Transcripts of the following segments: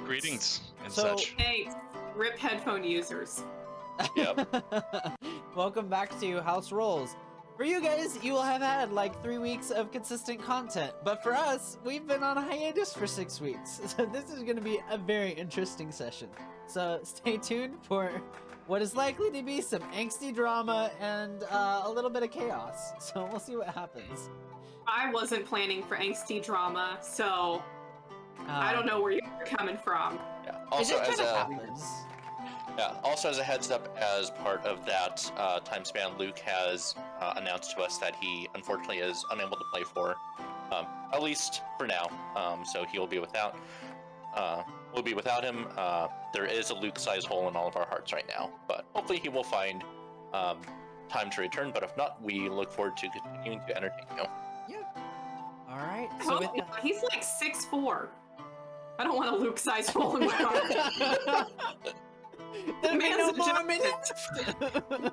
Greetings and So- such. Hey, rip headphone users. Yep. Welcome back to House Rolls. For you guys, you will have had like 3 weeks of consistent content, but for us, we've been on a hiatus for 6 weeks. So this is going to be a very interesting session. So stay tuned for what is likely to be some angsty drama and a little bit of chaos. So we'll see what happens. I wasn't planning for angsty drama, so I don't know where you're coming from. Yeah. It Also, just as kind of a happens. also as a heads up, as part of that time span, Luke has announced to us that he unfortunately is unable to play for, at least for now. So he will be without. We'll be without him. There is a Luke-sized hole in all of our hearts right now, but hopefully he will find time to return. But if not, we look forward to continuing to entertain you. All right. I So hope with not. He's like 6'4". I don't want a Luke-sized hole in my heart. There'll be no man's a more giant. minutes.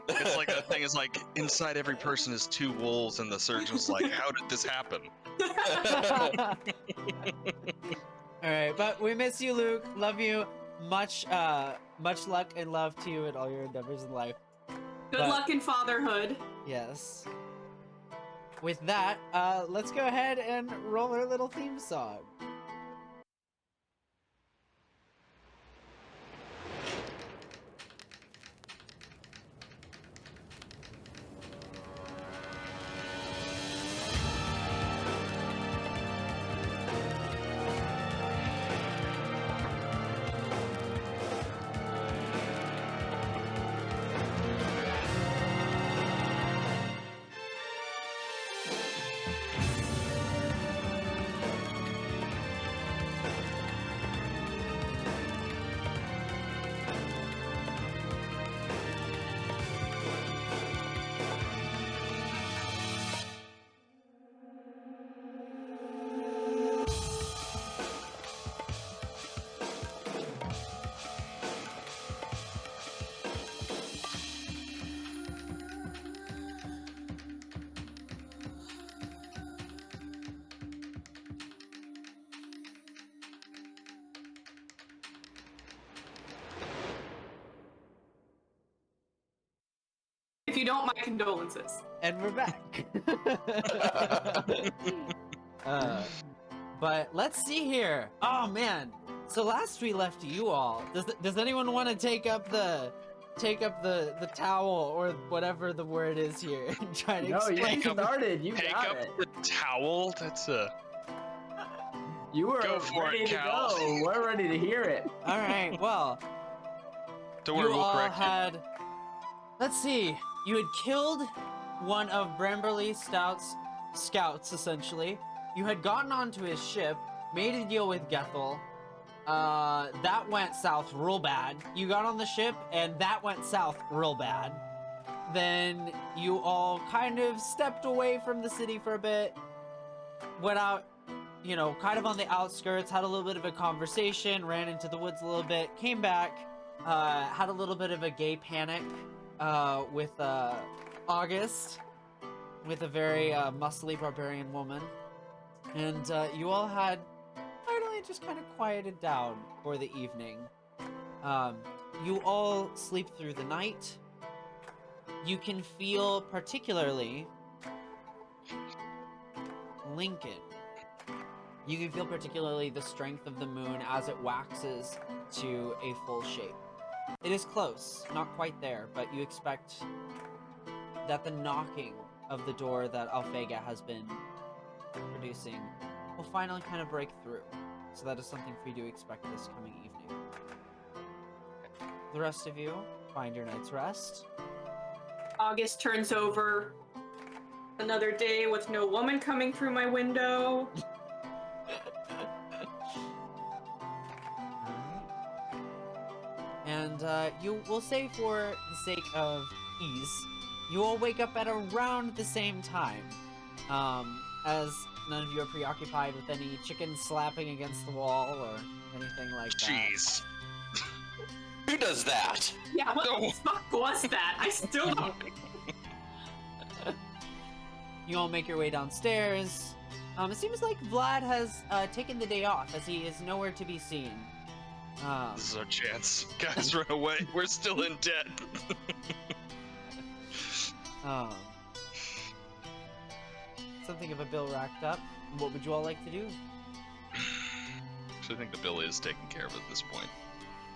It's like that thing is like inside every person is 2 wolves, and the surgeon's like, "How did this happen?" All right, but we miss you, Luke. Love you. Much luck and love to you in all your endeavors in life. Good But- luck in fatherhood. Yes. With that, let's go ahead and roll our little theme song. If you don't, my condolences. And we're back. But let's see here. Oh man. So last we left you all. Does anyone want to take up the towel or whatever the word is here and try to No, explain? you started. You Take got up it. the towel. That's a. You were Go for ready it, to Cal. go. We're ready to hear it. All right. Well, Don't worry, you we'll all correct had. Let's see. You had killed one of Bramberly Stout's scouts, essentially. You had gotten onto his ship, made a deal with Gethel. That went south real bad. You got on the ship, and that went south real bad. Then you all kind of stepped away from the city for a bit, went out, you know, kind of on the outskirts, had a little bit of a conversation, ran into the woods a little bit, came back, had a little bit of a gay panic with August, with a very muscly barbarian woman. And you all had finally just kind of quieted down for the evening. You all sleep through the night. You can feel particularly Lincoln. You can feel particularly the strength of the moon as it waxes to a full shape. It is close, not quite there, but you expect that the knocking of the door that Alphega has been producing will finally kind of break through. So that is something for you to expect this coming evening. The rest of you find your night's rest. August turns over. Another day with no woman coming through my window. And you will say, for the sake of ease, you all wake up at around the same time, as none of you are preoccupied with any chickens slapping against the wall or anything like that. Jeez. Who does that? Yeah, what No. the fuck was that? I still don't. You all make your way downstairs. It seems like Vlad has taken the day off, as he is nowhere to be seen. This is our chance. Guys, run away. We're still in debt. Something of a bill racked up. What would you all like to do? So I think the bill is taken care of at this point.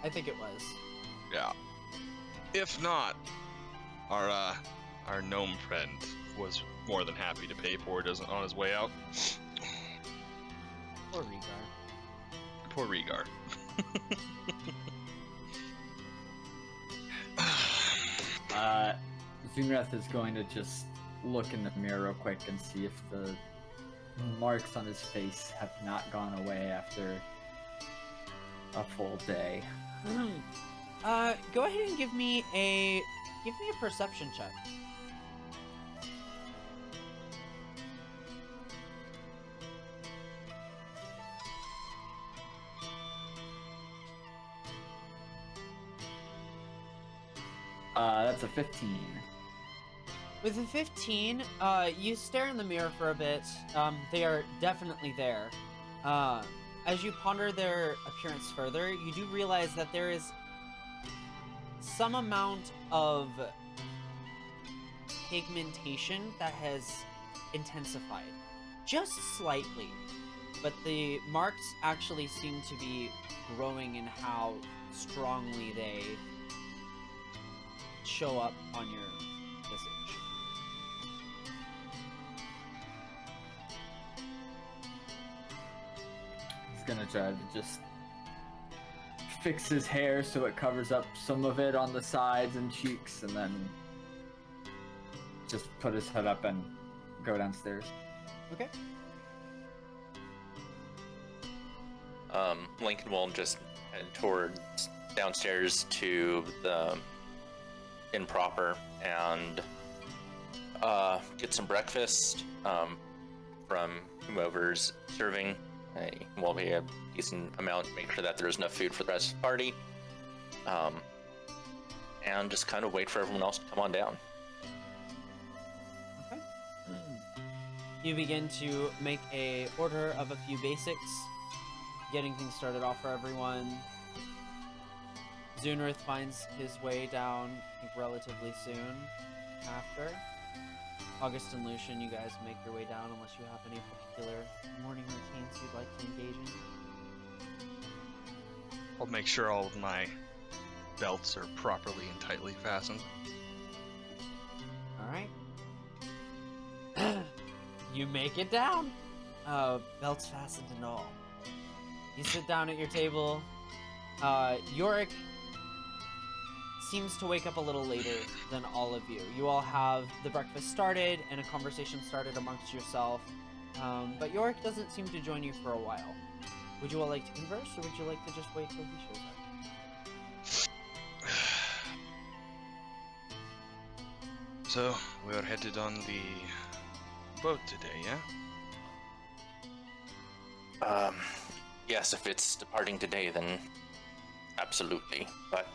I think it was. Yeah. If not, our gnome friend was more than happy to pay for it on his way out. Poor Regar. Poor Regar. Zunrath is going to just look in the mirror real quick and see if the marks on his face have not gone away after a full day. Go ahead and give me a perception check. That's a 15. With a 15, you stare in the mirror for a bit. They are definitely there. As you ponder their appearance further, you do realize that there is some amount of pigmentation that has intensified. Just slightly. But the marks actually seem to be growing in how strongly they show up on your visage. He's gonna try to just fix his hair so it covers up some of it on the sides and cheeks, and then just put his head up and go downstairs. Okay. Lincoln will just head towards downstairs to the inn proper and get some breakfast from whomever's serving. Will be a decent amount, make sure that there's enough food for the rest of the party, and just kind of wait for everyone else to come on down. Okay. You begin to make a order of a few basics, getting things started off for everyone. Zunrith finds his way down, I think, relatively soon after. August and Lucian, you guys make your way down unless you have any particular morning routines you'd like to engage in. I'll make sure all of my belts are properly and tightly fastened. Alright. You make it down. Belts fastened and all. You sit down at your table. Yorick seems to wake up a little later than all of you. You all have the breakfast started and a conversation started amongst yourself, but Yorick doesn't seem to join you for a while. Would you all like to converse, or would you like to just wait till he shows up? So, we're headed on the boat today, yeah? Yes, if it's departing today, then absolutely. But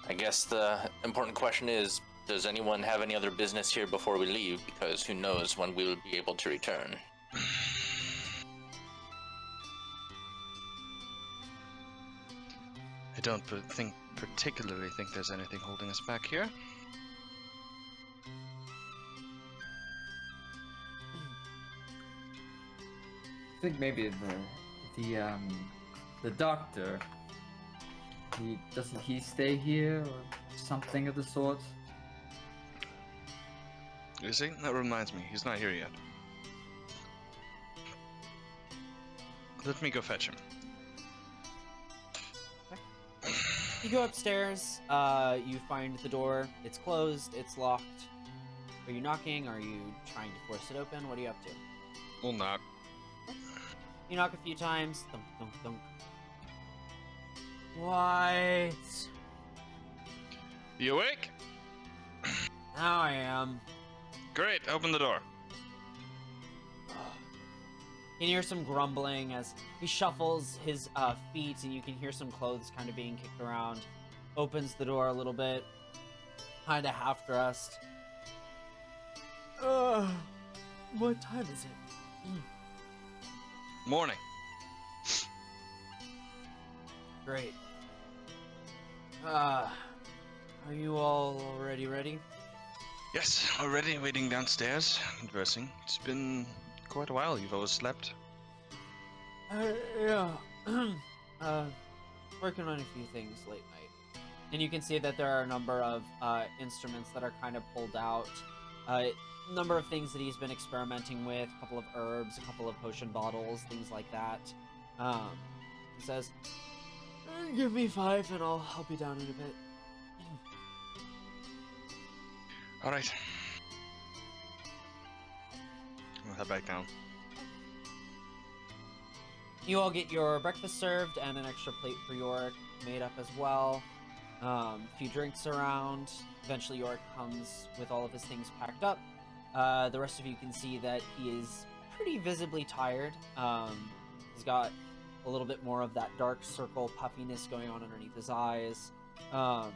I guess the important question is, does anyone have any other business here before we leave? Because who knows when we'll be able to return. I don't particularly think there's anything holding us back here. I think maybe the doctor. Doesn't he stay here or something of the sort? Is he? That reminds me, he's not here yet. Let me go fetch him. You go upstairs, you find the door. It's closed, it's locked. Are you knocking? Are you trying to force it open? What are you up to? We'll knock. You knock a few times. Thunk, thunk, thunk. What? You awake? Now I am. Great, open the door. You can hear some grumbling as he shuffles his feet, and you can hear some clothes kind of being kicked around. Opens the door a little bit, kind of half dressed. What time is it? Morning. Great. Are you all already ready? Yes, already waiting downstairs, dressing. It's been quite a while. You've overslept. Yeah. Working on a few things late night. And you can see that there are a number of instruments that are kind of pulled out. Number of things that he's been experimenting with, a couple of herbs, a couple of potion bottles, things like that. He says, give me 5 and I'll help you down in a bit. All right. I'll head back down. You all get your breakfast served and an extra plate for Yorick made up as well. A few drinks around. Eventually Yorick comes with all of his things packed up. The rest of you can see that he is pretty visibly tired. He's got a little bit more of that dark circle puffiness going on underneath his eyes. A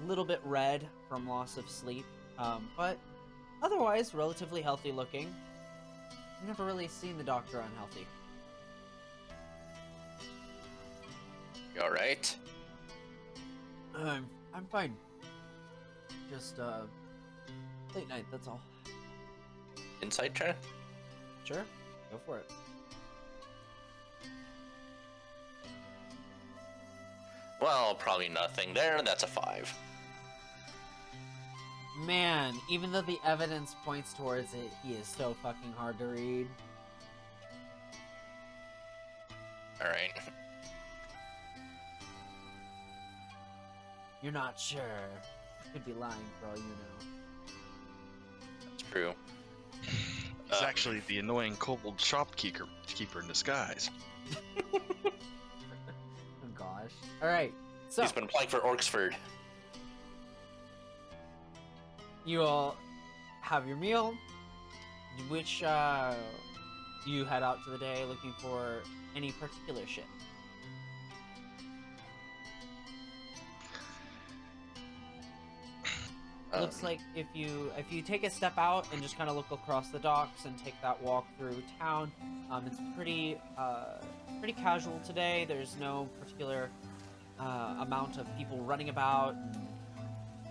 little bit red from loss of sleep. But otherwise relatively healthy looking. I've never really seen the doctor unhealthy. You alright? I'm fine. Just, late night, that's all. Insight check? Sure, go for it. Well, probably nothing there. That's a 5. Man, even though the evidence points towards it, he is so fucking hard to read. Alright. You're not sure. Could be lying for all you know. That's true. It's actually the annoying kobold shopkeeper in disguise. Oh gosh. Alright, so He's been applying for Orksford. you all have your meal, which you head out to the day looking for any particular ship. Looks like if you take a step out and just kind of look across the docks and take that walk through town, it's pretty casual today. There's no particular amount of people running about and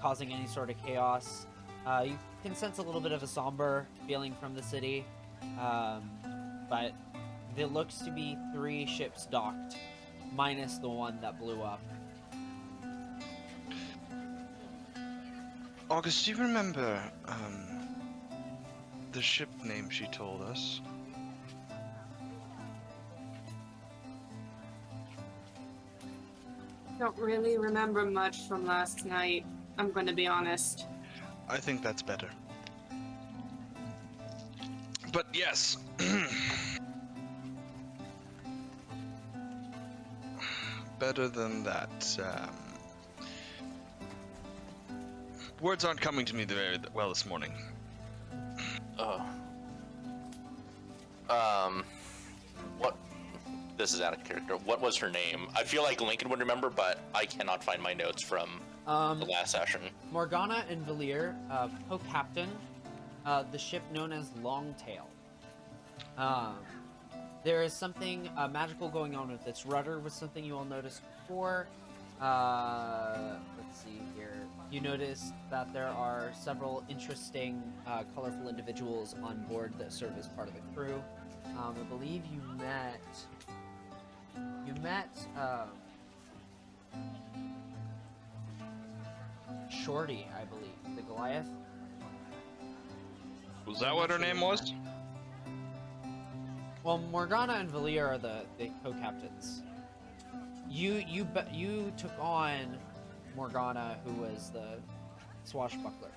causing any sort of chaos. You can sense a little bit of a somber feeling from the city, but there looks to be 3 ships docked, minus the one that blew up. August, do you remember the ship name she told us? Don't really remember much from last night, I'm going to be honest. I think that's better. But yes. Better than that. Words aren't coming to me very well this morning. What? This is out of character. What was her name? I feel like Lincoln would remember, but I cannot find my notes from the last session. Morgana and Valier, co-captain, the ship known as Longtail. There is something magical going on with its rudder, was something you all noticed before. Let's see here. You notice that there are several interesting, colorful individuals on board that serve as part of the crew. I believe you met Shorty, I believe, the Goliath. Was that what her name was? Well, Morgana and Valier are the co-captains. You took on Morgana, who was the swashbuckler.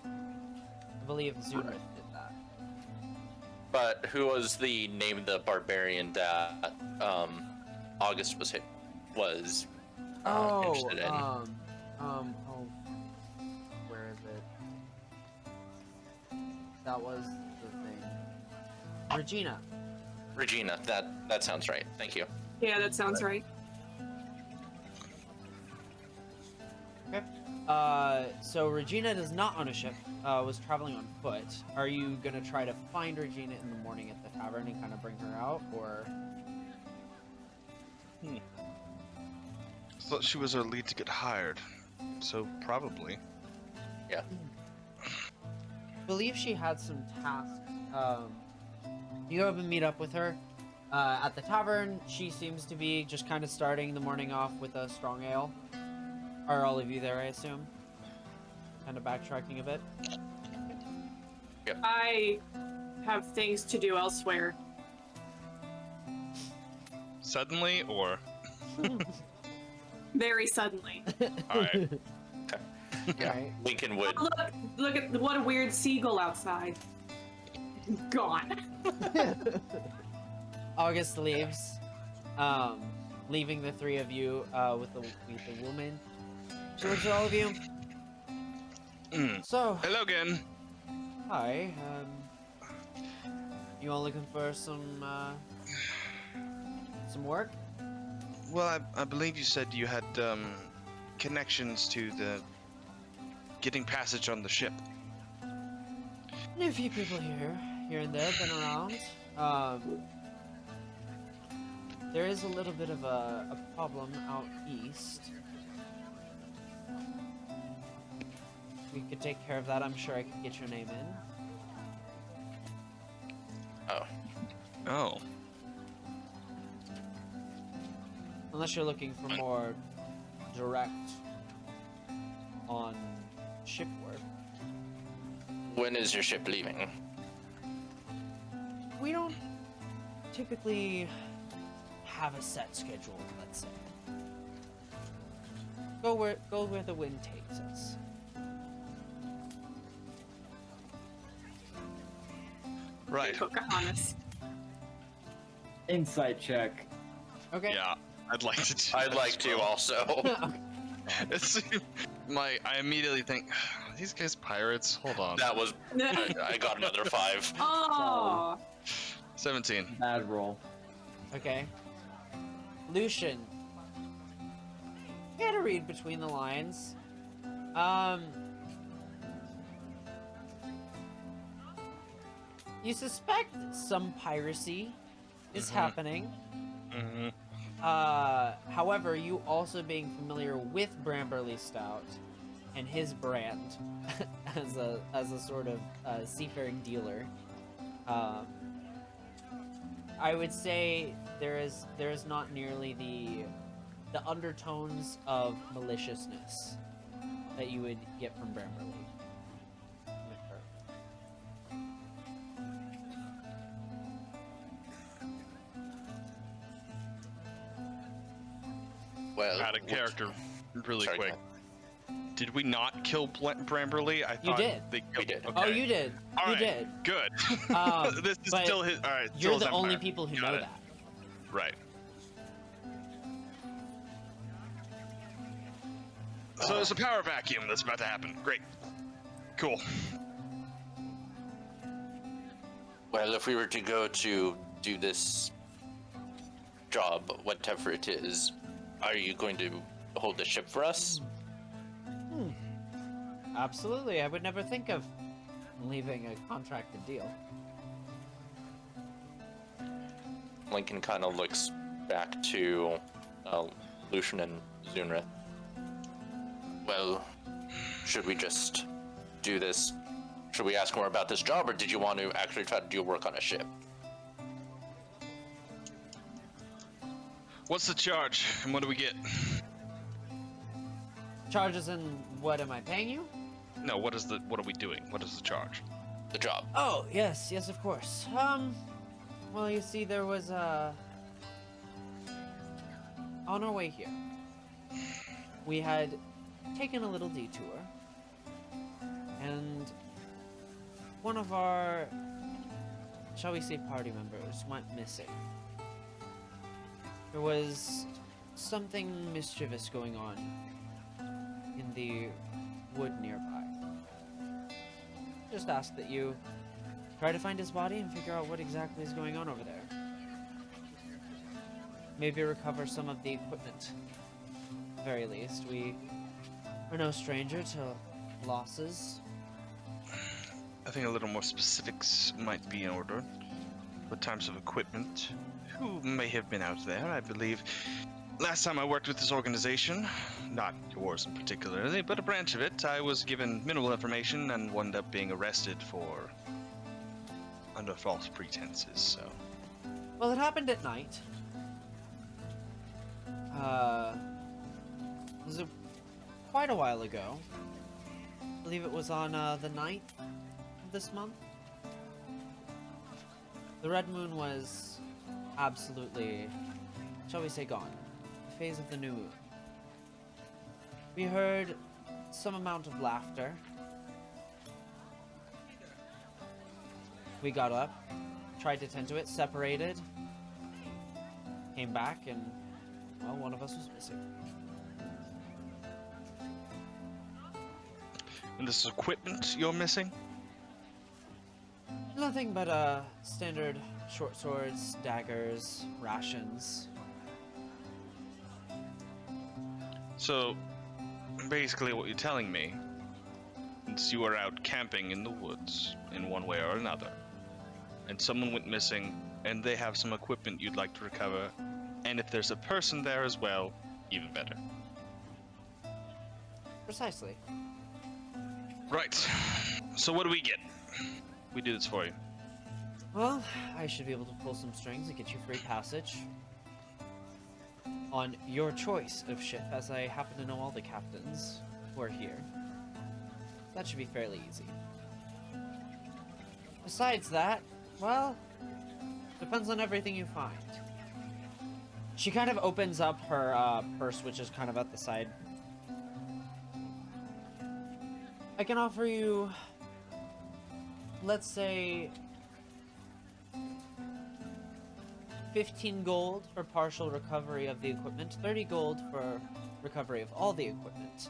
I believe Zunrith did that. But who was the name of the barbarian that August was interested in? Where is it? That was the thing. Regina. Regina. That sounds right. Thank you. Yeah, that sounds right. Okay. So Regina does not own a ship, was traveling on foot. Are you gonna try to find Regina in the morning at the tavern and kind of bring her out, or? Thought she was our lead to get hired, so probably. Yeah. Believe she had some tasks. You go up and meet up with her at the tavern. She seems to be just kind of starting the morning off with a strong ale. Are all of you there, I assume? Kind of backtracking a bit. I have things to do elsewhere. Suddenly, or Very suddenly. all right. Yeah. Alright. Lincoln would. Oh, look at what a weird seagull outside. Gone. August leaves, leaving the three of you with the woman. So what's all of you? So, Hello again. hi. You all looking for some work? Well, I believe you said you had connections to the getting passage on the ship. Knew a few people here and there, been around. There is a little bit of a problem out east. We could take care of that. I'm sure I could get your name in. Oh. Unless you're looking for more direct on ship work. When is your ship leaving? We don't typically have a set schedule, let's say. Go where the wind takes us. Right. Pocahontas. Insight check. Okay. Yeah, I'd like to. Do I'd that like as to well. also. It's I immediately think, are these guys pirates? Hold on. That was. I got another 5. Oh. 17. Bad roll. Okay. Lucian. You had to read between the lines. You suspect some piracy is happening. Mm-hmm. However, you also being familiar with Bramberly Stout and his brand as a sort of seafaring dealer, I would say there is not nearly the undertones of maliciousness that you would get from Bramberly. Well, Out of character, really Sorry, quick. go Did we not kill Bramberly? I thought did. They We killed- did. Okay. Oh, you did. All You right. did. Good. This is but still his. All right. You're still the his only empire. people who Got know it. that. Right. So there's a power vacuum that's about to happen. Great. Cool. Well, if we were to go to do this job, whatever it is, are you going to hold the ship for us? Absolutely. I would never think of leaving a contracted deal. Lincoln kind of looks back to Lucian and Zunra. Well, should we just do this? Should we ask more about this job, or did you want to actually try to do work on a ship? What's the charge, and what do we get? Charges and what am I paying you? No, what are we doing? What is the charge? The job. Oh, yes, of course. Well, you see, there was on our way here, we had taken a little detour, and one of our, shall we say, party members went missing. There was something mischievous going on in the wood nearby. Just ask that you try to find his body and figure out what exactly is going on over there. Maybe recover some of the equipment. At the very least, we are no stranger to losses. I think a little more specifics might be in order. What types of equipment? Who may have been out there? I believe last time I worked with this organization, not yours in particularly, but a branch of it, I was given minimal information and wound up being arrested for under false pretenses, so. Well, it happened at night. It was quite a while ago. I believe it was on the 9th of this month. The red moon was absolutely, shall we say, gone. The phase of the new moon. We heard some amount of laughter. We got up, tried to tend to it, separated, came back, and, well, one of us was missing. And this is equipment you're missing? Nothing but standard short swords, daggers, rations. So, basically what you're telling me is you were out camping in the woods in one way or another, and someone went missing, and they have some equipment you'd like to recover, and if there's a person there as well, even better. Precisely. Right. So what do we get? We do this for you. Well, I should be able to pull some strings and get you free passage on your choice of ship, as I happen to know all the captains who are here. That should be fairly easy. Besides that, well, depends on everything you find. She kind of opens up her purse, which is kind of at the side. I can offer you, let's say, 15 gold for partial recovery of the equipment, 30 gold for recovery of all the equipment.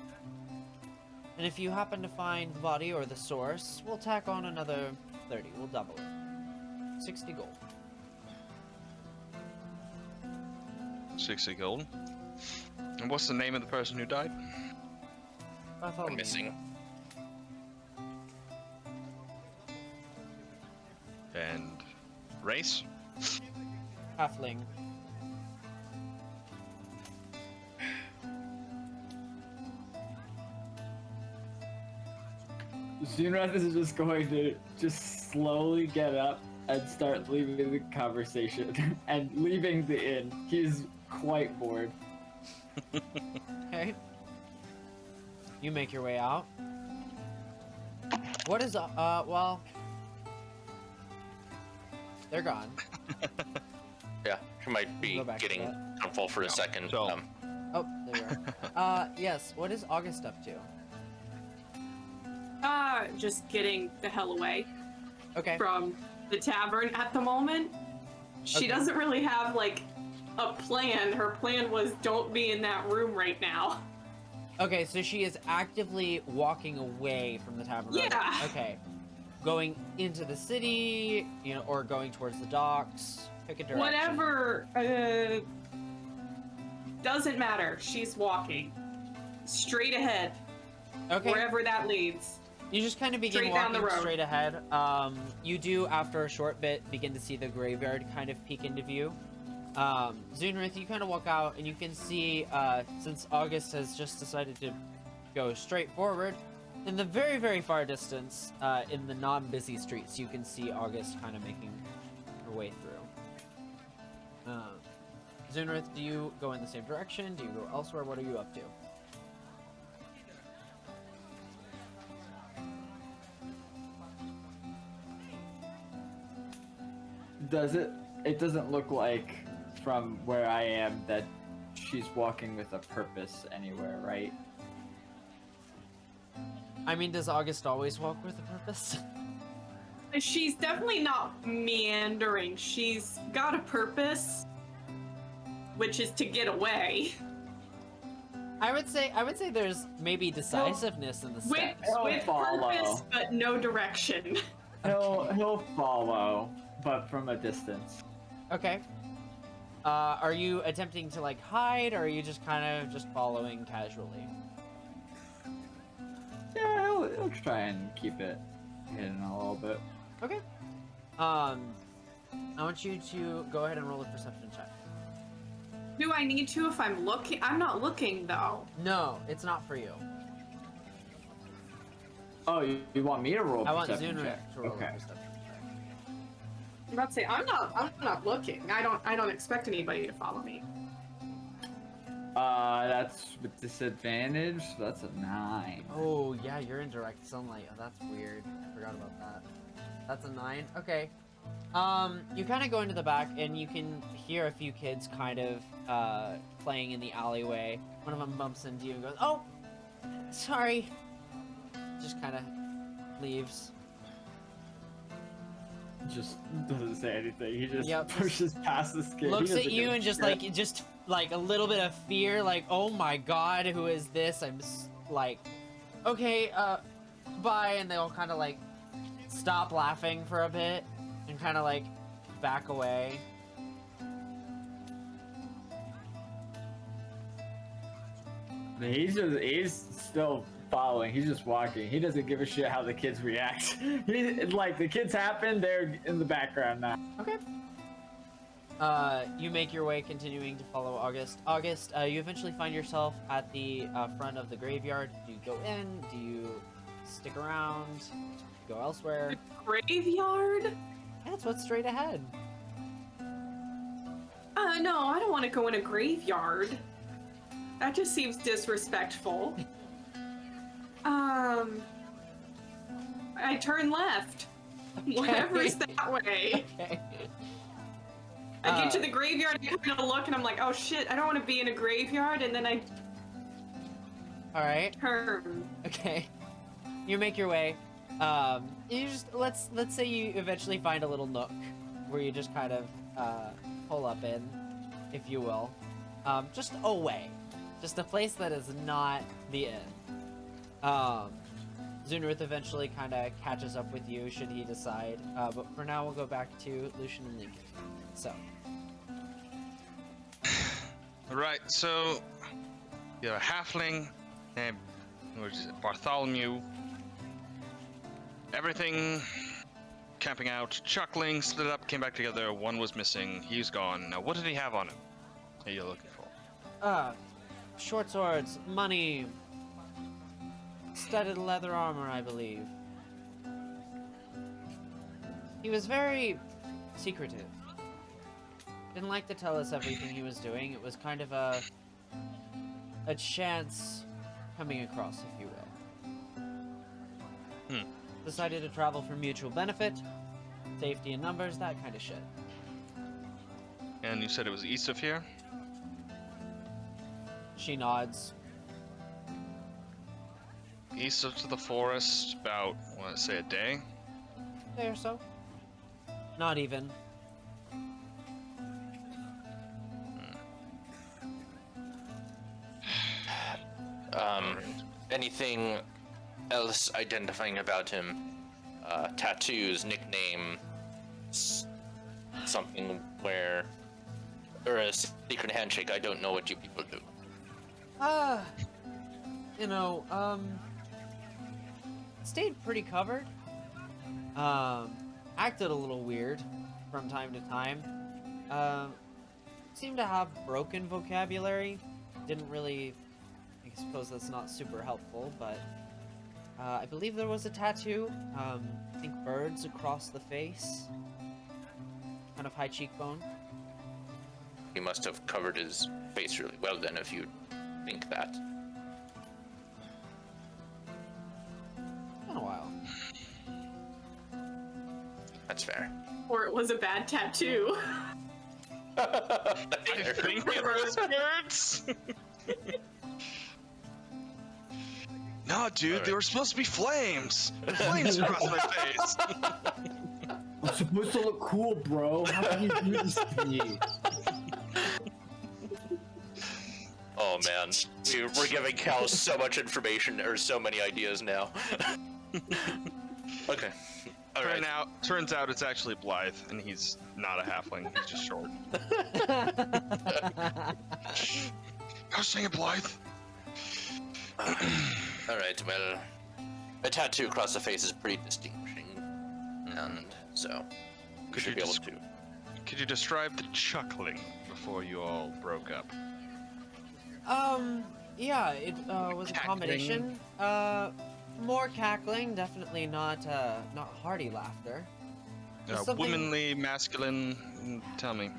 And if you happen to find the body or the source, we'll tack on another 30. We'll double it. 60 gold. 60 gold. And what's the name of the person who died? Bartholomew. Missing. And race? Halfling. Zunrath is just going to just slowly get up and start leaving the conversation and leaving the inn. He's quite bored. Okay. You make your way out. What is, well... They're gone. Yeah, she might be Go back to getting that. comfortable for a second. So- Oh, there you are. Yes, what is August up to? Just getting the hell away Okay. from the tavern at the moment. She Okay. doesn't really have, like, a plan. Her plan was don't be in that room right now. Okay, so she is actively walking away from the tavern. Yeah. Okay. Going into the city, you know, or going towards the docks. Pick a direction. Whatever, doesn't matter. She's walking straight ahead, Okay. wherever that leads. You just kind of begin Straight down walking the road. straight ahead. You do, after a short bit, begin to see the graveyard kind of peek into view. Zunrith, you kind of walk out, and you can see, since August has just decided to go straight forward, in the very, very far distance, in the non-busy streets, you can see August kind of making her way through. Zunrith, do you go in the same direction? Do you go elsewhere? What are you up to? It doesn't look like from where I am that she's walking with a purpose anywhere, right? I mean, does August always walk with a purpose? She's definitely not meandering. She's got a purpose, which is to get away. I would say there's maybe decisiveness in the With, steps. He'll with follow. purpose, but no direction. He'll follow, but from a distance. Okay. Are you attempting to like hide, or are you just kind of just following casually? I'll try and keep it hidden a little bit. Okay. I want you to go ahead and roll a perception check. Do I need to if I'm looking? I'm not looking though. No, it's not for you. Oh, you want me to roll a I want perception Zunra check? to roll Okay. a perception check. I'm about to say I'm not looking. I don't expect anybody to follow me. That's with disadvantage, so that's a 9. Oh, yeah, you're in direct sunlight. Oh, that's weird. I forgot about that. That's a 9. Okay. You kind of go into the back, and you can hear a few kids kind of playing in the alleyway. One of them bumps into you and goes, "Oh, sorry." Just kind of leaves. Just doesn't say anything. He just Yep. pushes past this kid. He Looks doesn't at you give a and just shit. like a little bit of fear, like, "Oh my God, who is this?" Like, "Okay, bye," and they all kind of like stop laughing for a bit and kind of like back away. He's still following. He's just walking. He doesn't give a shit how the kids react. Like the kids happen, they're in the background now. Okay. You make your way, continuing to follow August. August, you eventually find yourself at the front of the graveyard. Do you go in? Do you stick around? Go elsewhere? Graveyard? That's what's straight ahead. No, I don't want to go in a graveyard. That just seems disrespectful. I turn left. Whatever's that way. Okay. I get to the graveyard, I kind of look, and I'm like, oh shit, I don't want to be in a graveyard, and then I All right. turn. Okay. You make your way. You just let's say you eventually find a little nook where you just kind of pull up in, if you will. Just away. Just a place that is not the inn. Zunrith eventually kind of catches up with you should he decide. But for now, we'll go back to Lucian and Lincoln. So. Right, so you have a halfling named Bartholomew. Everything camping out, chuckling, split up, came back together. One was missing. He's gone. Now, what did he have on him? What are you looking for? Short swords, money, studded leather armor, I believe. He was very secretive. Didn't like to tell us everything he was doing. It was kind of a chance coming across, if you will. Decided to travel for mutual benefit, safety in numbers, that kind of shit. And you said it was east of here? She nods. East of the forest, about, I want to say, a day? Day or so. Not even. Anything else identifying about him? Tattoos, nickname, something where, or a secret handshake. I don't know what you people do. Stayed pretty covered. Acted a little weird from time to time. Seemed to have broken vocabulary. Didn't really, I suppose that's not super helpful, but I believe there was a tattoo. I think birds across the face. Kind of high cheekbone. He must have covered his face really well then, if you think that. Been a while. That's fair. Or it was a bad tattoo. I think it was birds! No, dude, they were supposed to be flames! Flames across my face! I'm supposed to look cool, bro. How can you do this to me? Oh man, we're giving Cal so much information, or so many ideas now. Okay. Alright. Turns out it's actually Blythe, and he's not a halfling, he's just short. I was saying Blythe. Alright, well, a tattoo across the face is pretty distinguishing, and so we Could should you be able just- to. Could you describe the chuckling before you all broke up? Yeah, it was a combination. More cackling, definitely not hearty laughter. Just something- Womanly, masculine. Tell me.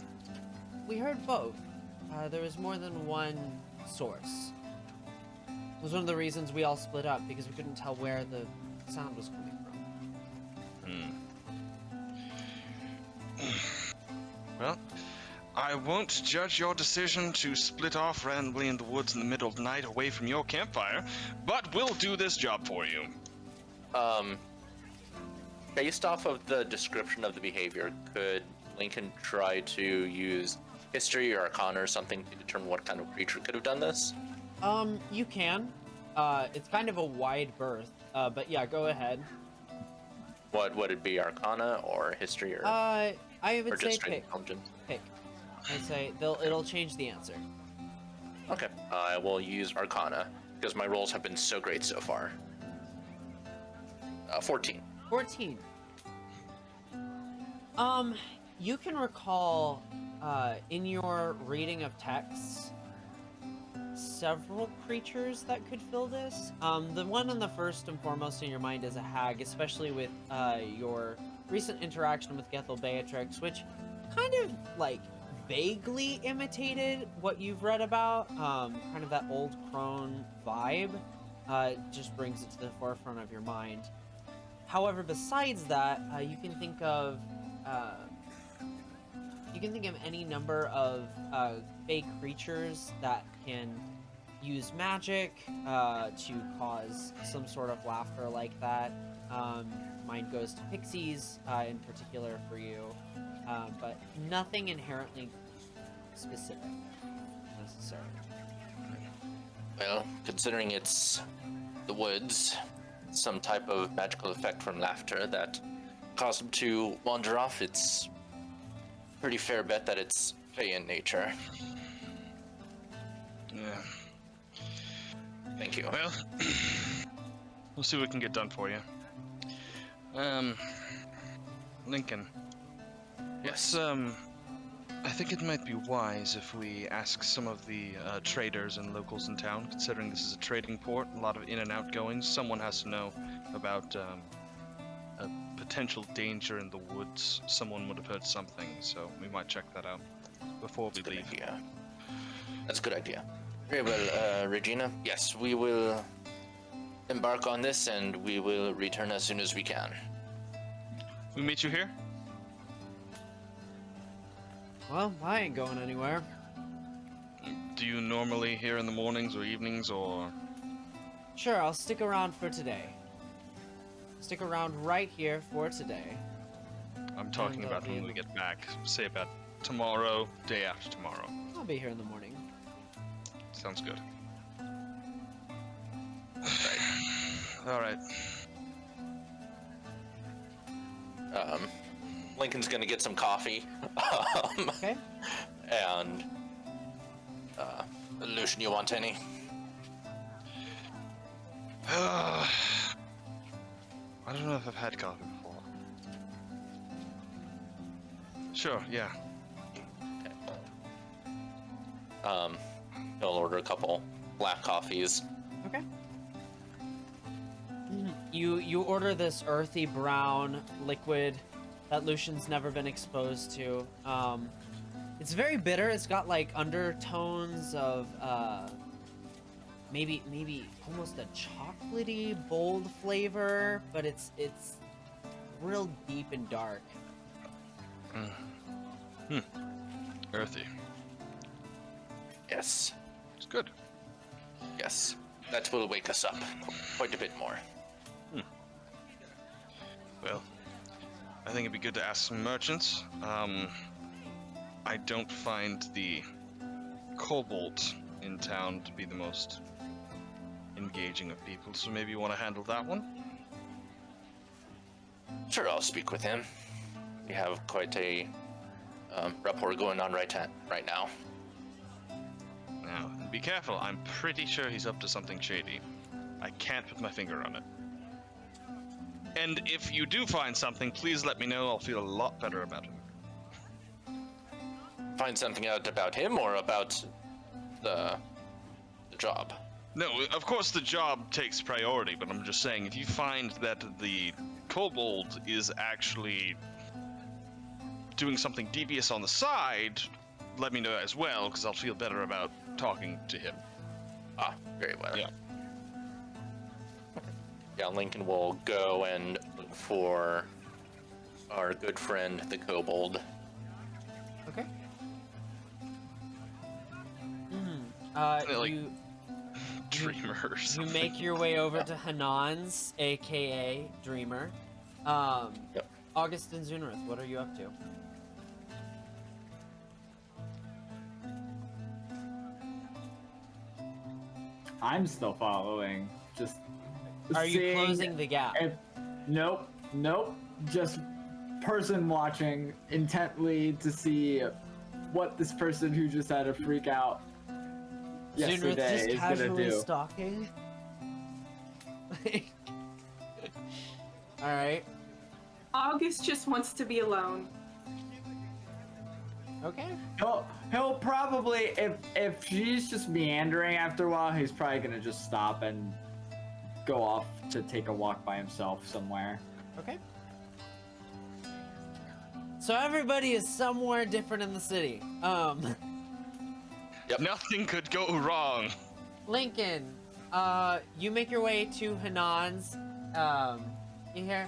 We heard both. There was more than one source. It was one of the reasons we all split up, because we couldn't tell where the sound was coming from. Well, I won't judge your decision to split off randomly in the woods in the middle of the night away from your campfire, but we'll do this job for you. Based off of the description of the behavior, could Lincoln try to use history or arcana or something to determine what kind of creature could have done this? You can. It's kind of a wide berth, but yeah, go ahead. What would it be, arcana or history or, I or would say just straight pick. intelligence? Pick. I'd say it'll change the answer. Okay, I will use arcana because my rolls have been so great so far. 14. 14. You can recall, in your reading of texts, several creatures that could fill this. The one on the first and foremost in your mind is a hag, especially with, your recent interaction with Gethel Beatrix, which kind of, like, vaguely imitated what you've read about, kind of that old crone vibe. Just brings it to the forefront of your mind. However, besides that, you can think of any number of fake creatures that can use magic to cause some sort of laughter like that. Mine goes to pixies in particular for you, but nothing inherently specific necessarily. Well, considering it's the woods, some type of magical effect from laughter that caused him to wander off, it's a pretty fair bet that it's fey in nature. Yeah. Thank you. Well, we'll see what we can get done for you. Lincoln. Yes. I think it might be wise if we ask some of the traders and locals in town, considering this is a trading port, a lot of in and out goings. Someone has to know about a potential danger in the woods. Someone would have heard something, so we might check that out before we Good leave. idea. That's a good idea. Very well, Regina. Yes, we will embark on this and we will return as soon as we can. We meet you here? Well, I ain't going anywhere. Do you normally here in the mornings or evenings or? Sure, I'll stick around for today. Stick around right here for today. I'm talking And, about when we get back. Say about tomorrow, day after tomorrow. I'll be here in the morning. Sounds good. All right. Lincoln's gonna get some coffee. Okay. And Lucian, you want any? I don't know if I've had coffee before. Sure, yeah. He'll order a couple black coffees. Okay. You order this earthy brown liquid that Lucian's never been exposed to. It's very bitter. It's got like undertones of maybe almost a chocolatey, bold flavor, but it's real deep and dark. Earthy. Yes, It's good. yes. That will wake us up quite a bit more. Well, I think it'd be good to ask some merchants. I don't find the kobold in town to be the most engaging of people, so maybe you want to handle that one? Sure, I'll speak with him. We have quite a rapport going on right now. Now, be careful. I'm pretty sure he's up to something shady. I can't put my finger on it. And if you do find something, please let me know. I'll feel a lot better about it. Find something out about him or about the job? No, of course the job takes priority, but I'm just saying if you find that the kobold is actually doing something devious on the side, let me know as well, because I'll feel better about talking to him. Ah, very well. Yeah. Yeah, Lincoln will go and look for our good friend, the kobold. Okay. Like- You Dreamers. you make your way over to Hanan's, aka Dreamer. Yep. August and Zunarith, what are you up to? I'm still following. Just Are you seeing closing the gap? if- nope. Just person watching intently to see what this person who just had a freak out Zunarith yesterday just is gonna casually do. stalking. All right. August just wants to be alone. Okay. He'll probably if she's just meandering after a while, he's probably gonna just stop and go off to take a walk by himself somewhere. Okay. So everybody is somewhere different in the city. Yep. Nothing could go wrong. Lincoln, you make your way to Hanan's. You hear?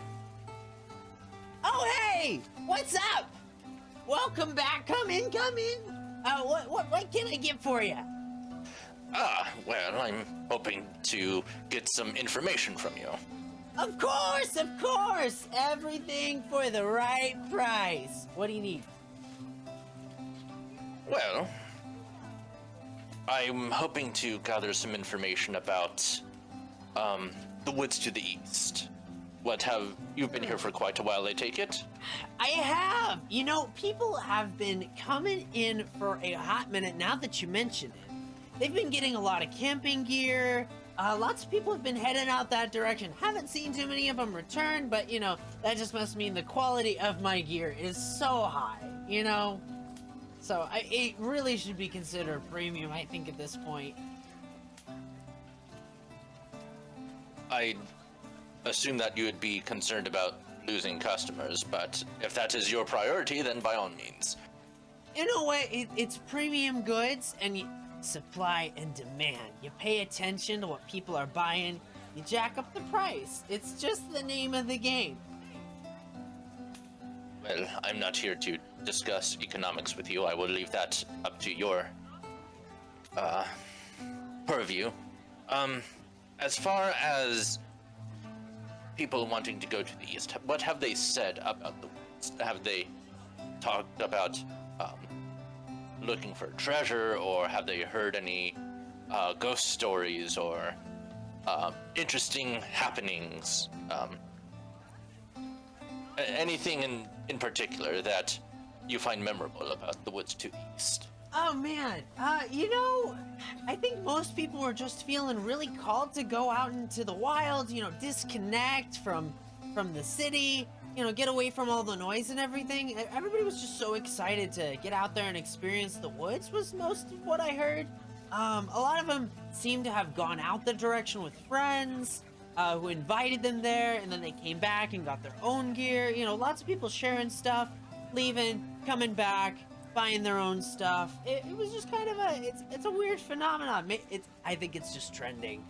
Oh hey, what's up? Welcome back. Come in, come in. What can I get for you? Ah, well, I'm hoping to get some information from you. Of course. Everything for the right price. What do you need? Well, I'm hoping to gather some information about the woods to the east. You've been here for quite a while, I take it? I have. You know, people have been coming in for a hot minute now that you mention it. They've been getting a lot of camping gear. Lots of people have been heading out that direction. Haven't seen too many of them return, but you know, that just must mean the quality of my gear is so high, you know? So it really should be considered premium, I think, at this point. I assume that you would be concerned about losing customers, but if that is your priority, then by all means. In a way, it's premium goods and supply and demand. You pay attention to what people are buying, you jack up the price. It's just the name of the game. Well, I'm not here to discuss economics with you. I will leave that up to your purview. As far as people wanting to go to the east, what have they said about the woods? Have they talked about looking for treasure, or have they heard any ghost stories or interesting happenings? Anything in particular that you find memorable about the woods to the east? Oh man, you know, I think most people were just feeling really called to go out into the wild, you know, disconnect from the city, you know, get away from all the noise and everything. Everybody was just so excited to get out there and experience the woods was most of what I heard. A lot of them seemed to have gone out the direction with friends, who invited them there, and then they came back and got their own gear. You know, lots of people sharing stuff, leaving, coming back, buying their own stuff. It was just kind of it's a weird phenomenon. I think it's just trending.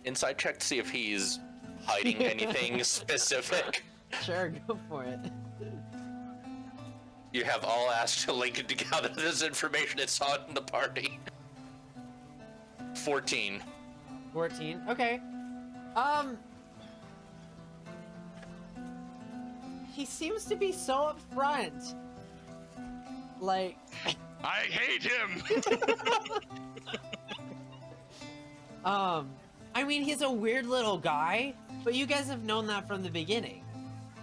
Inside check to see if he's hiding anything specific. Sure, go for it. You have all asked Lincoln to gather this information. It's on the party. 14. 14. Okay. He seems to be so upfront. Like, I hate him. I mean, he's a weird little guy, but you guys have known that from the beginning.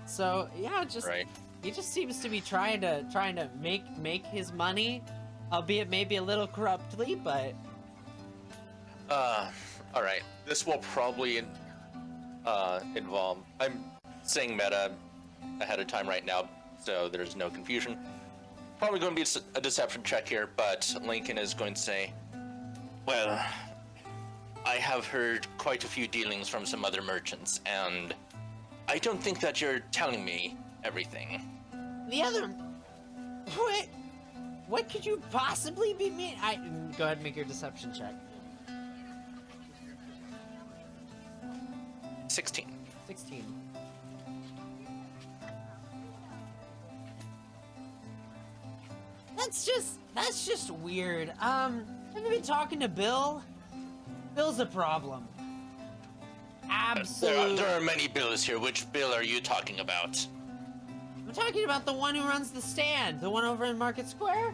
So yeah, just Right. he just seems to be trying to make his money, albeit maybe a little corruptly, but All right. This will probably involved. I'm saying meta ahead of time right now, so there's no confusion. Probably going to be a deception check here, but Lincoln is going to say, well, I have heard quite a few dealings from some other merchants, and I don't think that you're telling me everything. The other... What could you possibly be mean? Go ahead and make your deception check. 16. 16. That's just weird. Have you been talking to Bill? Bill's a problem. Absolutely. There are many Bills here. Which Bill are you talking about? I'm talking about the one who runs the stand, the one over in Market Square.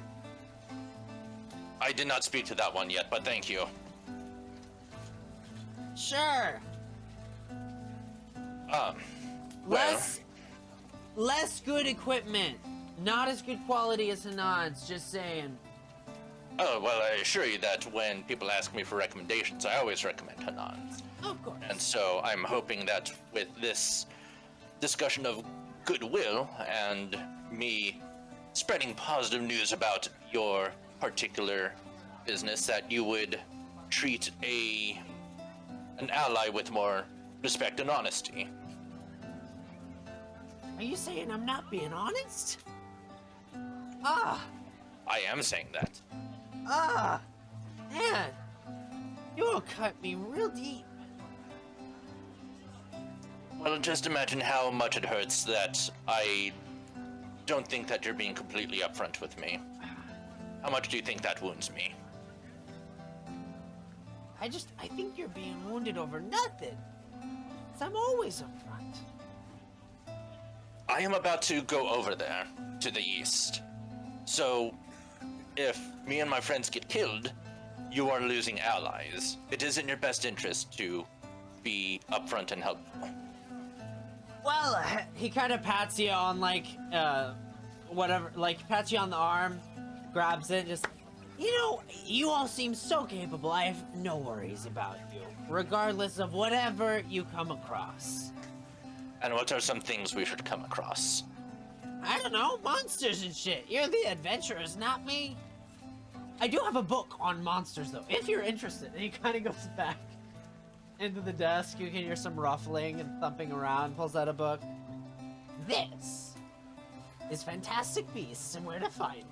I did not speak to that one yet, but thank you. Sure. Well, Less good equipment. Not as good quality as Hanan's, just saying. oh, well, I assure you that when people ask me for recommendations, I always recommend Hanan's. Of course. And so I'm hoping that with this discussion of goodwill and me spreading positive news about your particular business, that you would treat an ally with more respect and honesty. Are you saying I'm not being honest? Ah, I am saying that. man. You will cut me real deep. Well, just imagine how much it hurts that I don't think that you're being completely upfront with me. How much do you think that wounds me? I think you're being wounded over nothing. 'Cause I'm always upfront. I am about to go over there, to the east. So, if me and my friends get killed, you are losing allies. It is in your best interest to be upfront and helpful. Well, he kind of pats you on whatever, pats you on the arm, grabs it, just, you all seem so capable. I have no worries about you, regardless of whatever you come across. And what are some things we should come across? I don't know, monsters and shit. You're the adventurers, not me. I do have a book on monsters, though, if you're interested. And he kind of goes back into the desk. You can hear some ruffling and thumping around, pulls out a book. This is Fantastic Beasts and Where to Find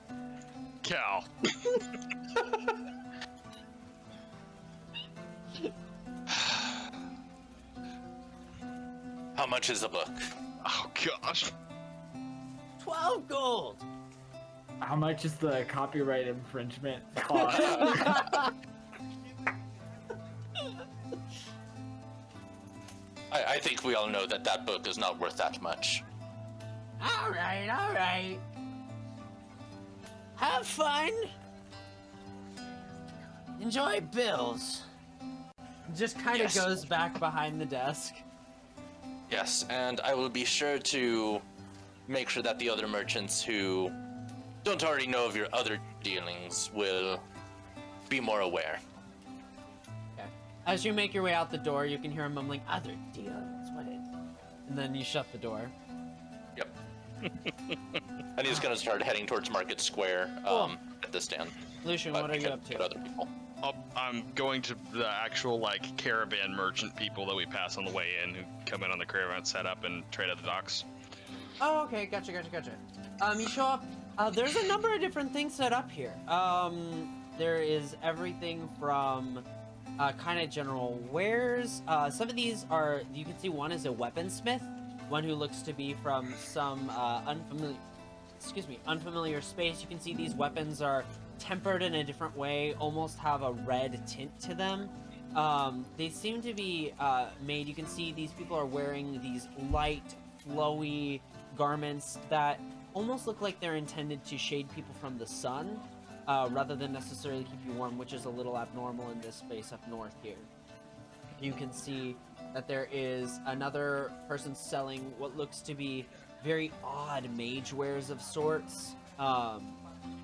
Them. Cal. How much is the book? Oh gosh. 12 gold. How much is the copyright infringement cost? I think we all know that that book is not worth that much. All right. Have fun. Enjoy bills. Just kind of Yes. goes back behind the desk. Yes, and I will be sure to make sure that the other merchants who don't already know of your other dealings will be more aware. Okay. As you make your way out the door, you can hear him mumbling, "Other dealings, what is?" And then you shut the door. Yep. And he's gonna start heading towards Market Square Cool. at the stand. Lucian, But what are we you can up get to? other people. I'm going to the actual caravan merchant people that we pass on the way in, who come in on the caravan setup and trade at the docks. Oh, okay, gotcha. You show up. There's a number of different things set up here. There is everything from kind of general wares. Some of these are, you can see one is a weaponsmith, one who looks to be from some unfamiliar space. You can see these weapons are tempered in a different way, almost have a red tint to them. They seem to be made, you can see these people are wearing these light, flowy garments that almost look like they're intended to shade people from the sun, rather than necessarily keep you warm, which is a little abnormal in this space up north here. You can see that there is another person selling what looks to be very odd mage wares of sorts.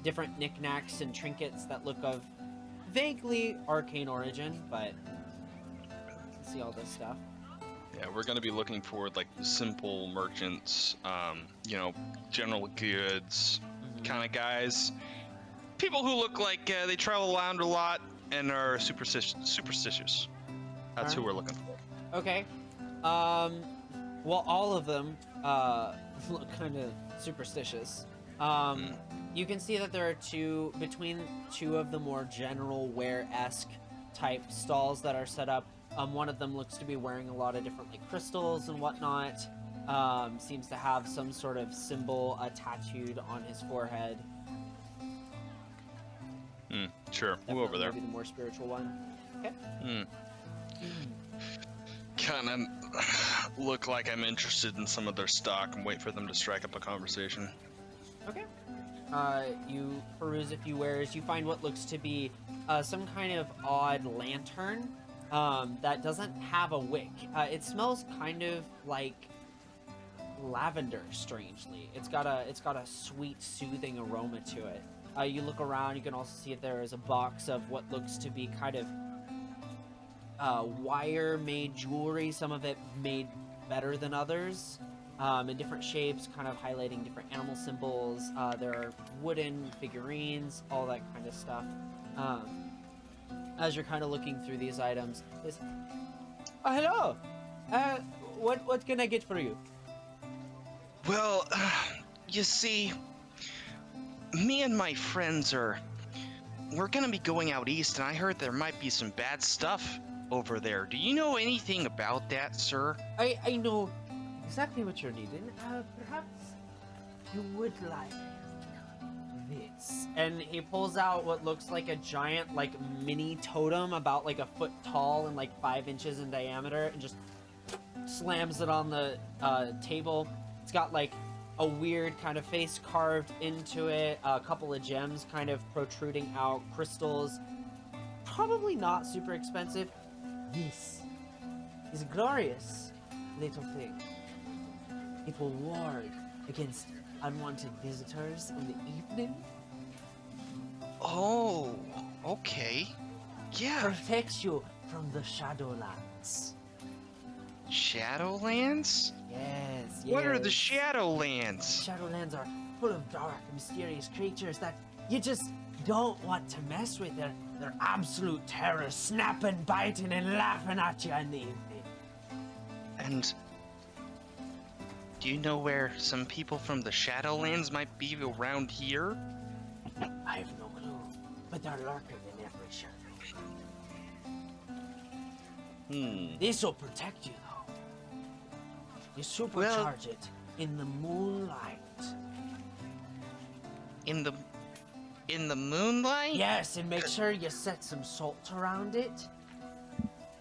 Different knickknacks and trinkets that look of vaguely arcane origin, but you can see all this stuff. Yeah, we're gonna be looking for like simple merchants, general goods kind of guys. People who look like they travel around a lot and are superstitious. That's who we're looking for. Okay. Well, all of them look kind of superstitious. You can see that there are between two of the more general wear-esque type stalls that are set up. One of them looks to be wearing a lot of different like crystals and whatnot. Seems to have some sort of symbol tattooed on his forehead. Sure. Definitely Move over there. Maybe the more spiritual one. Okay. Kind of look like I'm interested in some of their stock and wait for them to strike up a conversation. Okay. You peruse a few wares. You find what looks to be some kind of odd lantern that doesn't have a wick. It smells kind of like lavender, strangely. It's got a sweet, soothing aroma to it. You look around. You can also see that there is a box of what looks to be kind of wire-made jewelry. Some of it made better than others. In different shapes, kind of highlighting different animal symbols. There are wooden figurines, all that kind of stuff. As you're kind of looking through these items, hello. What can I get for you? Well, you see, me and my friends we're gonna be going out east, and I heard there might be some bad stuff over there. Do you know anything about that, sir? I know exactly what you're needing. Perhaps you would like this. And he pulls out what looks like a giant, like, mini totem about, like, a foot tall and, like, 5 inches in diameter, and just slams it on the table. It's got, like, a weird kind of face carved into it, a couple of gems kind of protruding out, crystals. Probably not super expensive. This is a glorious little thing. It will ward against unwanted visitors in the evening. Oh, okay. Yeah. Protects you from the Shadowlands. Shadowlands? Yes, What are the yes. Shadowlands? Shadowlands are full of dark, mysterious creatures that you just don't want to mess with. They're absolute terror, snapping, biting, and laughing at you in the evening. And do you know where some people from the Shadowlands might be around here? I have no clue, but they're lurking in every shadow. This will protect you, though. You supercharge it in the moonlight. In the moonlight? Yes, and make sure you set some salt around it.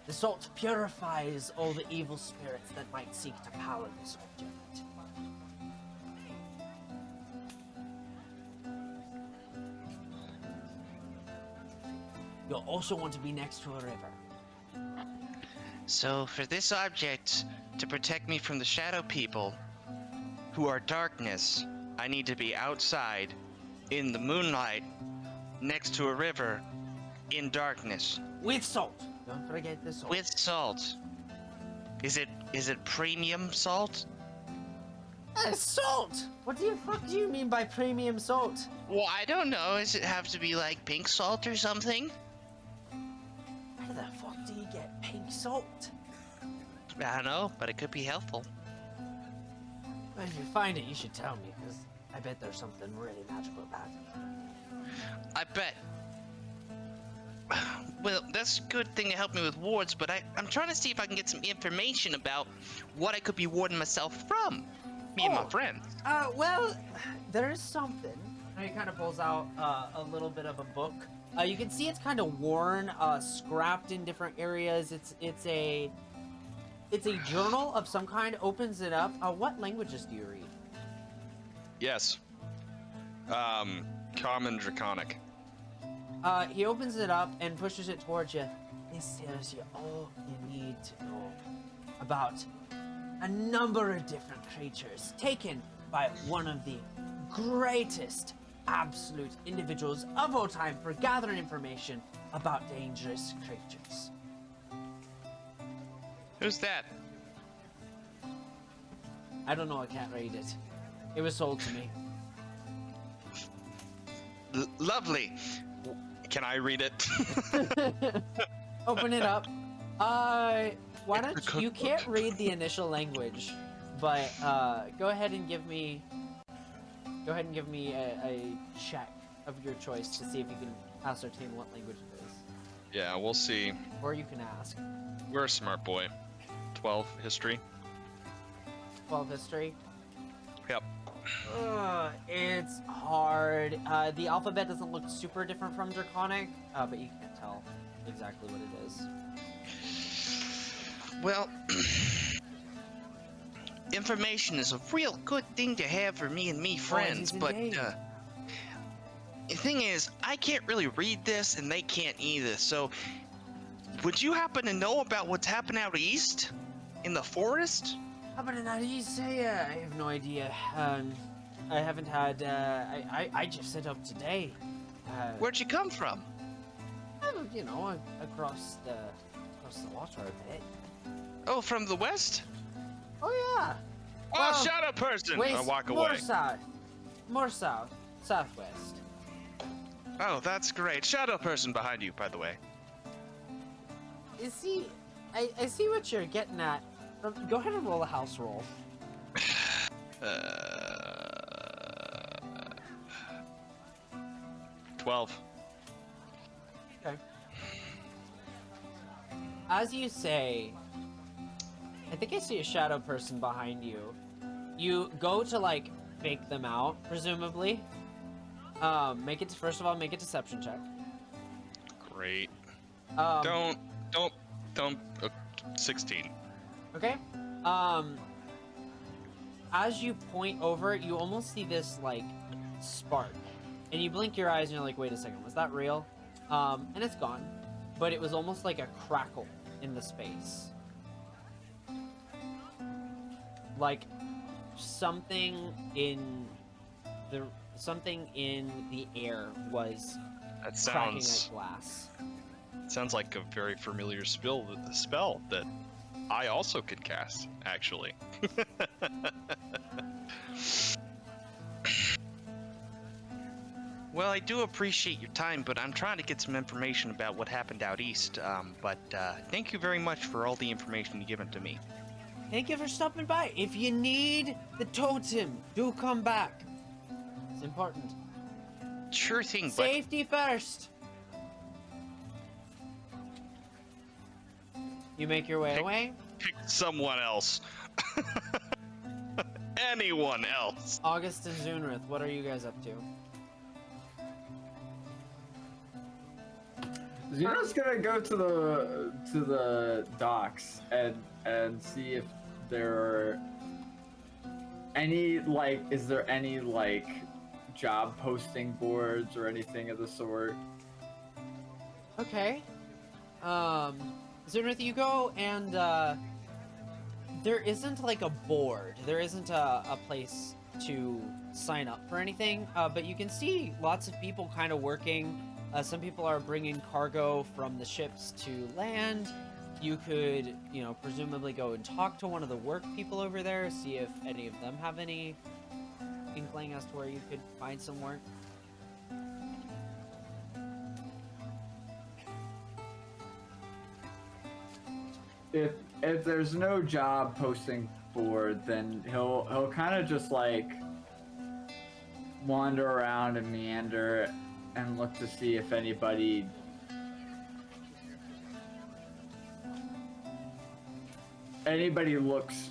The salt purifies all the evil spirits that might seek to power this object. You'll also want to be next to a river. So for this object to protect me from the shadow people who are darkness, I need to be outside in the moonlight next to a river in darkness. With salt. Don't forget the salt. With salt. Is it premium salt? Salt! What the fuck do you mean by premium salt? Well, I don't know. Does it have to be like pink salt or something? Where the fuck do you get pink salt? I don't know, but it could be helpful. If you find it, you should tell me, because I bet there's something really magical about it. I bet. Well, that's a good thing to help me with wards, but I'm trying to see if I can get some information about what I could be warding myself from. Me and my friends. Well, there is something. And he kind of pulls out a little bit of a book. You can see it's kind of worn, scrapped in different areas. It's a journal of some kind. Opens it up. What languages do you read? Yes. Common Draconic. He opens it up and pushes it towards you. This tells you all you need to know about a number of different creatures taken by one of the greatest absolute individuals of all time for gathering information about dangerous creatures. Who's that? I don't know, I can't read it. It was sold to me. Lovely. Can I read it? Open it up. Why It's don't the you cookbook. can't read the initial language, but go ahead and give me a check of your choice to see if you can ascertain what language it is. Yeah, we'll see. Or you can ask. We're a smart boy. 12 history. 12 history. Yep. It's hard. The alphabet doesn't look super different from Draconic, but you can't tell exactly what it is. Well, information is a real good thing to have for me and me friends, is but indeed. the thing is, I can't really read this, and they can't either. So, would you happen to know about what's happening out east in the forest? How about an idea? I have no idea. I haven't had. I just set up today. Where'd you come from? You know, across the water a bit. Oh, from the west? Oh yeah. Oh, Well, shadow person! West, I walk more away. south, southwest. Oh, that's great. Shadow person behind you, by the way. You see, I see what you're getting at. Go ahead and roll a house roll. 12. Okay. As you say, I think I see a shadow person behind you. You go to like fake them out, presumably. First of all, make a deception check. Great. Um, Don't. 16. Okay. As you point over, you almost see this like spark, and you blink your eyes, and you're like, "Wait a second, was that real?" And it's gone, but it was almost like a crackle in the space, like something in the air was That cracking sounds like glass. sounds like a very familiar spell that I also could cast, actually. Well, I do appreciate your time, but I'm trying to get some information about what happened out east. But thank you very much for all the information you've given to me. Thank you for stopping by. If you need the totem, do come back. It's important. Sure thing, but Safety first. You make your way away. pick someone else. Anyone else. August and Zunrith, what are you guys up to? Xeno's gonna go to the docks and see if there are any is there any job posting boards or anything of the sort. Okay. Zunrith, you go and there isn't like a board. There isn't a place to sign up for anything. But you can see lots of people kind of working. Some people are bringing cargo from the ships to land. You could, presumably go and talk to one of the work people over there, see if any of them have any inkling as to where you could find some work. If there's no job posting board, then he'll kind of just wander around and meander and look to see if anybody looks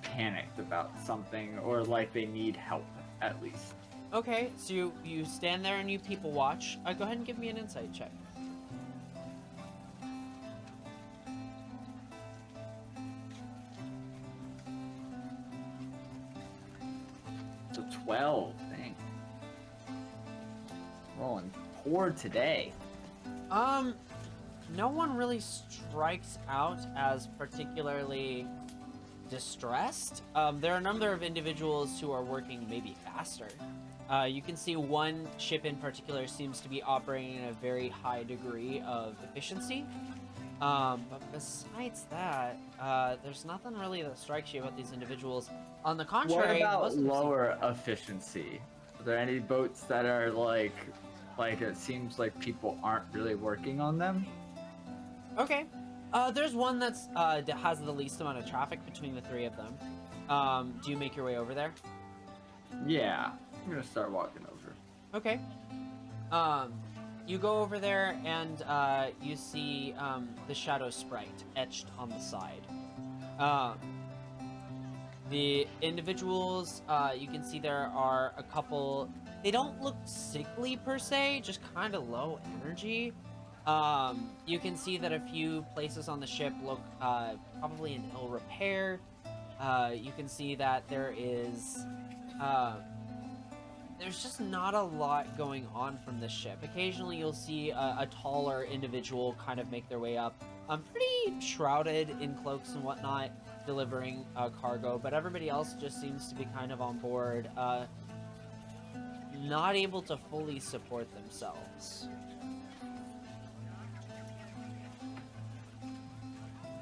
panicked about something or like they need help at least. Okay, so you stand there and you people watch. Go ahead and give me an insight check. So 12, dang. Rolling poor today. No one really strikes out as particularly distressed. There are a number of individuals who are working maybe faster. You can see one ship in particular seems to be operating at a very high degree of efficiency. But besides that, there's nothing really that strikes you about these individuals. On the What contrary, about most of them seem- lower efficiency? Are there any boats that are like it seems like people aren't really working on them? Okay. There's one that has the least amount of traffic between the three of them. Do you make your way over there? Yeah, I'm gonna start walking over. Okay. You go over there and you see the shadow sprite etched on the side. The individuals, you can see there are a couple. They don't look sickly per se, just kind of low energy. You can see that a few places on the ship look probably in ill repair. You can see that there's just not a lot going on from this ship. Occasionally you'll see a taller individual kind of make their way up. Pretty shrouded in cloaks and whatnot, delivering cargo, but everybody else just seems to be kind of on board, not able to fully support themselves.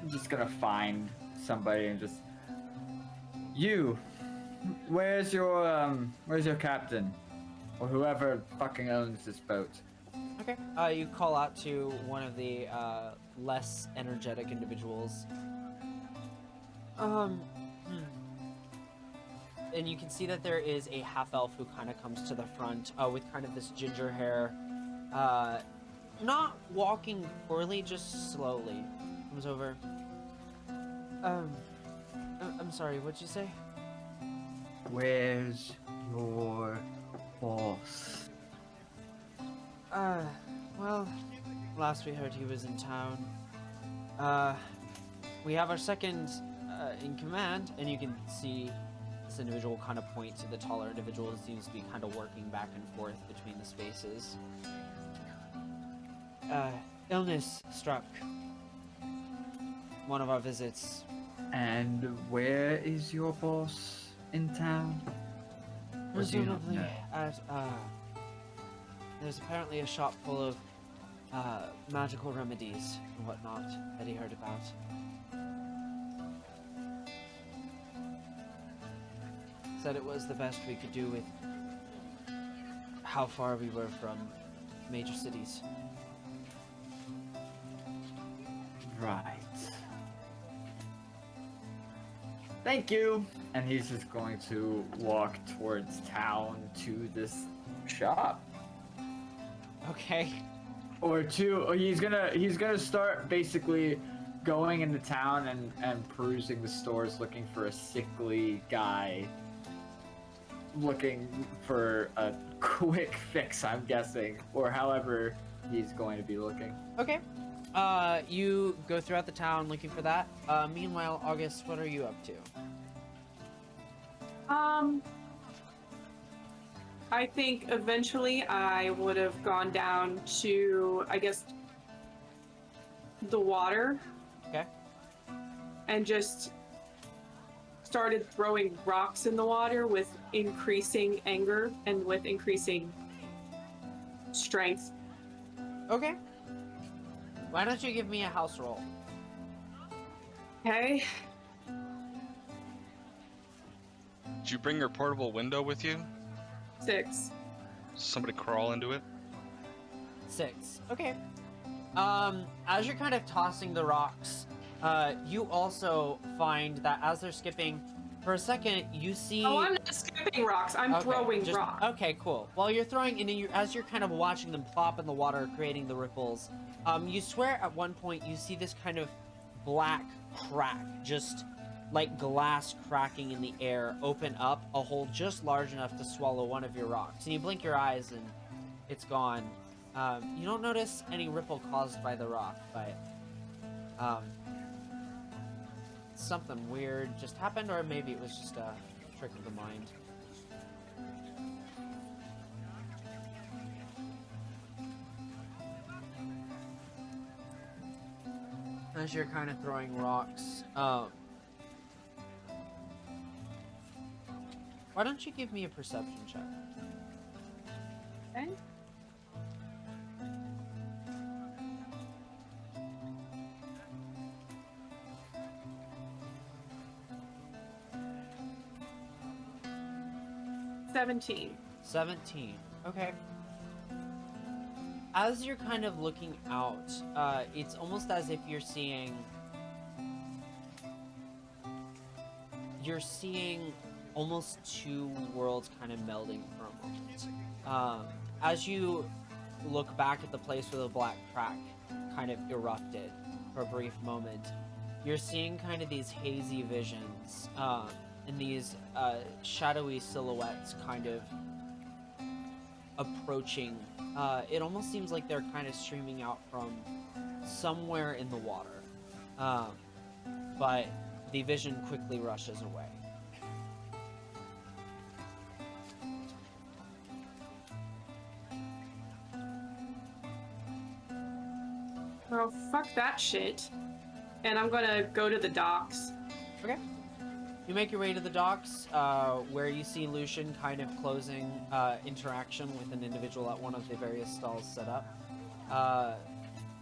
I'm just gonna find somebody and just you. Where's your captain, or whoever fucking owns this boat? Okay. You call out to one of the less energetic individuals. And you can see that there is a half-elf who kind of comes to the front with kind of this ginger hair. Not walking poorly, just slowly. Comes over. I'm sorry, what'd you say? Where's your boss? Well, last we heard he was in town. We have our second in command, and you can see this individual kind of point to the taller individual who seems to be kind of working back and forth between the spaces. Illness struck one of our visits. And where is your boss in town? Or do you not Presumably know? at, there's apparently a shop full of, magical remedies and whatnot that he heard about. Said it was the best we could do with how far we were from major cities. Right. Thank you. And he's just going to walk towards town to this shop. Okay. Or he's gonna start basically going into town and perusing the stores looking for a sickly guy looking for a quick fix, I'm guessing, or however he's going to be looking. Okay. You go throughout the town looking for that. Meanwhile, August, what are you up to? I think eventually I would have gone down to, I guess, the water. Okay. And just started throwing rocks in the water with increasing anger and with increasing strength. Okay. Why don't you give me a house roll? Okay. Did you bring your portable window with you? 6. Somebody crawl into it? 6. Okay. As you're kind of tossing the rocks, you also find that as they're skipping, for a second, you see... Oh, I'm not skipping rocks. I'm throwing just- rocks. Okay, cool. While you're throwing, and as you're kind of watching them plop in the water, creating the ripples, you swear at one point you see this kind of black crack, just like glass cracking in the air, open up a hole just large enough to swallow one of your rocks. And you blink your eyes and it's gone. You don't notice any ripple caused by the rock, but something weird just happened, or maybe it was just a trick of the mind. As you're kind of throwing rocks, why don't you give me a perception check? Okay. 17. 17. Okay. As you're kind of looking out, it's almost as if you're seeing almost two worlds kind of melding for a moment. As you look back at the place where the black crack kind of erupted for a brief moment, you're seeing kind of these hazy visions, and these shadowy silhouettes kind of approaching. It almost seems like they're kind of streaming out from somewhere in the water, but the vision quickly rushes away. Oh, fuck that shit. And I'm gonna go to the docks. Okay. You make your way to the docks, where you see Lucian kind of closing interaction with an individual at one of the various stalls set up.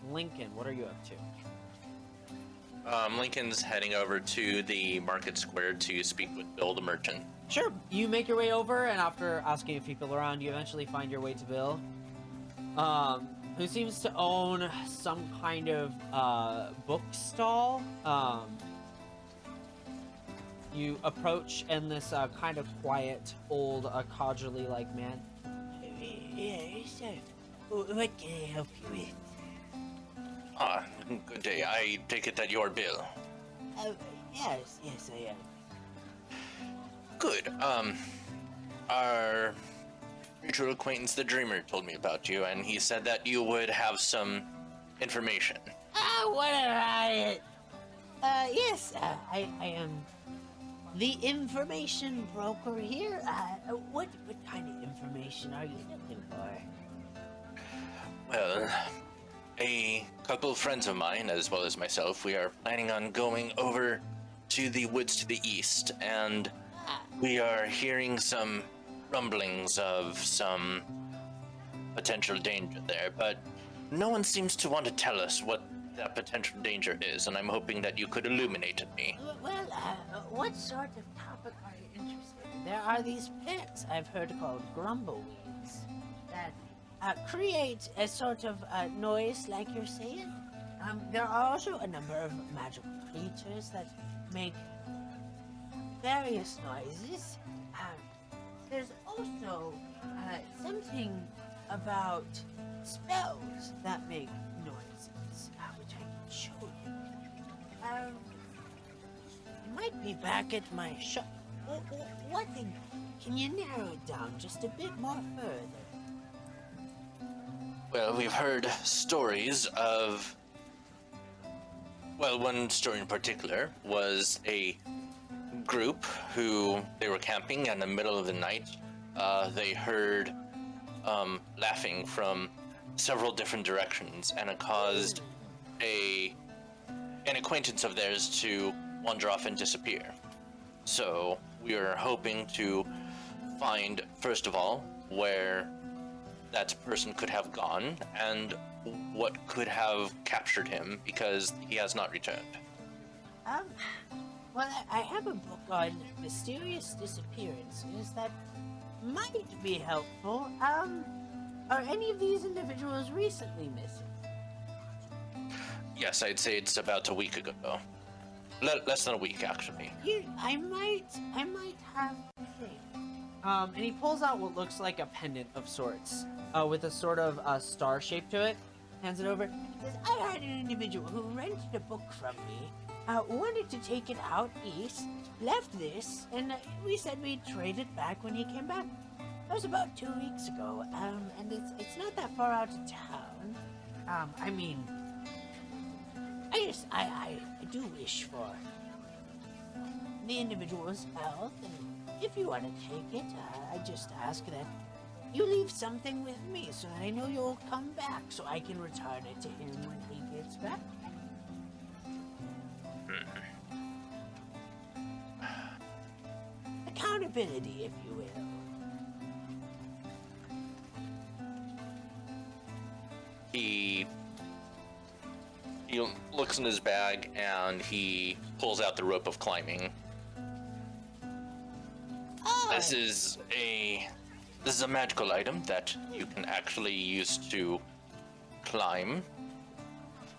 Lincoln, what are you up to? Lincoln's heading over to the market square to speak with Bill the merchant. Sure. You make your way over, and after asking a few people around, you eventually find your way to Bill, who seems to own some kind of book stall. You approach, and this kind of quiet, old, codgerly-like man. Yes, what can I help you with? Ah, good day. I take it that you're Bill. Yes, I am. Good. Our mutual acquaintance, the Dreamer, told me about you, and he said that you would have some information. What about it? Yes, I am the information broker here. What kind of information are you looking for? Well, a couple of friends of mine, as well as myself, we are planning on going over to the woods to the east, and we are hearing some rumblings of some potential danger there, but no one seems to want to tell us what that potential danger is, and I'm hoping that you could illuminate me. Well, what sort of topic are you interested in? There are these plants I've heard called grumbleweeds that create a sort of noise, like you're saying. There are also a number of magical creatures that make various noises. There's also something about spells that make noises, which I can show you. It might be back at my shop. What thing? Can you narrow it down just a bit more further? Well, we've heard stories of... Well, one story in particular was a group who they were camping in the middle of the night. They heard laughing from several different directions, and it caused an acquaintance of theirs to wander off and disappear. So we are hoping to find, first of all, where that person could have gone and what could have captured him, because he has not returned. Well, I have a book on mysterious disappearances that might be helpful. Are any of these individuals recently missing? Yes, I'd say it's about a week ago. Less than a week, actually. I might have a thing. And he pulls out what looks like a pendant of sorts, with a sort of star shape to it. Hands it over. I had an individual who rented a book from me, wanted to take it out east, left this, and we said we'd trade it back when he came back. That was about 2 weeks ago, and it's not that far out of town. I mean, I do wish for the individual's health, and if you want to take it, I just ask that you leave something with me so that I know you'll come back, so I can return it to him when he gets back. Accountability, if you will. He looks in his bag and he pulls out the rope of climbing. Oh, This is a This is a magical item that you can actually use to climb.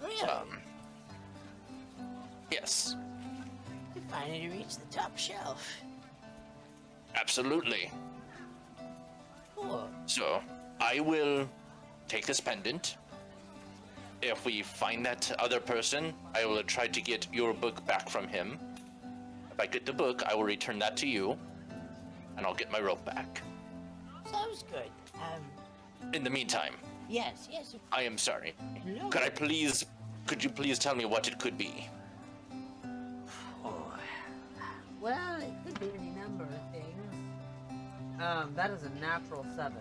Really? Yes, You finally reached the top shelf. absolutely. Cool. So, I will take this pendant. If we find that other person, I will try to get your book back from him. If I get the book, I will return that to you, and I'll get my rope back. Sounds good. In the meantime, Yes. I am sorry. No. Could you please tell me what it could be? Oh. Well, it could be any number of things. That is a natural 7.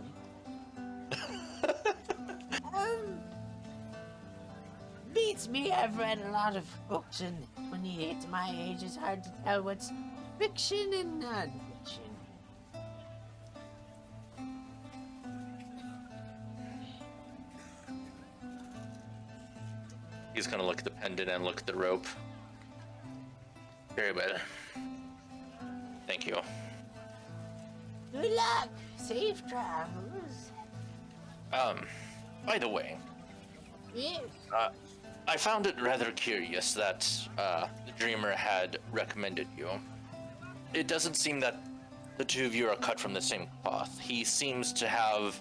Beats me. I've read a lot of books, and when you get to my age, it's hard to tell what's fiction and non-fiction. He's gonna look at the pendant and look at the rope. Very well. Thank you. Good luck. Safe travels. By the way, Yes. I found it rather curious that the Dreamer had recommended you. It doesn't seem that the two of you are cut from the same cloth. He seems to have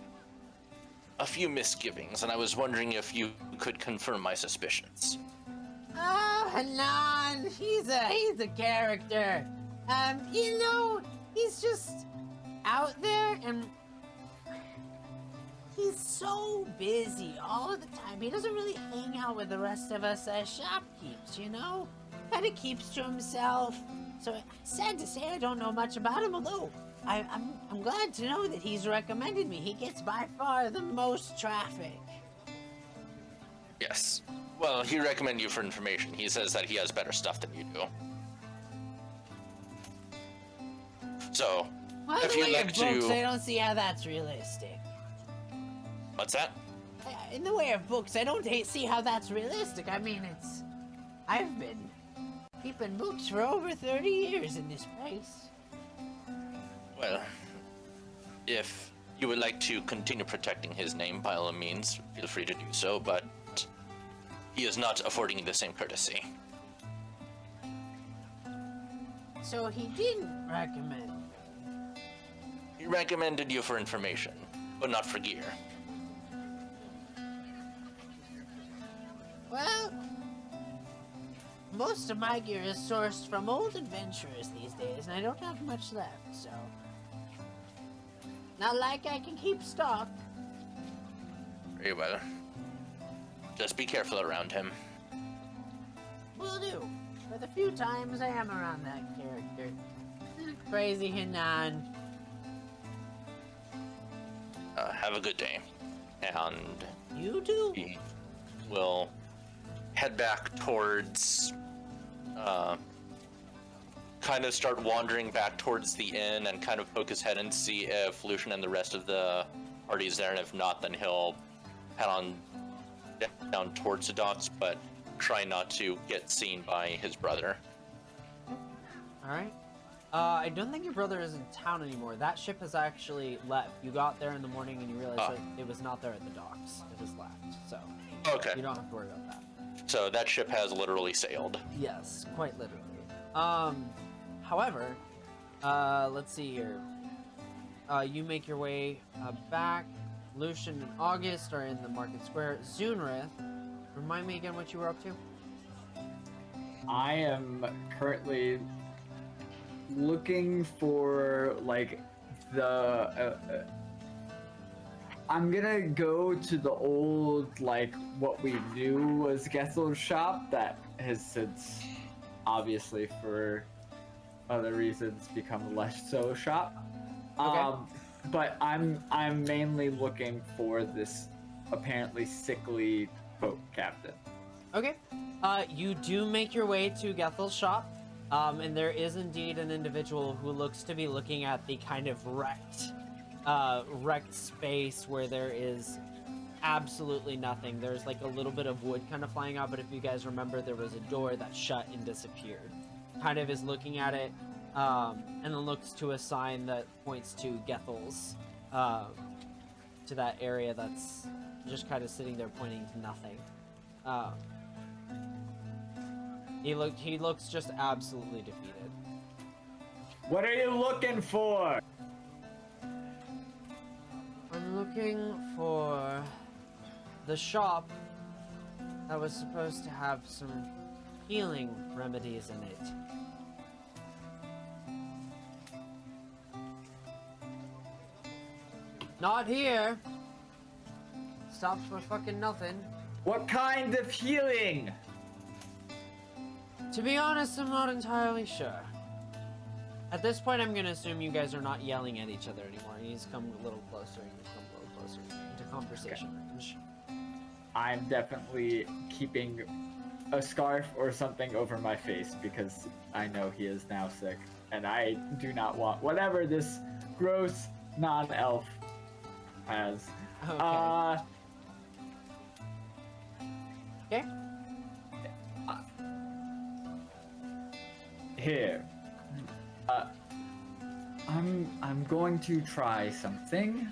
a few misgivings, and I was wondering if you could confirm my suspicions. Oh, Hanan, he's a character. He's just out there, and he's so busy all the time. He doesn't really hang out with the rest of us shopkeepers, Kind of keeps to himself. So sad to say, I don't know much about him. Although I'm glad to know that he's recommended me. He gets by far the most traffic. Yes. Well, he recommended you for information. He says that he has better stuff than you do. So, Well, if the you'd way like of books, to... I don't see how that's realistic. What's that? In the way of books, I don't see how that's realistic. I mean, I've been keeping books for over 30 years in this place. Well, if you would like to continue protecting his name, by all means, feel free to do so, but he is not affording you the same courtesy. So he didn't recommend. He recommended you for information, but not for gear. Well, most of my gear is sourced from old adventurers these days, and I don't have much left, so... Not like I can keep stock. Very well. Just be careful around him. Will do. For the few times I am around that character. Crazy Hanan. Have a good day. And You too. he will head back towards, kind of start wandering back towards the inn and kind of poke his head and see if Lucian and the rest of the party's there, and if not, then he'll head on down towards the docks, but try not to get seen by his brother. Alright. I don't think your brother is in town anymore. That ship has actually left. You got there in the morning and you realized that it was not there at the docks. It has left, so Okay, you don't have to worry about that. so that ship has literally sailed. Yes, quite literally. However, let's see here. You make your way back. Lucian and August are in the market square. Zunrith, remind me again what you were up to? I am currently looking for I'm gonna go to the old what we knew was Getzel's shop that has since obviously for other reasons become less so shop. Okay. But I'm mainly looking for this apparently sickly boat captain. Okay. You do make your way to Gethel's shop, and there is indeed an individual who looks to be looking at the kind of wrecked space where there is absolutely nothing. There's like a little bit of wood kind of flying out, but if you guys remember, there was a door that shut and disappeared. Kind of is looking at it, and then looks to a sign that points to Gethel's to that area that's just kind of sitting there pointing to nothing. He looks just absolutely defeated. What are you looking for? I'm looking for the shop that was supposed to have some healing remedies in it. Not here. Stops for fucking nothing. What kind of healing? To be honest, I'm not entirely sure. At this point, I'm gonna assume you guys are not yelling at each other anymore. He's come a little closer. He's come a little closer into conversation range. I'm definitely keeping a scarf or something over my face because I know he is now sick, and I do not want whatever this gross non-elf has. Okay. Okay. Here. I'm going to try something.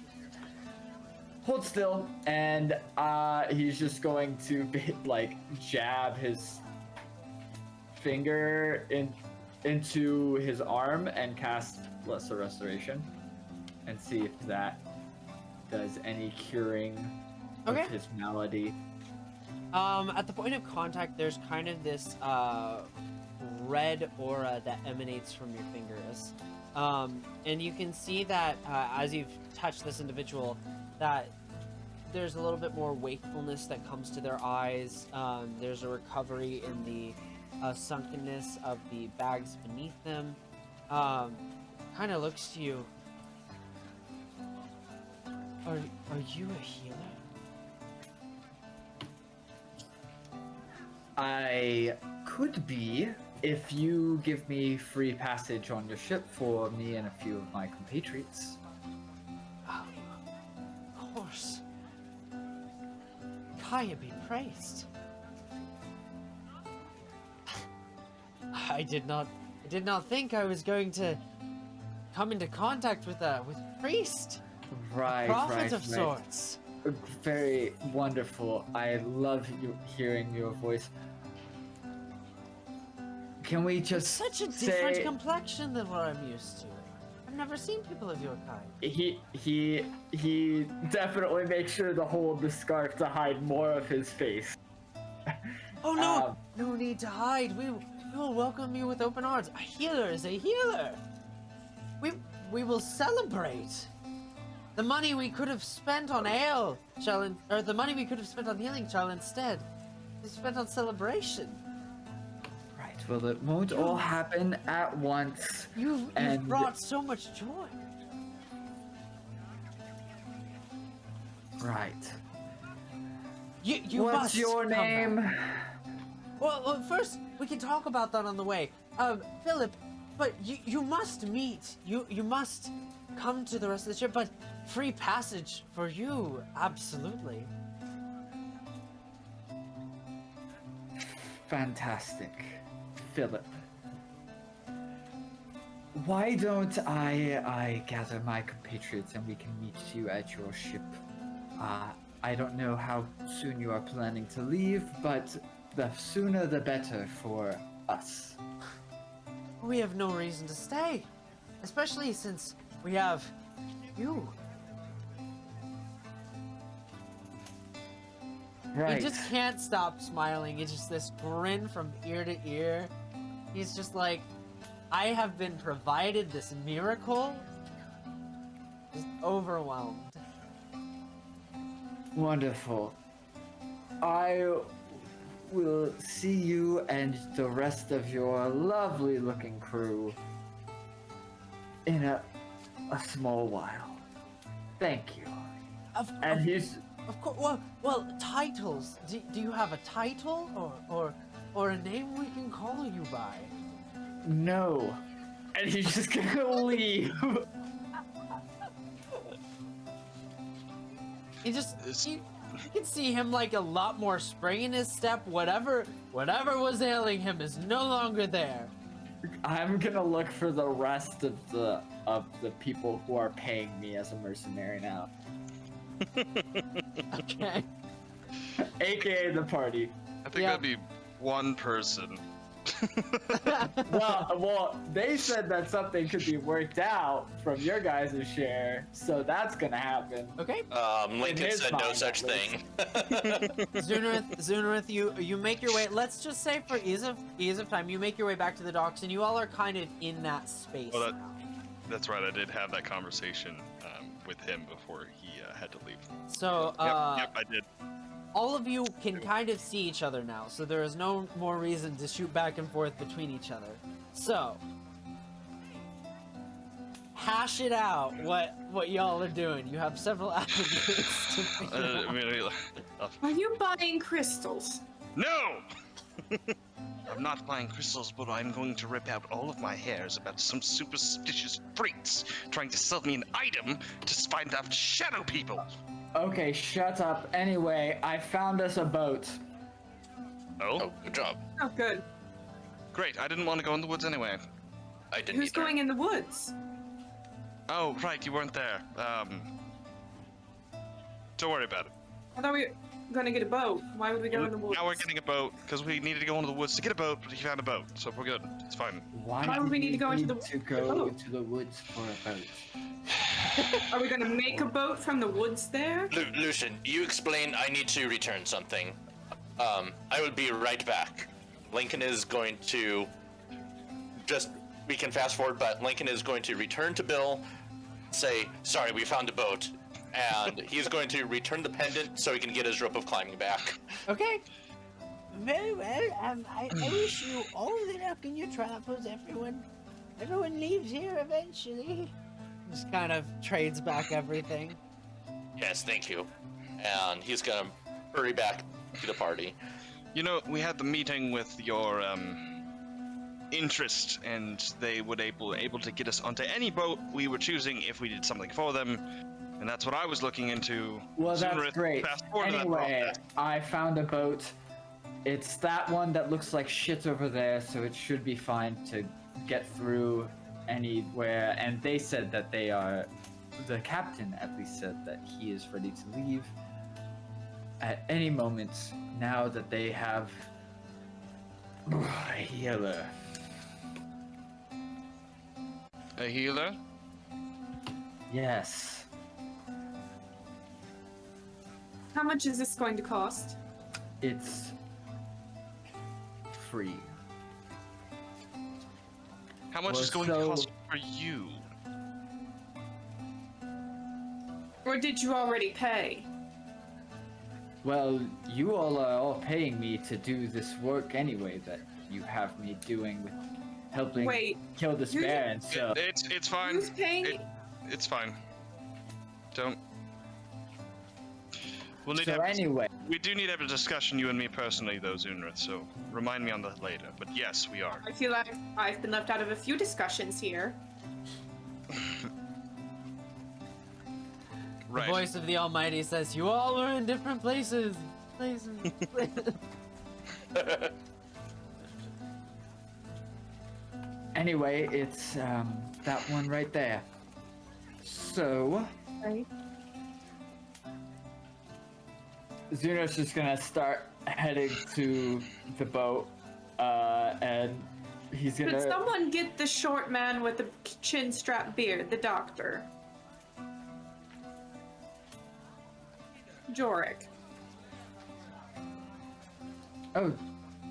Hold still, and he's just going to like jab his finger into his arm and cast Lesser Restoration, and see if that does any curing Okay. of his malady. At the point of contact, there's kind of this red aura that emanates from your fingers. And you can see that as you've touched this individual, that there's a little bit more wakefulness that comes to their eyes. There's a recovery in the sunkenness of the bags beneath them. Kind of looks to you. Are you a healer? I could be if you give me free passage on your ship for me and a few of my compatriots. Oh, of course. Kaya be praised. I did not think I was going to come into contact with a priest, Right, prophet of sorts. Very wonderful. I love hearing your voice. Can we just Such a different say complexion than what I'm used to. I've never seen people of your kind. he definitely makes sure to hold the scarf to hide more of his face. Oh no! No need to hide. We will welcome you with open arms. A healer is a healer. We will celebrate. The money we could have spent on ale or the money we could have spent on healing shall instead be spent on celebration. Right. Well, it won't all happen at once. You've brought so much joy. Right. You What's must your come back. name? Well, first we can talk about that on the way. Philip, but you must meet. You must come to the rest of the ship. But free passage for you, absolutely. Fantastic, Philip. Why don't I gather my compatriots and we can meet you at your ship? I don't know how soon you are planning to leave, but the sooner the better for us. We have no reason to stay, especially since we have you. Right. He just can't stop smiling. It's just this grin from ear to ear. He's just like, I have been provided this miracle. Just overwhelmed. Wonderful. I will see you and the rest of your lovely looking crew in a small while. Thank you. Of course. Well, titles. Do you have a title or a name we can call you by? No. And he's just gonna leave. You can see him like a lot more spring in his step. Whatever was ailing him is no longer there. I'm gonna look for the rest of the people who are paying me as a mercenary now, Okay. aka the party. I think Yeah. that'd be one person. Well, they said that something could be worked out from your guys' share, so that's gonna happen. Okay. Lincoln his said no mind, such at thing. Zunarith, you make your way. Let's just say for ease of time, you make your way back to the docks, and you all are kind of in that space. Well, now. That's right. I did have that conversation with him before he had to leave. So, Yep, I did. all of you can kind of see each other now, so there is no more reason to shoot back and forth between each other. So, hash it out. What y'all are doing? You have several attributes to figure out. Are you buying crystals? No! I'm not buying crystals, but I'm going to rip out all of my hairs about some superstitious freaks trying to sell me an item to find out shadow people. Okay, shut up. Anyway, I found us a boat. Oh, Oh, good job. Oh, good. great. I didn't want to go in the woods anyway. I didn't Who's either. going in the woods? Oh, right, you weren't there. Don't worry about it. I thought we were gonna get a boat. Why would we go in the woods? Now we're getting a boat because we needed to go into the woods to get a boat, but he found a boat, so we're good. It's fine. Why would do we need to go into the go boat? to the woods for a boat? Are we gonna make a boat from the woods there? Lucian, you explain I need to return something. I will be right back. Lincoln is going to we can fast forward, but Lincoln is going to return to Bill, say, sorry, we found a boat, and he's going to return the pendant so he can get his rope of climbing back. Okay. Very well. I wish you all the luck in your travels, everyone. Everyone leaves here eventually. Just kind of trades back everything. Yes, thank you. And he's gonna hurry back to the party. You know, we had the meeting with your interest, and they would able to get us onto any boat we were choosing if we did something for them, and that's what I was looking into. Well, Sooner that's or great. fast forward to that Anyway, process. I found a boat. It's that one that looks like shit over there, so it should be fine to get through anywhere. And they said that they are. The captain at least said that he is ready to leave at any moment now that they have a healer. A healer? Yes. How much is this going to cost? It's free. How much Well, is going so- to cost for you? Or did you already pay? Well, you all are all paying me to do this work anyway that you have me doing with helping Wait, kill this who's- bear and stuff. It's fine. Who's paying? It's fine. Don't. We'll need to So have, anyway, we do need to have a discussion, you and me personally, though, Zunrith. So remind me on that later. But yes, we are. I feel like I've been left out of a few discussions here. Right. The voice of the Almighty says, "You all are in different places." Places. anyway, it's that one right there. So Right. Zuno's just gonna start heading to the boat, and he's Could gonna. someone get the short man with the chin strap beard, the doctor? Jorik. Oh,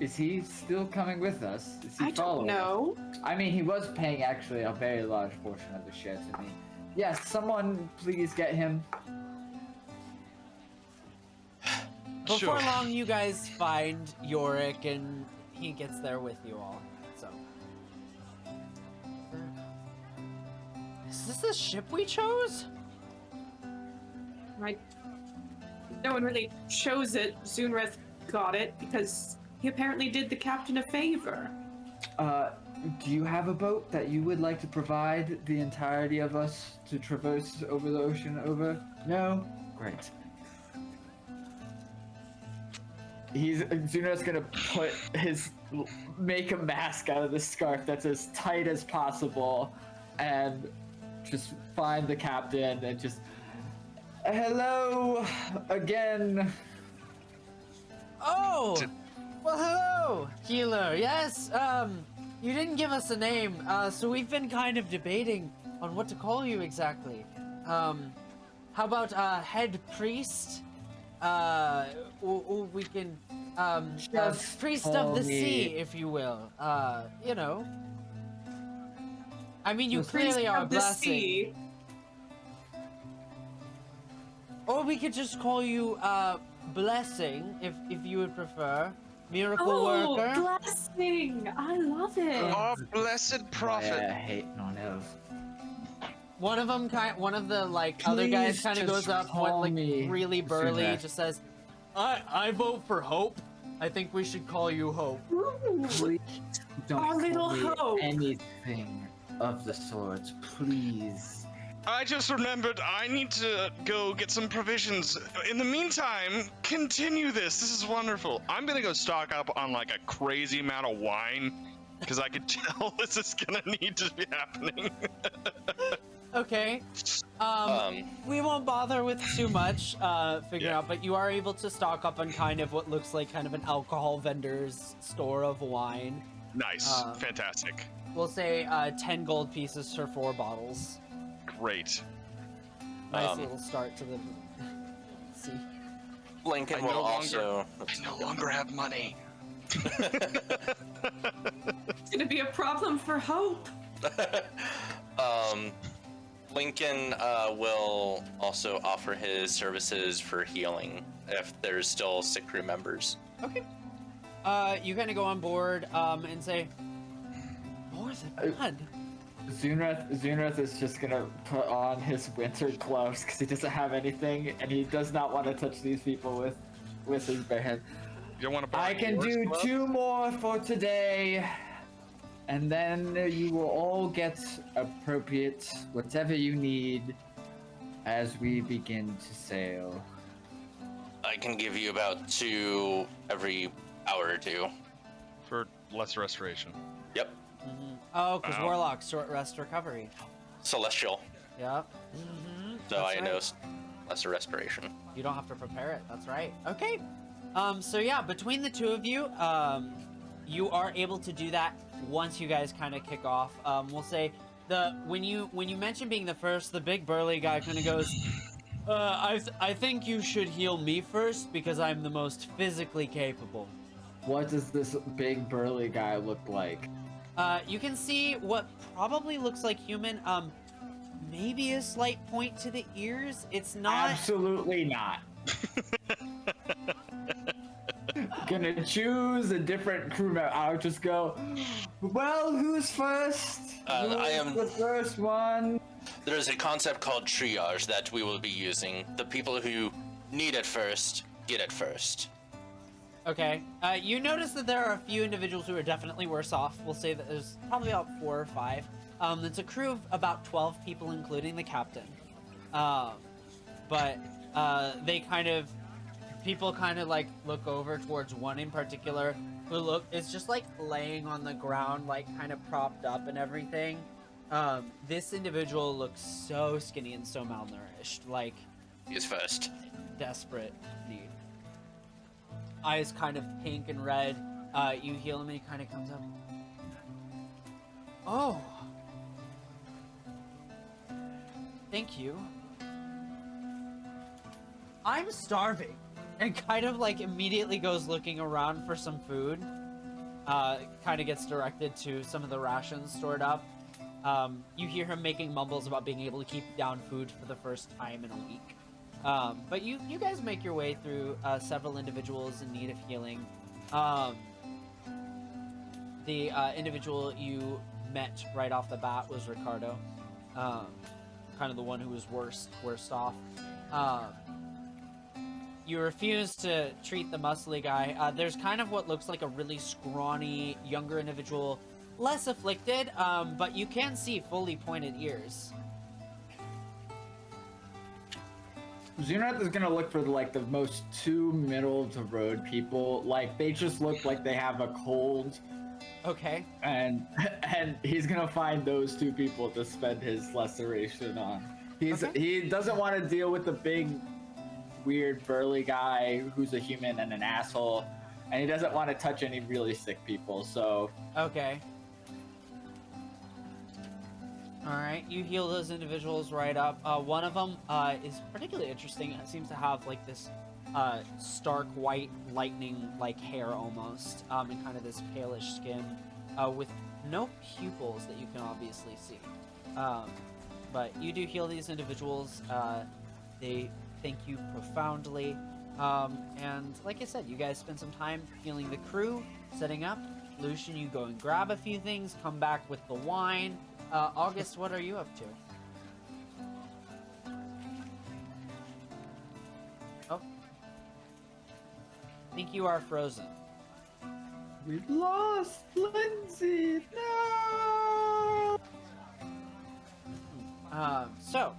is he still coming with us? Is he I don't following us? know. I mean, he was paying actually a very large portion of the share to me. Yes, someone please get him. Before Sure. long, you guys find Yorick, and he gets there with you all. So, is this the ship we chose? Right. No one really chose it. Zunrith got it because he apparently did the captain a favor. Do you have a boat that you would like to provide the entirety of us to traverse over the ocean over? No? Great. Zuno's gonna make a mask out of the scarf that's as tight as possible, and just find the captain and just, hello again. Oh, well, hello, healer. Yes, you didn't give us a name, so we've been kind of debating on what to call you exactly. How about head priest? We can Just priest call of the me- sea, if you will. You know. I mean, you Just clearly Priest are a of the blessing. sea. Or we could just call you blessing, if you would prefer. Miracle Oh, worker. blessing! I love it. Our blessed Why prophet. I hate on elves. One of them, one of the other guys, Please kind of just goes up, call me really burly, Sunesh. just says, "I vote for Hope. I think we should call you Hope." Ooh. Please don't Our little call me hope. anything of the sorts, please. I just remembered I need to go get some provisions. In the meantime, continue this. This is wonderful. I'm gonna go stock up on like a crazy amount of wine because I could tell this is gonna need to be happening. Okay. We won't bother with too much figuring Yeah. out, but you are able to stock up on kind of what looks like kind of an alcohol vendor's store of wine. Nice. Fantastic. We'll say 10 gold pieces for 4 bottles. Great. Nice little start to the. See. Lincoln I will no longer- also. I no longer have money. It's gonna be a problem for Hope. Lincoln will also offer his services for healing if there's still sick crew members. Okay. You kind of go on board and say, more than one. Zunrath is just gonna put on his winter gloves because he doesn't have anything, and he does not want to touch these people with his bare hand. You don't want to. I can do 2 more for today, and then you will all get appropriate whatever you need as we begin to sail. I can give you about 2 every hour or 2. for lesser restoration. Yep. Oh, because Wow. warlock, short rest recovery. Celestial. Yep. So I That's know right. lesser restoration. You don't have to prepare it. That's right. Okay. So yeah, between the two of you, you are able to do that once you guys kind of kick off. We'll say when you mention being the first, the big burly guy kind of goes, I think you should heal me first because I'm the most physically capable. What does this big burly guy look like? You can see what probably looks like human. Maybe a slight point to the ears. It's not. Absolutely not. Gonna choose a different crew member. I'll just go, well, who's first? I Who's am- the first one. There's a concept called triage that we will be using. The people who need it first get it first. Okay. You notice that there are a few individuals who are definitely worse off. We'll say that there's probably about 4 or 5. It's a crew of about 12 people, including the captain. But people kind of like look over towards one in particular who is just like laying on the ground, like kind of propped up and everything. This individual looks so skinny and so malnourished, like He is first. desperate need. Eyes kind of pink and red. You heal him and he kind of comes up. Oh. Thank you. I'm starving. And kind of like immediately goes looking around for some food. Kind of gets directed to some of the rations stored up. You hear him making mumbles about being able to keep down food for the first time in a week. But you guys make your way through several individuals in need of healing. The individual you met right off the bat was Ricardo. Kind of the one who was worst off. You refuse to treat the muscly guy. There's kind of what looks like a really scrawny, younger individual, less afflicted, but you can see fully pointed ears. Xunrath is gonna look for the most two middle of the road people. Like they just look like they have a cold, Okay. and he's gonna find those two people to spend his laceration on. Okay. He doesn't want to deal with the big, weird burly guy who's a human and an asshole, and he doesn't want to touch any really sick people. So Okay. Alright, you heal those individuals right up. One of them is particularly interesting. It seems to have like this stark white lightning-like hair almost, and kind of this palish skin, with no pupils that you can obviously see. But you do heal these individuals. They thank you profoundly. And like I said, you guys spend some time healing the crew, setting up. Lucian, you go and grab a few things, come back with the wine. August, what are you up to? Oh. I think you are frozen. we've lost Lindsay. No. So,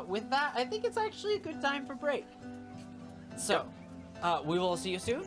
with that, I think it's actually a good time for break. So, we will see you soon.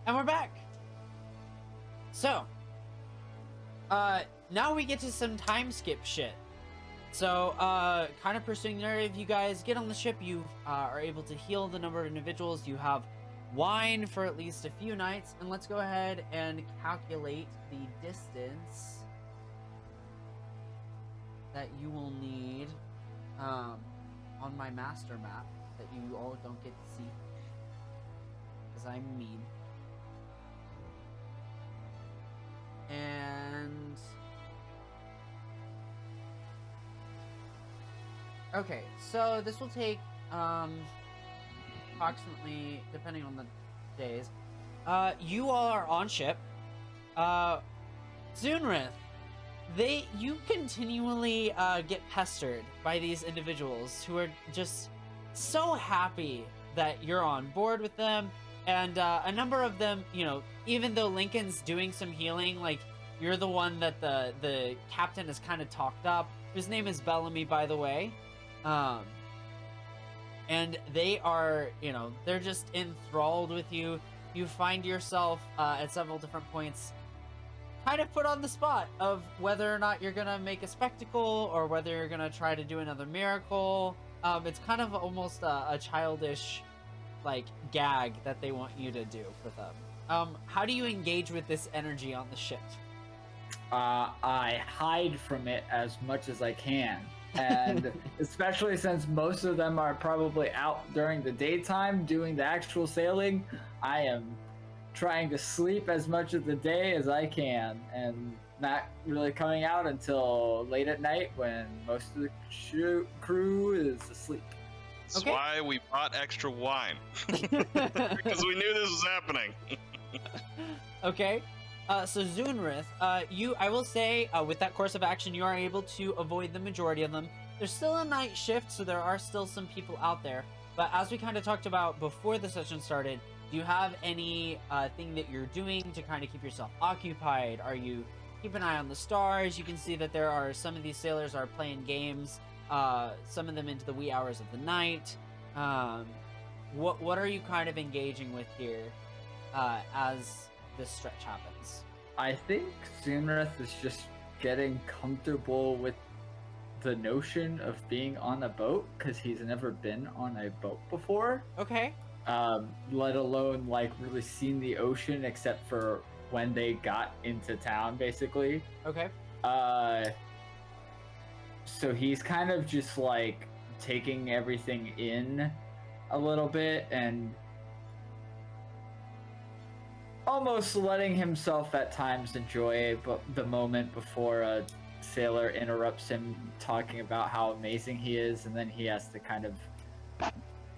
And we're back. So, now we get to some time skip shit. So, kind of pursuing the narrative, you guys get on the ship, you are able to heal the number of individuals, you have wine for at least a few nights, and let's go ahead and calculate the distance that you will need on my master map that you all don't get to see, because I'm mean. And okay, so this will take approximately, depending on the days. You all are on ship. Zunrith, you continually get pestered by these individuals who are just so happy that you're on board with them. And a number of them, you know, even though Lincoln's doing some healing, like, you're the one that the captain has kind of talked up. His name is Bellamy, by the way. And they are, you know, they're just enthralled with you. You find yourself at several different points kind of put on the spot of whether or not you're going to make a spectacle or whether you're going to try to do another miracle. It's kind of almost a childish, like, gag that they want you to do with them. How do you engage with this energy on the ship? I hide from it as much as I can, and especially since most of them are probably out during the daytime doing the actual sailing, I am trying to sleep as much of the day as I can and not really coming out until late at night when most of the crew is asleep. That's Okay. why we bought extra wine. Because we knew this was happening. Okay. So Zunrith, I will say, with that course of action, you are able to avoid the majority of them. There's still a night shift, so there are still some people out there. But as we kind of talked about before the session started, do you have any thing that you're doing to kind of keep yourself occupied? Are you keep an eye on the stars? You can see that there are some of these sailors are playing games, some of them into the wee hours of the night. What are you kind of engaging with here as this stretch happens? I think Zoonrith is just getting comfortable with the notion of being on a boat because he's never been on a boat before. Okay. Let alone like really seen the ocean except for when they got into town, basically. Okay. So he's kind of just like taking everything in a little bit and almost letting himself at times enjoy the moment before a sailor interrupts him talking about how amazing he is, and then he has to kind of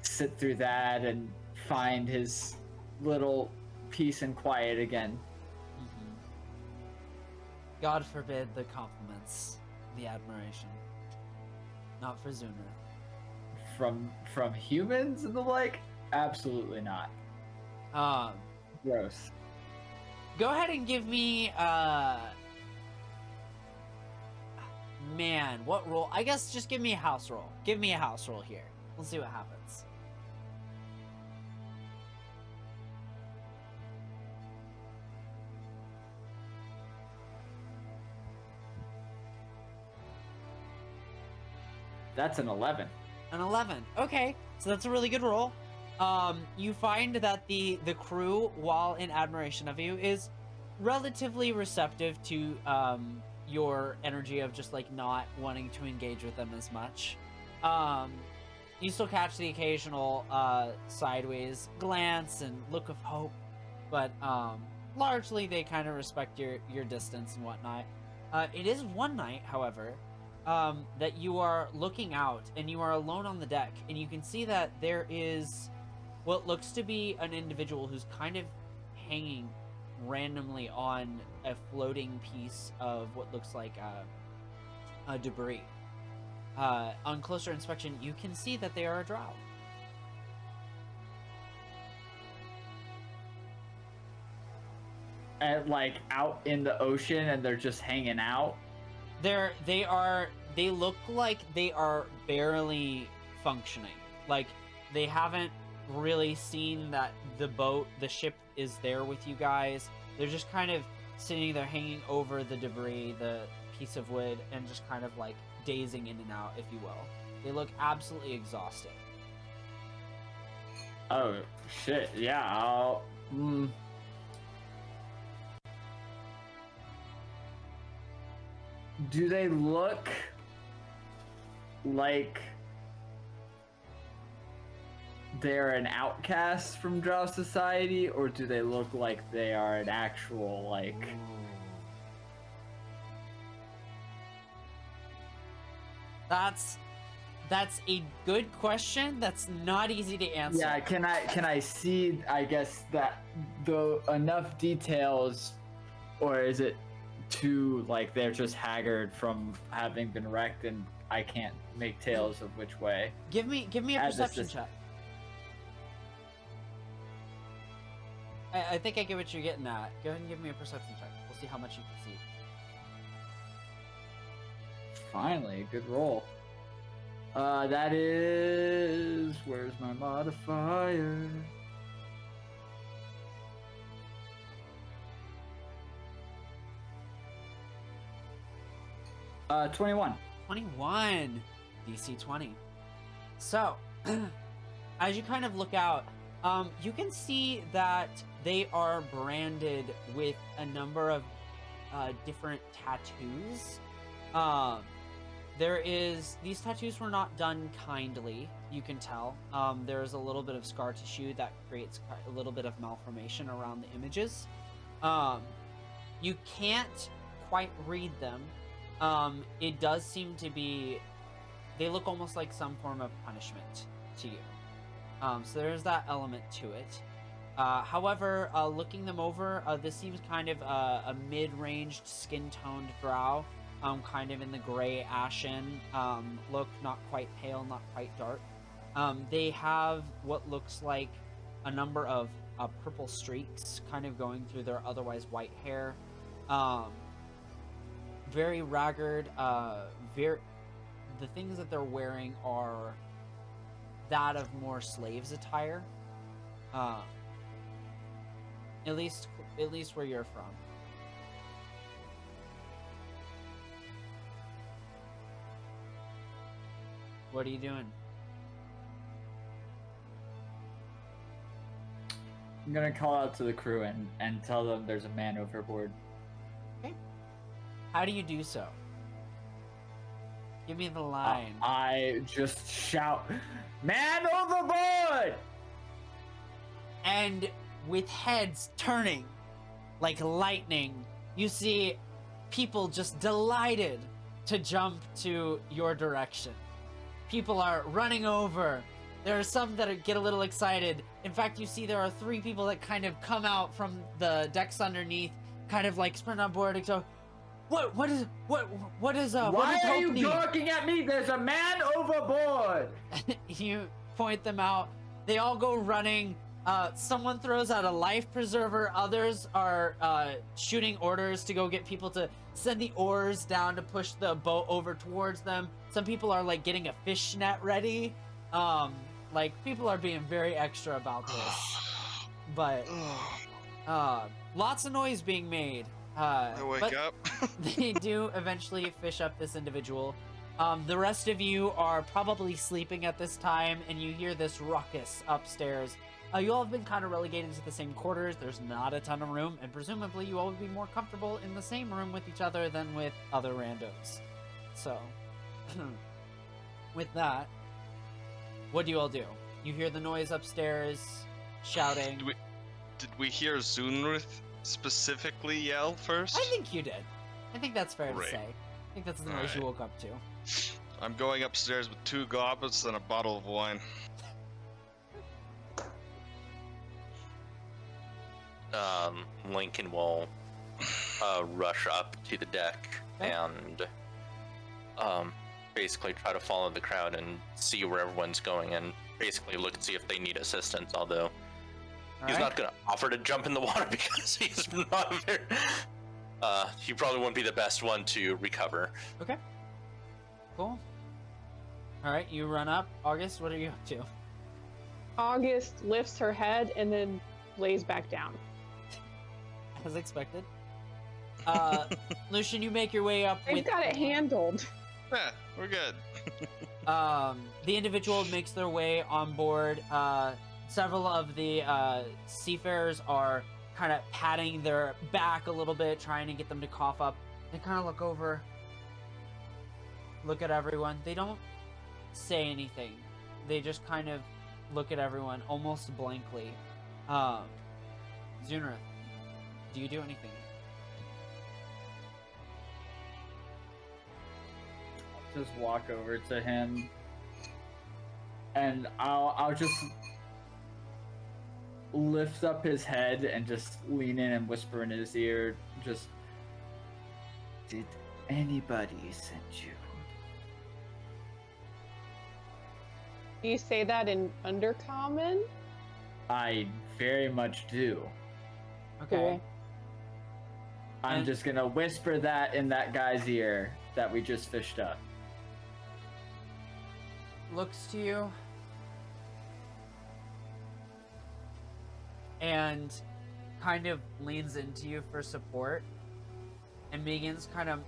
sit through that and find his little peace and quiet again. Mm-hmm. God forbid the compliments, the admiration. Not for Zuner. From humans and the like? Absolutely not. Gross. Go ahead and give me man, what roll? I guess just give me a house roll. Give me a house roll here. We'll see what happens. That's an 11. An 11. Okay, so that's a really good roll. You find that the crew, while in admiration of you, is relatively receptive to your energy of just like not wanting to engage with them as much. You still catch the occasional sideways glance and look of hope, but largely they kind of respect your distance and whatnot. It is one night, however, that you are looking out and you are alone on the deck, and you can see that there is what looks to be an individual who's kind of hanging randomly on a floating piece of what looks like a debris. On closer inspection, you can see that they are a drow. And like out in the ocean and they're just hanging out. They look like they are barely functioning. Like they haven't really seen that the ship is there with you guys. They're just kind of sitting there hanging over the debris, the piece of wood, and just kind of like dazing in and out, if you will. They look absolutely exhausted. Oh shit, yeah, I'll Do they look like they're an outcast from Drow society, or do they look like they are an actual, like... That's a good question. That's not easy to answer. Yeah, can I see, I guess, that the enough details, or is it too, like, they're just haggard from having been wrecked and I can't make tales of which way? Give me a perception check. I think I get what you're getting at. Go ahead and give me a perception check. We'll see how much you can see. Finally, good roll. That is... Where's my modifier? Uh, 21. 21. DC 20. So, as you kind of look out, you can see that they are branded with a number of different tattoos. These tattoos were not done kindly, you can tell. There's a little bit of scar tissue that creates a little bit of malformation around the images. You can't quite read them. It does seem to be, they look almost like some form of punishment to you. So there's that element to it. However, looking them over, this seems kind of a mid-ranged skin-toned drow, kind of in the gray ashen look, not quite pale, not quite dark. They have what looks like a number of purple streaks kind of going through their otherwise white hair. Very ragged, the things that they're wearing are that of more slaves attire. At least where you're from. What are you doing? I'm gonna call out to the crew and tell them there's a man overboard. How do you do so? Give me the line. I just shout, "Man overboard!" And with heads turning like lightning, you see people just delighted to jump to your direction. People are running over. There are some that get a little excited. In fact, you see there are 3 people that kind of come out from the decks underneath, kind of like sprint on board and go, what is Why what is are hope you need?" talking at me? There's a man overboard! You point them out. They all go running. Someone throws out a life preserver. Others are shooting orders to go get people to send the oars down to push the boat over towards them. Some people are like getting a fish net ready. Like people are being very extra about this. But lots of noise being made. I wake but up. they do eventually fish up this individual. The rest of you are probably sleeping at this time, and you hear this ruckus upstairs. You all have been kind of relegated to the same quarters. There's not a ton of room, and presumably you all would be more comfortable in the same room with each other than with other randos. So, with that, what do you all do? You hear the noise upstairs, shouting. Did we hear Zunruth specifically yell first? I think you did. I think that's fair Great. to say. I think that's the noise Alright. you woke up to. I'm going upstairs with 2 goblets and a bottle of wine. Lincoln will rush up to the deck Okay. and basically try to follow the crowd and see where everyone's going and basically look and see if they need assistance, although he's not going to offer to jump in the water because he's not very... he probably wouldn't be the best one to recover. Okay. Cool. Alright, you run up. August, what are you up to? August lifts her head and then lays back down. As expected. Lucian, you make your way up They've with... got it handled. Yeah, we're good. The individual makes their way on board. Several of the seafarers are kind of patting their back a little bit, trying to get them to cough up. They kind of look over, look at everyone. They don't say anything. They just kind of look at everyone almost blankly. Zunrith, do you do anything? Just walk over to him, and I'll just lift up his head and just lean in and whisper in his ear, just, "Did anybody send you?" Do you say that in Undercommon? I very much do. Okay. Cool. I'm And- just gonna whisper that in that guy's ear that we just fished up. Looks to you and kind of leans into you for support and begins kind of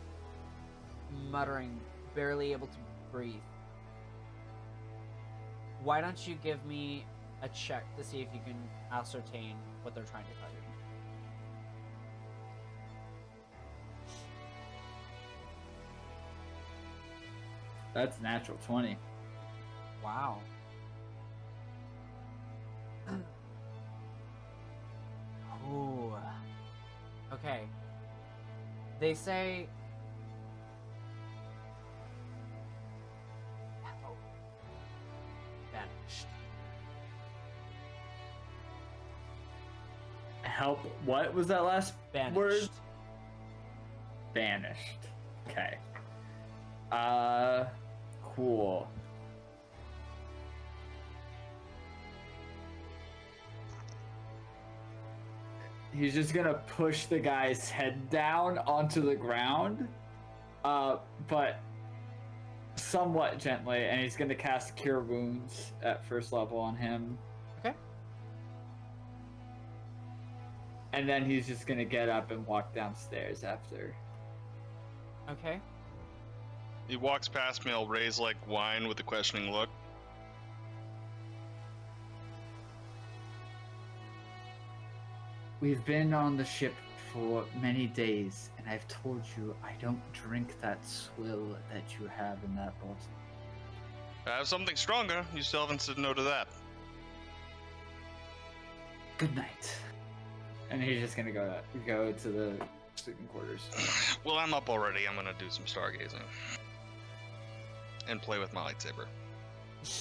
muttering, barely able to breathe. Why don't you give me a check to see if you can ascertain what they're trying to tell you? That's natural 20. Wow. Ooh. Okay. They say. Oh. Vanished. Help. What was that last Vanished. word? Vanished. Okay. Cool. He's just gonna push the guy's head down onto the ground, but somewhat gently, and he's gonna cast Cure Wounds at first level on him. Okay. And then he's just gonna get up and walk downstairs after. Okay. He walks past me. I'll raise like wine with a questioning look. We've been on the ship for many days, and I've told you I don't drink that swill that you have in that bottle. I have something stronger. You still haven't said no to that. Good night. And he's just gonna go to the sleeping quarters. Well, I'm up already. I'm gonna do some stargazing. And play with my lightsaber.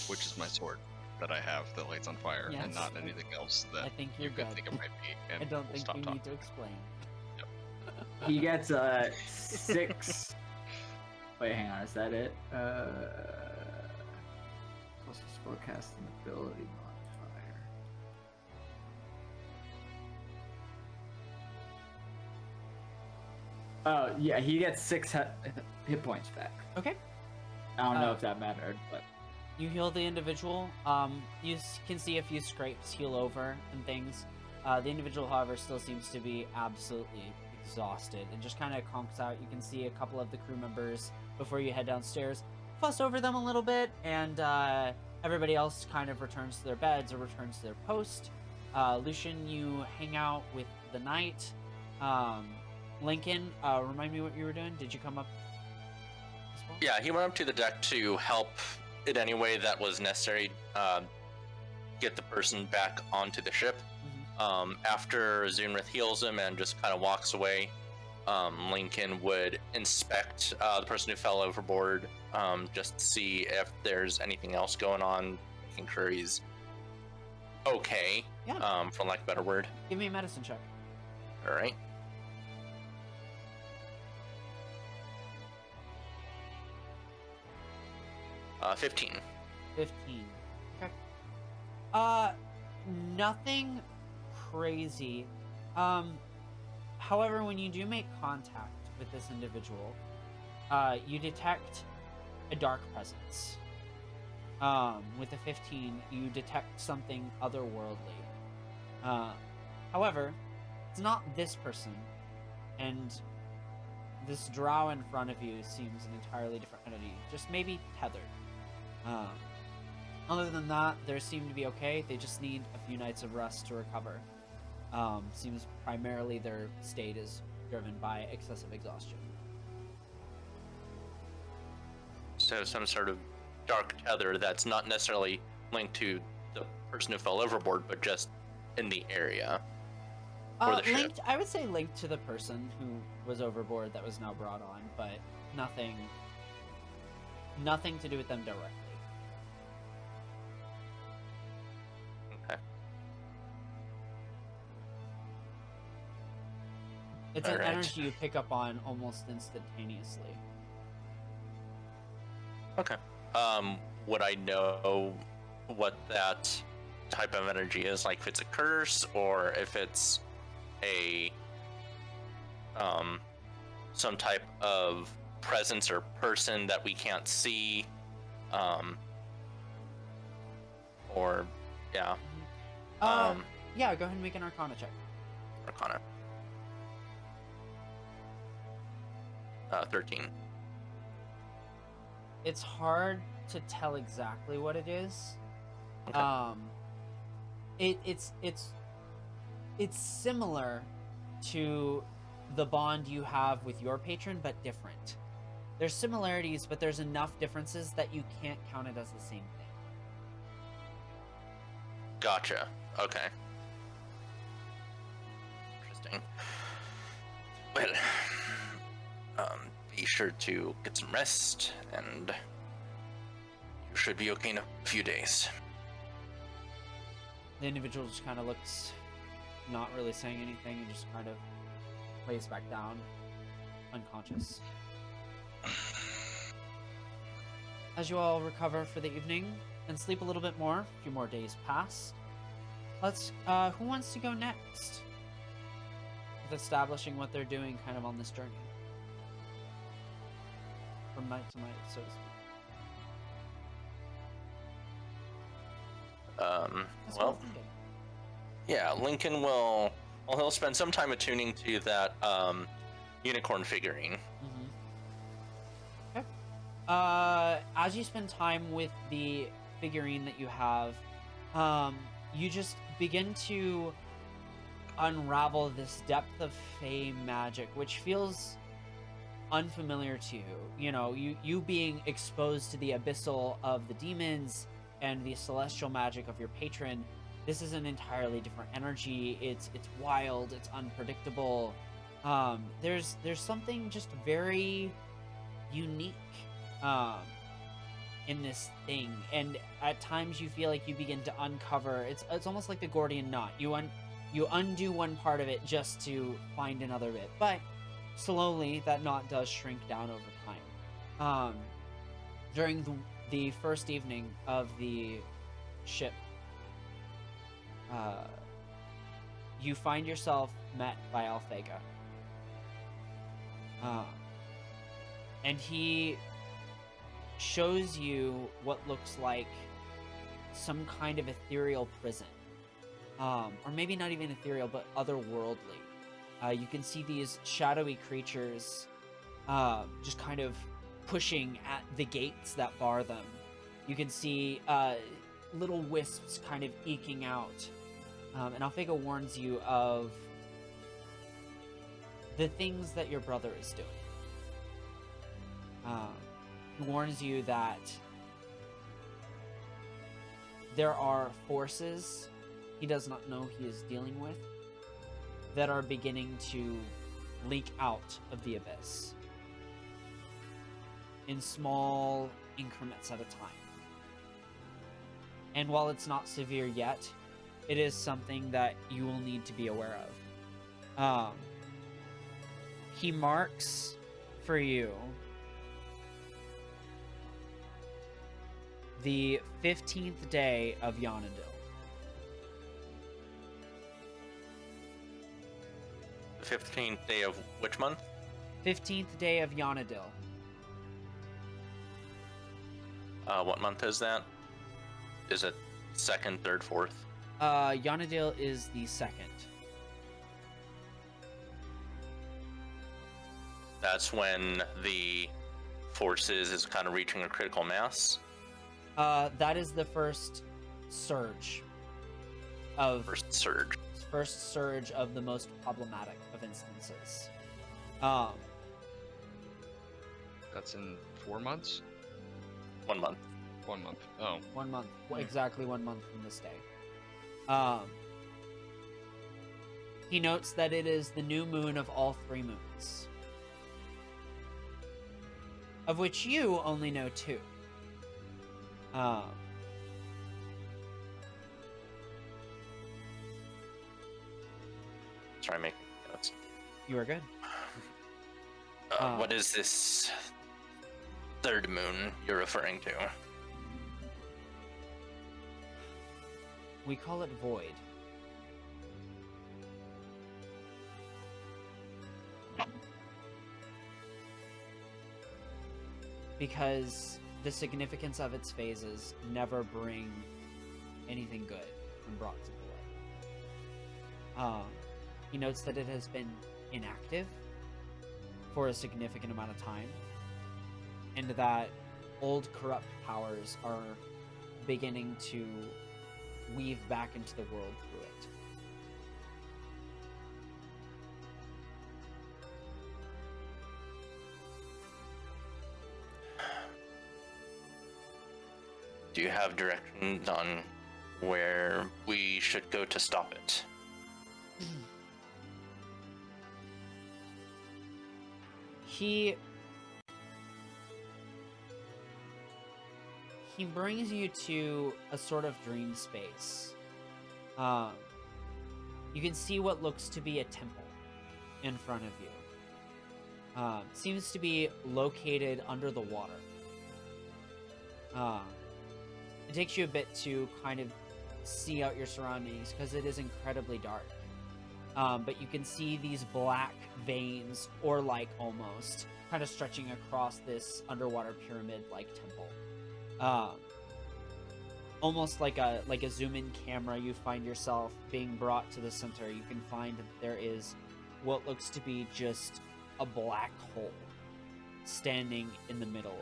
Which is my sword that I have that lights on fire, and Yes. not anything else that I think you're you could good. think it might be. And I don't we'll think stop you talking. need to explain. He gets a 6. Wait, hang on, is that it? Plus a spellcasting ability modifier. Oh, yeah, he gets 6 hit points back. Okay. I don't know if that mattered, but You heal the individual. You can see a few scrapes heal over and things. The individual, however, still seems to be absolutely exhausted and just kind of conks out. You can see a couple of the crew members before you head downstairs fuss over them a little bit, and everybody else kind of returns to their beds or returns to their post. Lucian, you hang out with the knight. Lincoln, remind me what you were doing. Did you come up as well? Yeah, he went up to the deck to help in any way that was necessary, get the person back onto the ship. After Zunrith heals him and just kind of walks away, Lincoln would inspect the person who fell overboard, just to see if there's anything else going on, making sure he's okay, Yeah. for lack of a better word. Give me a medicine check. All right. Uh, 15. 15. Okay. Nothing crazy. However, when you do make contact with this individual, you detect a dark presence. With a 15, you detect something otherworldly. However, it's not this person, and this drow in front of you seems an entirely different entity, just maybe tethered. Other than that, they seem to be okay. They just need a few nights of rest to recover. Seems primarily their state is driven by excessive exhaustion. So some sort of dark tether that's not necessarily linked to the person who fell overboard, but just in the area. Or the ship. Linked, I would say linked to the person who was overboard that was now brought on, but nothing to do with them directly. Okay. It's an Alright. energy you pick up on almost instantaneously. Okay. Would I know what that type of energy is? Like if it's a curse or if it's a some type of presence or person that we can't see, or yeah. Yeah, go ahead and make an Arcana check. Arcana. 13. It's hard to tell exactly what it is. Okay. It's similar to the bond you have with your patron, but different. There's similarities, but there's enough differences that you can't count it as the same thing. Gotcha. Okay. Interesting. Well, be sure to get some rest, and you should be okay in a few days. The individual just kind of looks, not really saying anything, and just kind of lays back down, unconscious. As you all recover for the evening and sleep a little bit more, a few more days pass. Who wants to go next? With establishing what they're doing kind of on this journey. From night to night, so to speak. That's what Well, I'm thinking. yeah, Lincoln will. Well, he'll spend some time attuning to that unicorn figurine. Okay. As you spend time with the figurine that you have, you just begin to unravel this depth of Fey magic, which feels unfamiliar to you. You know, you being exposed to the abyssal of the demons and the celestial magic of your patron, this is an entirely different energy. It's wild, it's unpredictable. There's something just very unique in this thing, and at times you feel like you begin to uncover. It's almost like the Gordian knot. You undo one part of it just to find another bit, but slowly that knot does shrink down over time. During the first evening of the ship, you find yourself met by Alphega. And he shows you what looks like some kind of ethereal prison. Or maybe not even ethereal, but otherworldly. You can see these shadowy creatures just kind of pushing at the gates that bar them. You can see little wisps kind of eking out. And Alphega warns you of the things that your brother is doing. He warns you that there are forces he does not know he is dealing with that are beginning to leak out of the abyss in small increments at a time. And while it's not severe yet, it is something that you will need to be aware of. He marks for you the 15th day of Yonadil. The 15th day of which month? 15th day of Yonadil. What month is that? Is it second, third, fourth? Yonadil is the second. That's when the forces is kind of reaching a critical mass. That is the first surge of First surge. of the most problematic of instances. That's in 4 months? 1 month. 1 month. Oh. 1 month, exactly 1 month from this day. He notes that it is the new moon of all 3 moons, of which you only know 2. Sorry, making notes. You are good. What is this third moon you're referring to? We call it void. Because the significance of its phases never bring anything good when brought to light. He notes that it has been inactive for a significant amount of time, and that old corrupt powers are beginning to weave back into the world through it. Do you have directions on where we should go to stop it? He brings you to a sort of dream space. You can see what looks to be a temple in front of you. Seems to be located under the water. It takes you a bit to kind of see out your surroundings because it is incredibly dark. But you can see these black veins, or like almost, kind of stretching across this underwater pyramid-like temple. Almost like a zoom-in camera, you find yourself being brought to the center. You can find that there is what looks to be just a black hole standing in the middle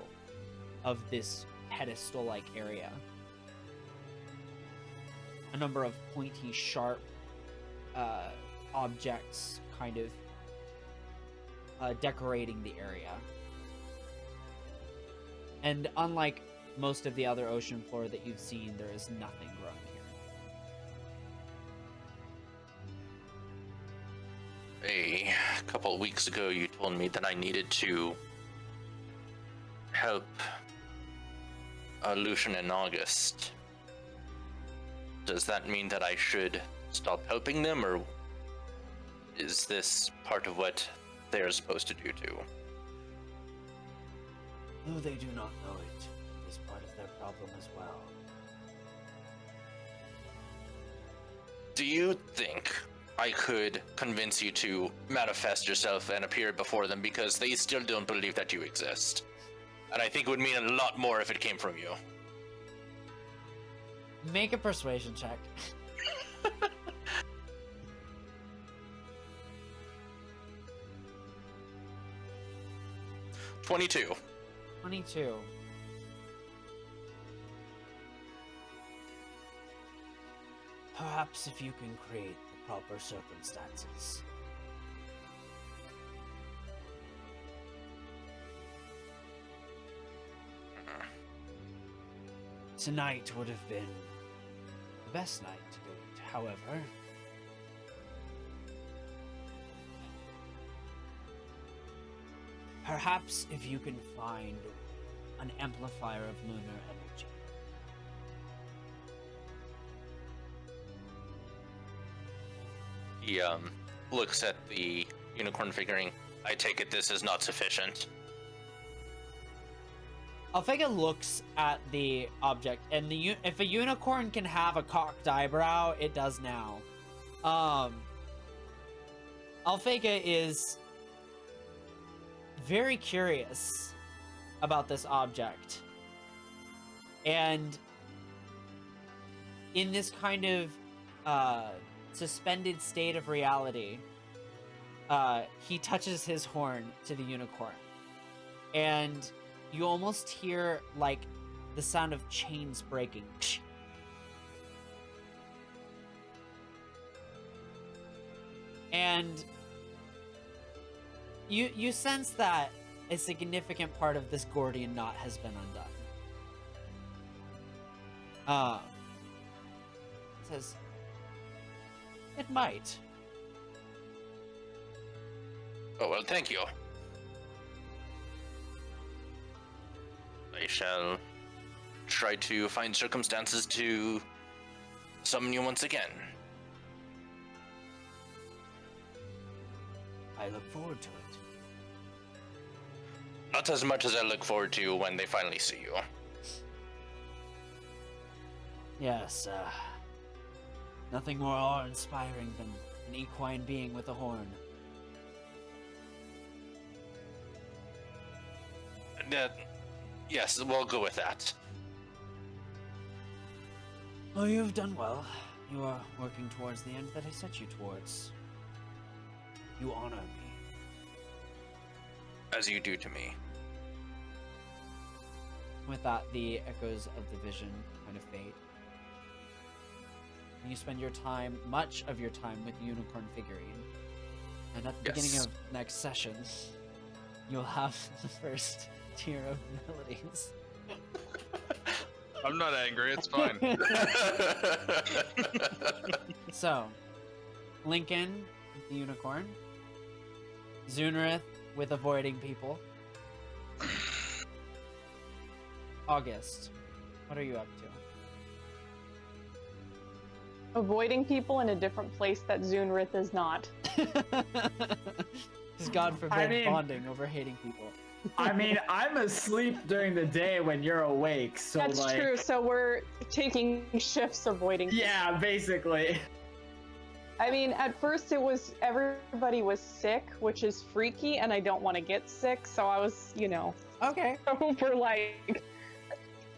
of this pedestal-like area. A number of pointy, sharp objects kind of decorating the area. And unlike most of the other ocean floor that you've seen, there is nothing growing here. A couple of weeks ago, you told me that I needed to help Lucian and August. Does that mean that I should stop helping them, or is this part of what they're supposed to do too? Though they do not know it, it is part of their problem as well. Do you think I could convince you to manifest yourself and appear before them, because they still don't believe that you exist? And I think it would mean a lot more if it came from you. Make a persuasion check. 22. 22. Perhaps if you can create the proper circumstances. Tonight would have been the best night to do it, however. Perhaps if you can find an amplifier of lunar energy. He looks at the unicorn figurine. I take it this is not sufficient. Alfega looks at the object, and if a unicorn can have a cocked eyebrow, it does now. Alfega is very curious about this object, and in this kind of suspended state of reality, he touches his horn to the unicorn, and you almost hear like the sound of chains breaking. And you sense that a significant part of this Gordian knot has been undone. It says, it might. Oh, well, thank you. I shall try to find circumstances to summon you once again. I look forward to it. Not as much as I look forward to when they finally see you. Yes, nothing more awe-inspiring than an equine being with a horn. Yes, we'll go with that. Oh, you've done well. You are working towards the end that I set you towards. You honor me. As you do to me. With that, the echoes of the vision kind of fade. And you spend your time, much of your time, with the unicorn figurine. And at the beginning of next session, you'll have the first tier of melodies. I'm not angry, it's fine. So, Lincoln, the unicorn. Zunrith with avoiding people. August, what are you up to? Avoiding people in a different place that Zunrith is not. Because God forbid bonding over hating people. I mean, I'm asleep during the day when you're awake, so That's like... true, so we're taking shifts avoiding people. Yeah, basically. I mean, at first it was everybody was sick, which is freaky, and I don't want to get sick, so I was, Okay. we're like,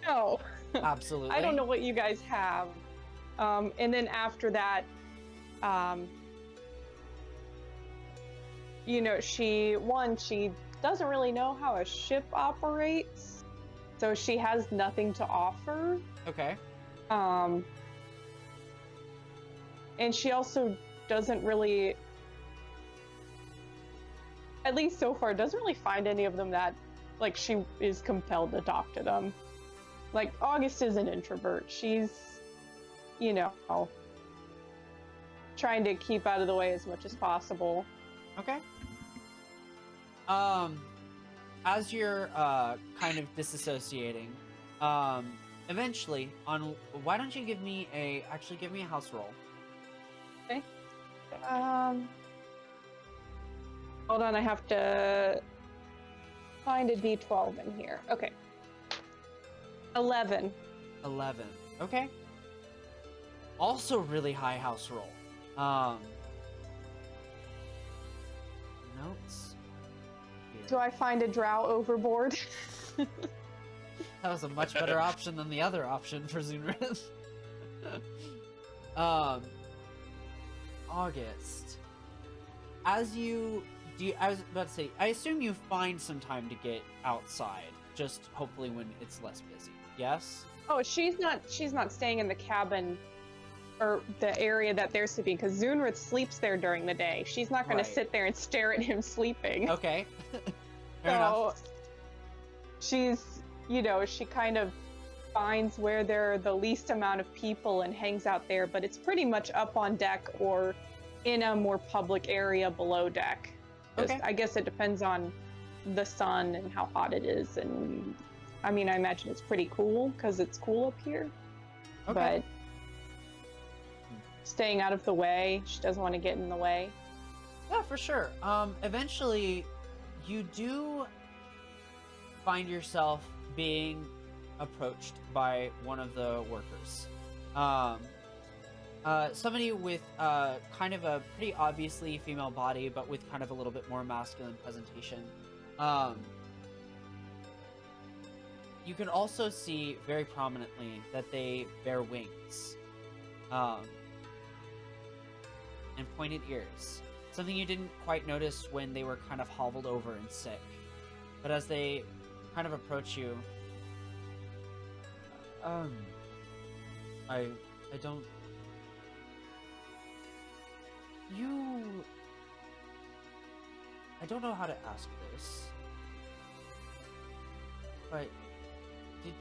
no. Absolutely. I don't know what you guys have. And then after that, she doesn't really know how a ship operates. So she has nothing to offer. Okay. And she also doesn't really, at least so far, doesn't really find any of them that, like, she is compelled to talk to them. Like, August is an introvert. She's, you know, trying to keep out of the way as much as possible. Okay. As you're kind of disassociating, eventually why don't you give me a house roll? Okay. Hold on, I have to find a D12 in here. Okay. 11. 11. Okay. Also really high house roll. Notes. Here. Do I find a drow overboard? That was a much better option than the other option for Zunrith. August. I was about to say, I assume you find some time to get outside, just hopefully when it's less busy. Yes? Oh, she's not staying in the cabin or the area that they're sleeping, because Zunrith sleeps there during the day. She's not going Right. to sit there and stare at him sleeping. Okay. Fair enough. She's, she kind of finds where there are the least amount of people and hangs out there, but it's pretty much up on deck or in a more public area below deck. Okay. I guess it depends on the sun and how hot it is, and I mean, I imagine it's pretty cool because it's cool up here. Okay. But staying out of the way, she doesn't want to get in the way. Yeah, for sure. Eventually, you do find yourself being approached by one of the workers. Somebody with kind of a pretty obviously female body, but with kind of a little bit more masculine presentation. You can also see very prominently that they bear wings. And pointed ears. Something you didn't quite notice when they were kind of hobbled over and sick. But as they kind of approach you, I don't... I don't know how to ask this, but did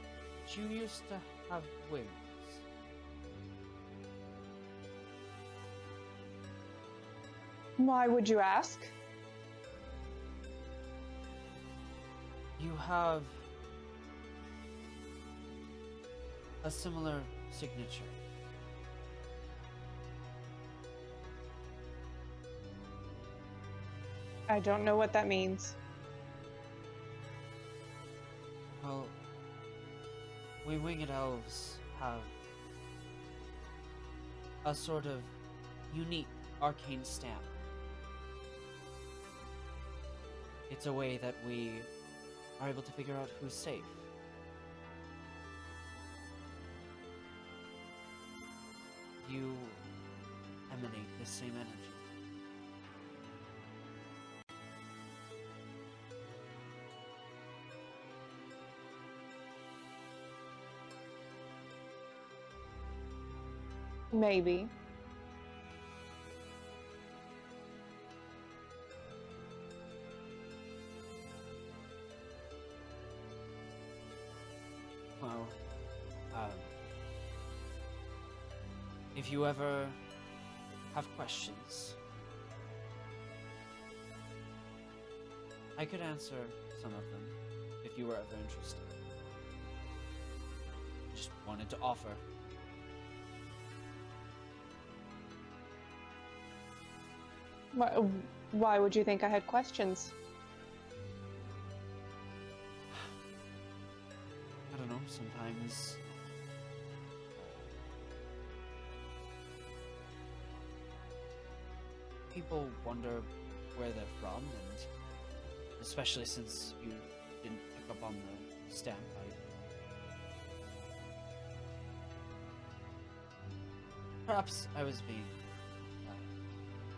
you used to have wings? Why would you ask? You have a similar signature. I don't know what that means. Well, we winged elves have a sort of unique arcane stamp. It's a way that we are able to figure out who's safe. You emanate the same energy. Maybe. Well, if you ever have questions, I could answer some of them if you were ever interested. Just wanted to offer. Why would you think I had questions? I don't know, sometimes people wonder where they're from, and especially since you didn't pick up on the stamp, perhaps I was being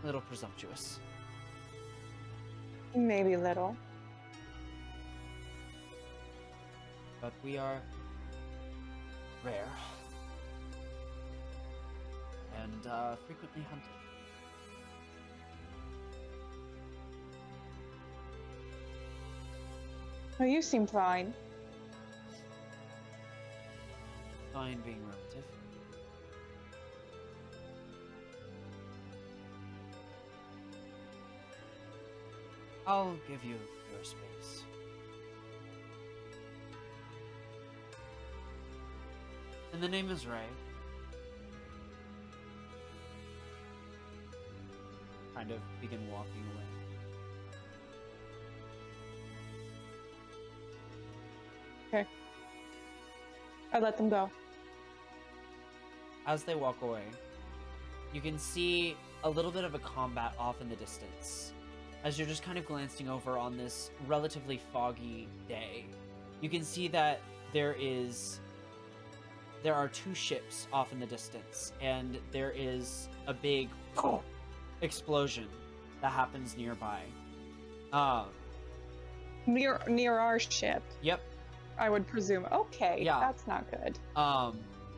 a little presumptuous. Maybe little. But but we are rare and frequently hunted. Oh, you seem fine. Fine being relative. I'll give you your space. And the name is Ray. Kind of begin walking away. Okay. I let them go. As they walk away, you can see a little bit of a combat off in the distance. As you're just kind of glancing over on this relatively foggy day, you can see that there are two ships off in the distance, and there is a big explosion that happens nearby. Near our ship, Yep. I would presume. Okay, Yeah. that's not good.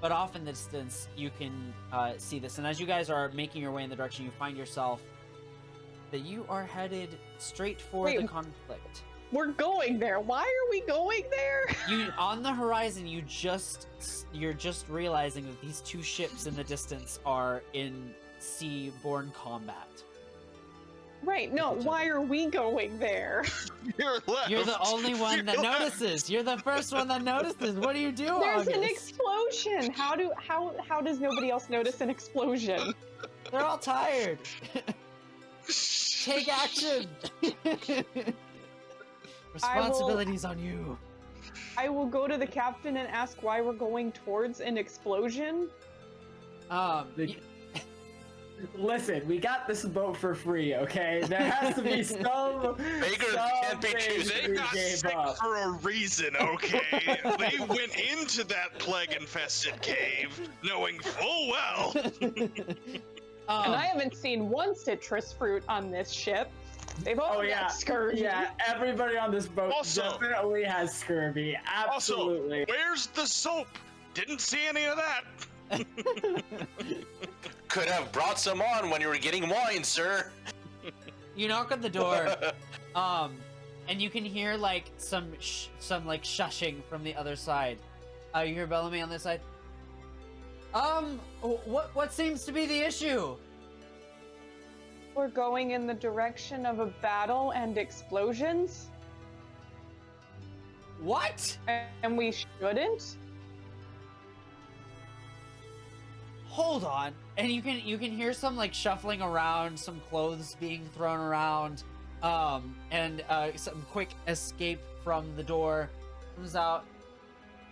But off in the distance, you can see this. And as you guys are making your way in the direction, you find yourself that you are headed straight for Wait. the conflict. We're going there. Why are we going there? You on the horizon, you're just realizing that these two ships in the distance are in seaborne combat. Right, no, why are we going there? You're left. You're the only one that You're left. notices. You're the first one that notices. What do you do, There's an August? explosion. How does nobody else notice an explosion? They're all tired. Take action. Responsibility's on you. I will go to the captain and ask why we're going towards an explosion. The- Listen, we got this boat for free, okay? There has to be some. Beggars can't be things choosers. They we got gave sick up. for a reason, okay? They went into that plague-infested cave knowing full well. And I haven't seen one citrus fruit on this ship. They've all Oh, yeah. got scurvy. Yeah, everybody on this boat Also- definitely has scurvy. Absolutely. Also, where's the soap? Didn't see any of that. Could have brought some on when you were getting wine, sir. You knock on the door, and you can hear like some like shushing from the other side. You hear Bellamy on this side. What seems to be the issue? We're going in the direction of a battle and explosions, What? and we shouldn't. Hold on. And you can hear some like shuffling around, some clothes being thrown around, and some quick escape from the door comes out.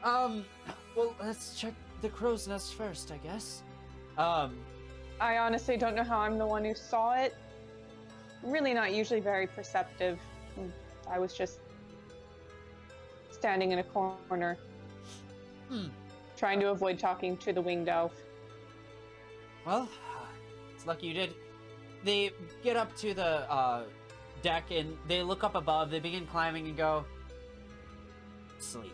Well, let's check the crow's nest first, I guess. I honestly don't know how I'm the one who saw it. Really not usually very perceptive. I was just standing in a corner, trying to avoid talking to the winged elf. Well, it's lucky you did. They get up to the deck and they look up above. They begin climbing and go, sleep.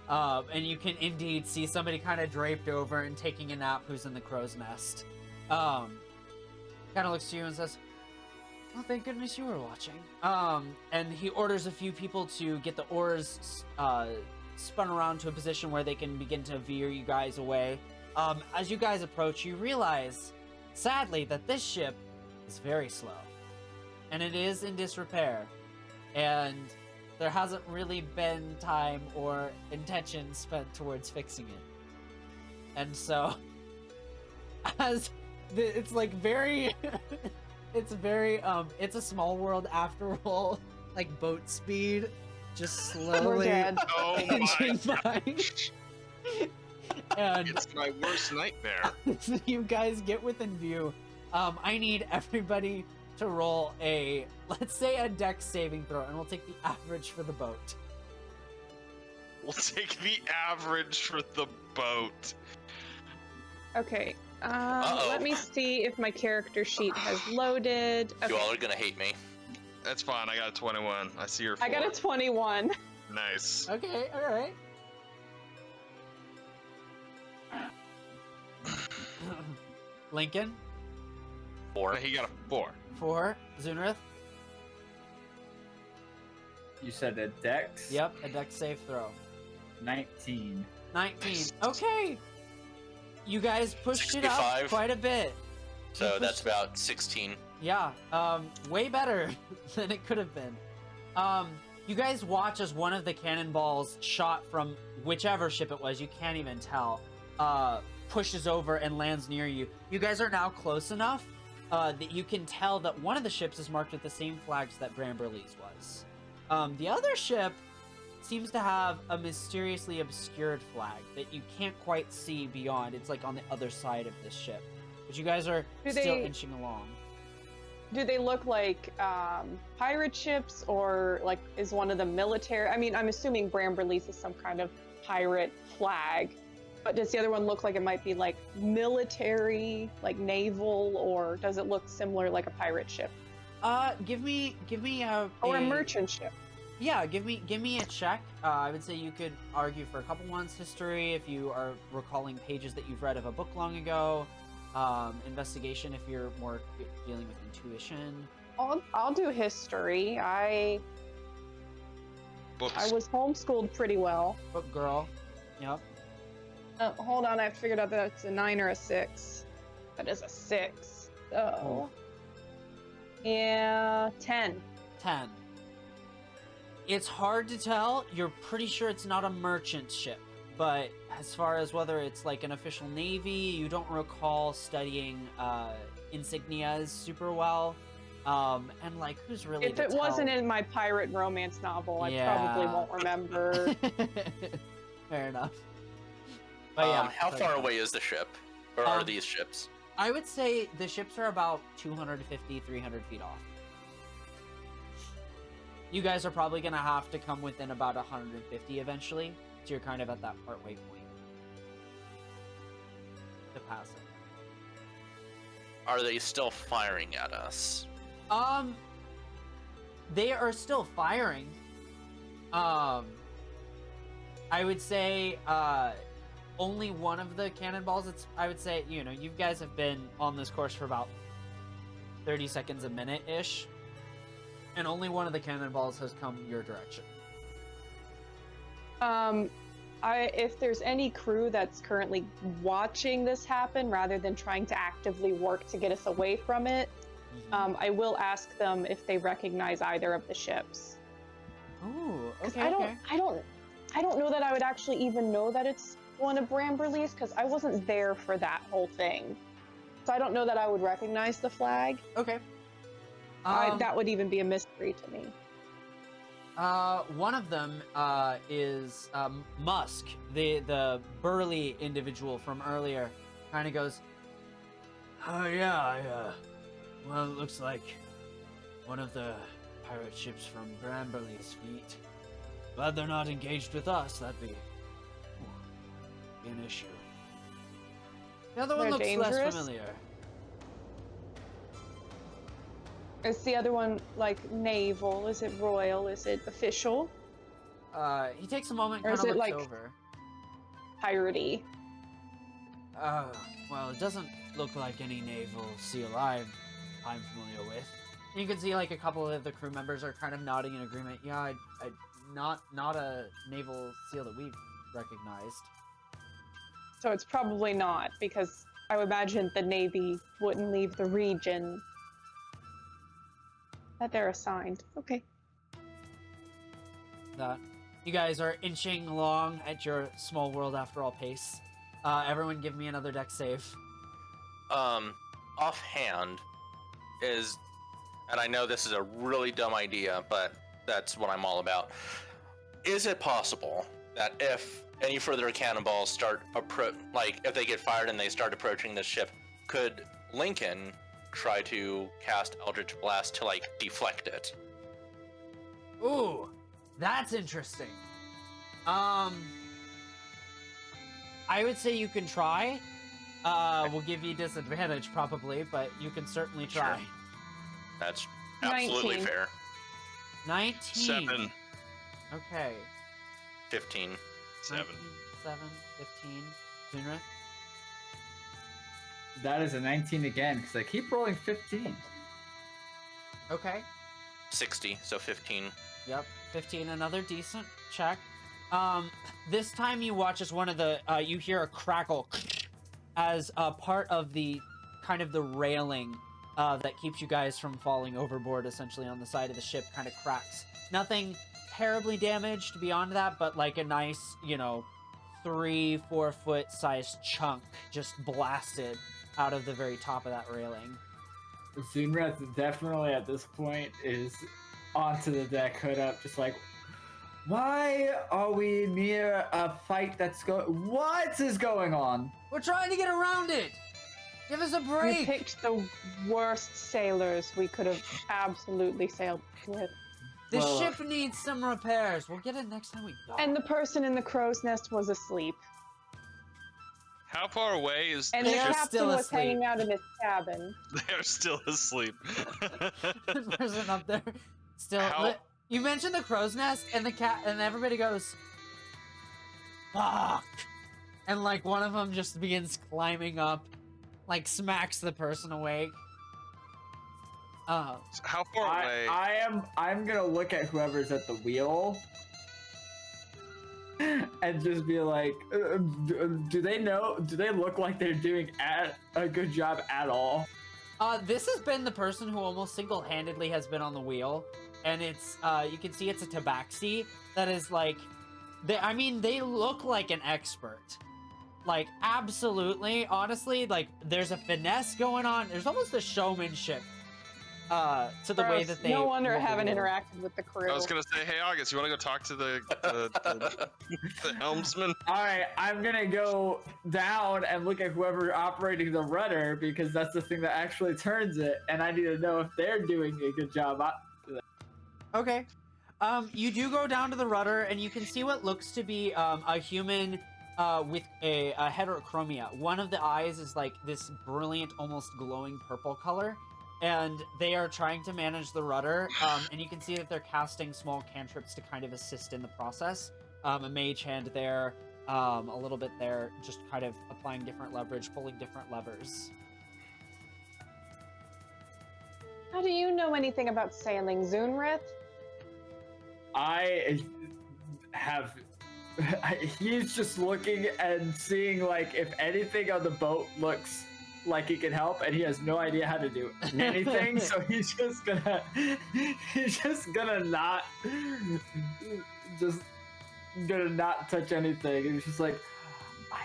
And you can indeed see somebody kind of draped over and taking a nap who's in the crow's nest. Kind of looks to you and says, well, thank goodness you were watching. And he orders a few people to get the oars spun around to a position where they can begin to veer you guys away. As you guys approach, you realize, sadly, that this ship is very slow. And it is in disrepair. And there hasn't really been time or intention spent towards fixing it. And so, as it's like very, it's very, it's a small world after all, like boat speed, just We're slowly dead. Oh inching my! by. And It's my worst nightmare. you guys get within view. I need everybody to roll let's say a dex saving throw, and we'll take the average for the boat. We'll take the average for the boat. Okay. Uh-oh. Let me see if my character sheet has loaded. You Okay. all are gonna hate me. That's fine. I got a 21. I see your. I got a 21. Nice. Okay, all right. Lincoln, 4. He got a 4. 4. Zunrith, You said a dex? yep, a dex save throw. 19. 19. Nice. Okay. You guys pushed it up 65. quite a bit. So You that's pushed- about 16. Yeah, way better than it could have been. You guys watch as one of the cannonballs shot from whichever ship it was, you can't even tell, pushes over and lands near you. You guys are now close enough that you can tell that one of the ships is marked with the same flags that Bramberly's was. The other ship seems to have a mysteriously obscured flag that you can't quite see beyond. It's like on the other side of this ship. But you guys are Do still they- inching along. Do they look like pirate ships, or like is one of them military? I mean, I'm assuming Bramberly's is some kind of pirate flag, but does the other one look like it might be like military, like naval, or does it look similar like a pirate ship Give me a or a merchant ship? Yeah, give me a check. I would say you could argue for a couple ones history if you are recalling pages that you've read of a book long ago. Investigation if you're more dealing with intuition. I'll do history. I Books. was homeschooled pretty well. Book girl. Yep. Hold on, I've figured out that it's a 9 or a 6. That is a 6. So, yeah, 10. 10. It's hard to tell. You're pretty sure it's not a merchant ship, but as far as whether it's like an official navy, you don't recall studying insignias super well. And like, who's really If to it tell? wasn't in my pirate romance novel, I probably Yeah. won't remember. Fair enough. But yeah, How but far yeah. away is the ship? Or are Um, these ships? I would say the ships are about 250, 300 feet off. You guys are probably going to have to come within about 150 eventually, so you're kind of at that partway point to pass it. Are they still firing at us? They are still firing. I would say, only one of the cannonballs, I would say, you know, you guys have been on this course for about 30 seconds a minute-ish, and only one of the cannonballs has come your direction. If there's any crew that's currently watching this happen rather than trying to actively work to get us away from it, I will ask them if they recognize either of the ships. Ooh, 'Cause okay, I don't know that I would actually even know that it's one of Bramberly's, because I wasn't there for that whole thing. So I don't know that I would recognize the flag. okay. That would even be a mystery to me. One of them is Musk, the burly individual from earlier, kind of goes, "Oh yeah, well, it looks like one of the pirate ships from Bramberly's fleet. Glad they're not engaged with us. That'd be an issue." The other one They're looks less dangerous? familiar. Is the other one like naval? Is it royal? Is it official? He takes a moment, Or kind is of it, looks like- over. Piratey? Well, it doesn't look like any naval seal I'm familiar with. And you can see like a couple of the crew members are kind of nodding in agreement. Yeah, I not a naval seal that we've recognized. So it's probably not, because I would imagine the Navy wouldn't leave the region that they're assigned. Okay. That you guys are inching along at your small world after all pace. Everyone, give me another deck save. Offhand is, and I know this is a really dumb idea, but that's what I'm all about. Is it possible that if any further cannonballs start if they get fired and they start approaching this ship, could Lincoln try to cast Eldritch Blast to like deflect it? Ooh, that's interesting. I would say you can try. We'll give you disadvantage probably, but you can certainly try. Sure. That's absolutely 19. fair. 19. 7. Okay. 15. 7. 7, 15. Zunra? That is a 19 again, because I keep rolling 15. Okay. 60, so 15. Yep, 15, another decent check. This time you watch as one of the, you hear a crackle as a part of the, kind of the railing that keeps you guys from falling overboard, essentially, on the side of the ship kind of cracks. Nothing terribly damaged beyond that, but like a nice, 3-4 foot sized chunk just blasted out of the very top of that railing. Zunrath definitely at this point is onto the deck, hood up, just like, why are we near a fight that's what is going on? We're trying to get around it! Give us a We break! picked the worst sailors we could have absolutely sailed with. The Well, ship needs some repairs. We'll get it next time we dock. And the person in the crow's nest was asleep. How far away is And the the They are ship? captain still was asleep. hanging out in his cabin. They are still asleep. The person up there still. How- You mentioned the crow's nest, and the cat, and everybody goes, "Fuck!" And like one of them just begins climbing up, like smacks the person awake. How far away? I'm gonna look at whoever's at the wheel and just be like, do they look like they're doing a good job at all? This has been the person who almost single-handedly has been on the wheel, and it's you can see it's a tabaxi that is like, they look like an expert. Like, absolutely, honestly, like, there's a finesse going on. There's almost a showmanship to the way Gross. that they... No wonder I move the haven't wheel. interacted with the crew. I was gonna say, hey August, you wanna go talk to the helmsman? Alright, I'm gonna go down and look at whoever operating the rudder, because that's the thing that actually turns it, and I need to know if they're doing a good job. Okay. You do go down to the rudder, and you can see what looks to be a human with a heterochromia. One of the eyes is like this brilliant, almost glowing purple color, and they are trying to manage the rudder, and you can see that they're casting small cantrips to kind of assist in the process. A mage hand there, a little bit there, just kind of applying different leverage, pulling different levers. How do you know anything about sailing, Zunrath? I have. He's just looking and seeing like if anything on the boat looks like he can help, and he has no idea how to do anything. So he's just gonna not touch anything. And he's just like, I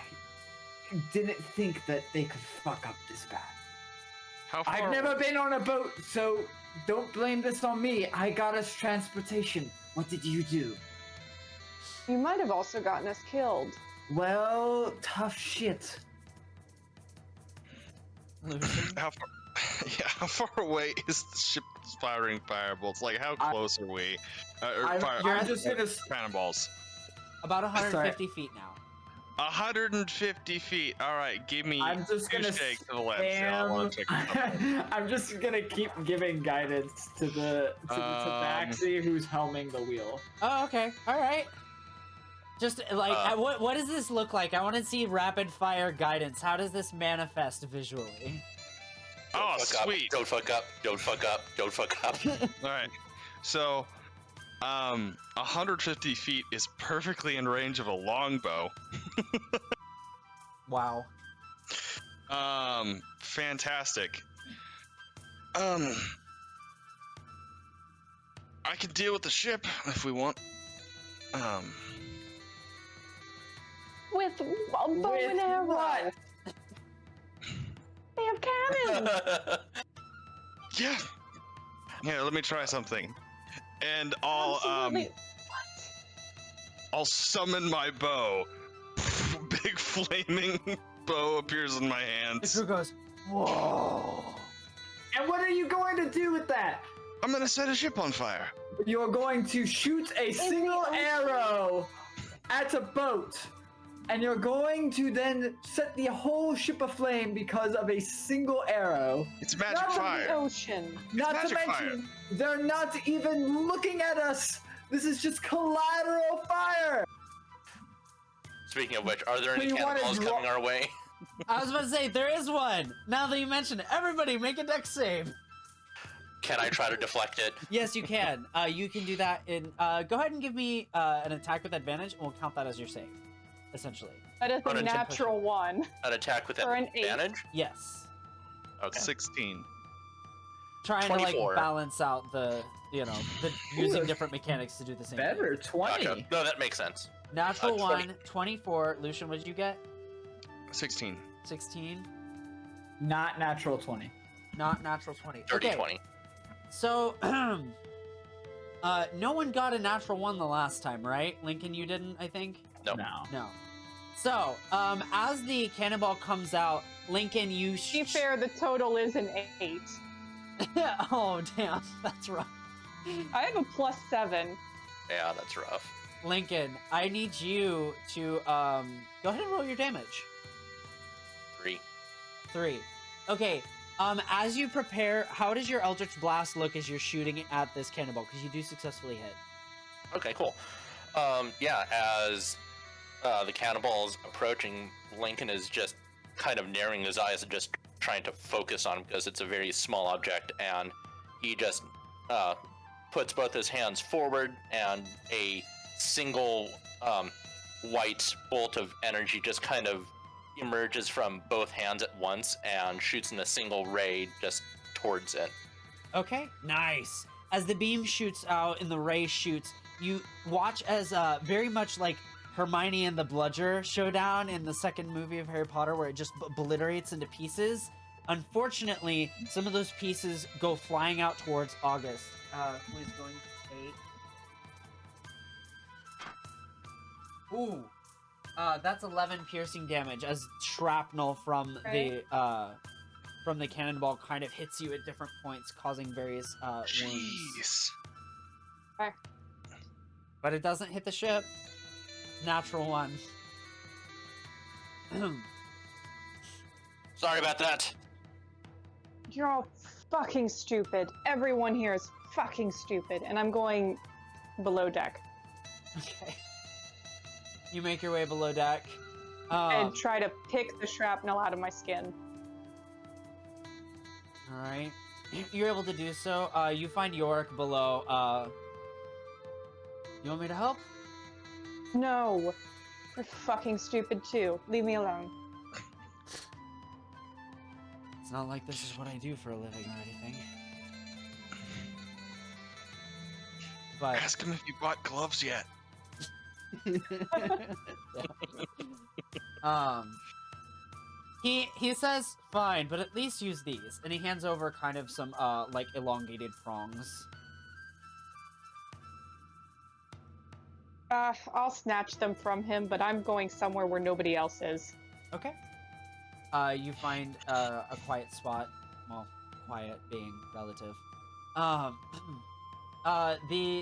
didn't think that they could fuck up this bad. How far? I've never been on a boat, so don't blame this on me. I got us transportation. What did you do? You might have also gotten us killed. Well, tough shit. How far? Yeah, how far away is the ship firing firebolts? Like, how close are we? I'm just gonna. Cannonballs. About 150 feet now. 150 feet. All right, give me. I'm just two gonna shake to the left. I wanna check it out. I'm just gonna keep giving guidance to the tabaxi who's helming the wheel. Oh, okay. All right. Just like, what does this look like? I want to see rapid fire guidance. How does this manifest visually? Oh, Fuck up. sweet. Don't fuck up. Don't fuck up. Don't fuck up. All right. So, 150 feet is perfectly in range of a longbow. Wow. Fantastic. I can deal with the ship if we want. With a bow and arrow. what? They have cannons. Yeah. Yeah, let me try something. And I'll Absolutely. I'll summon my bow. Big flaming bow appears in my hands. It goes, whoa. And what are you going to do with that? I'm gonna set a ship on fire. You're going to shoot a single arrow at a boat, and you're going to then set the whole ship aflame because of a single arrow. It's magic Not The fire. ocean. Not to magic mention, they're not even looking at us. This is just collateral fire! Speaking of which, are there any So you wanna cannonballs draw- coming our way? I was about to say, there is one! Now that you mention it, everybody make a dex save! Can I try to deflect it? Yes, you can. You can do that in, go ahead and give me an attack with advantage, and we'll count that as your save, essentially. That is Run a into natural one. An attack with For an 8. advantage? Yes. Okay. 16. Trying to, 24. like, balance out the, you know, the using different mechanics to do the same thing. Better, 20. Gotcha. No, that makes sense. Natural 20. 1, 24. Lucian, what did you get? 16. 16. Not natural 20. Not natural 20. Dirty Okay. 20. So, no one got a natural 1 the last time, right? Lincoln, you didn't, I think? No. No. So, as the cannonball comes out, Lincoln, you To be fair, the total is an 8. Oh, damn. That's rough. I have a +7. Yeah, that's rough. Lincoln, I need you to, go ahead and roll your damage. 3. 3. Okay, as you prepare, how does your Eldritch Blast look as you're shooting at this cannonball? Because you do successfully hit. Okay, cool. Yeah, as the cannonball's approaching, Lincoln is just kind of narrowing his eyes and just trying to focus on him because it's a very small object, and he just puts both his hands forward, and a single white bolt of energy just kind of emerges from both hands at once and shoots in a single ray just towards it. Okay, nice. As the beam shoots out and the ray shoots, you watch as very much like Hermione and the Bludger showdown in the second movie of Harry Potter, where it just obliterates into pieces. Unfortunately, some of those pieces go flying out towards August, who is going to take... Ooh. That's 11 piercing damage as shrapnel from the cannonball kind of hits you at different points, causing various wounds. Jeez. Okay. But it doesn't hit the ship. Natural 1. Sorry about that. You're all fucking stupid. Everyone here is fucking stupid, and I'm going below deck Okay. You make your way below deck. and try to pick the shrapnel out of my skin. Alright. You're able to do so. You find Yorick below. You want me to help? No, you're fucking stupid too. Leave me alone. It's not like this is what I do for a living or anything. But Ask him if you bought gloves yet. he says fine, but at least use these, and he hands over kind of some like elongated prongs. I'll snatch them from him, but I'm going somewhere where nobody else is. Okay. You find a quiet spot. Well, quiet being relative.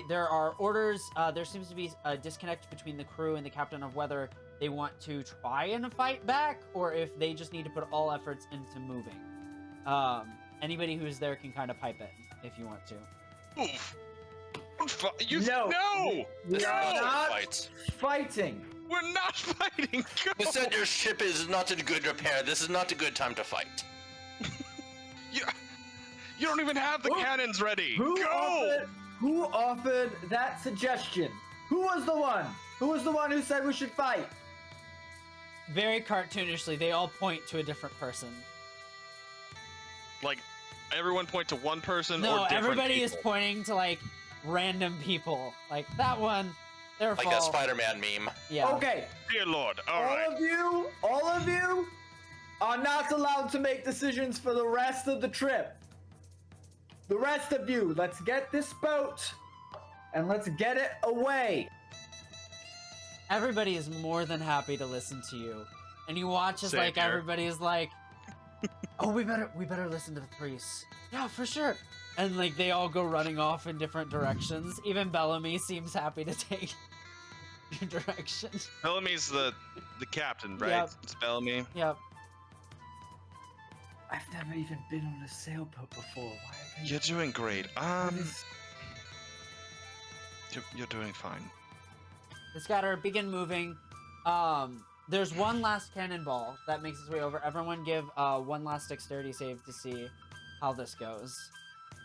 There are orders. There seems to be a disconnect between the crew and the captain of whether they want to try and fight back or if they just need to put all efforts into moving. Anybody who's there can kind of pipe in if you want to. Oof. You No. No! This is No. not fights. Fighting! We're not fighting! Go! You said your ship is not in good repair. This is not a good time to fight. You don't even have the Who- cannons ready! Who Go! offered that suggestion? Who was the one? Who was the one who said we should fight? Very cartoonishly, they all point to a different person. Like, everyone point to one person or No, different everybody people? is pointing to like random people. Like that one, their Like fault. a Spider-Man meme. Yeah. Okay, Dear Lord, all alright. of you are not allowed to make decisions for the rest of the trip. The rest of you, let's get this boat and let's get it away. Everybody is more than happy to listen to you, and you watch as Same like here. everybody is like, "Oh, we better listen to the priests." Yeah, for sure. And like they all go running off in different directions. Even Bellamy seems happy to take your direction. Bellamy's the captain, right? Yep. It's Bellamy. Yep. I've never even been on a sailboat before. Why are they... You're doing great. You're doing fine. The scatter begin moving. There's one last cannonball that makes its way over. Everyone give one last dexterity save to see how this goes.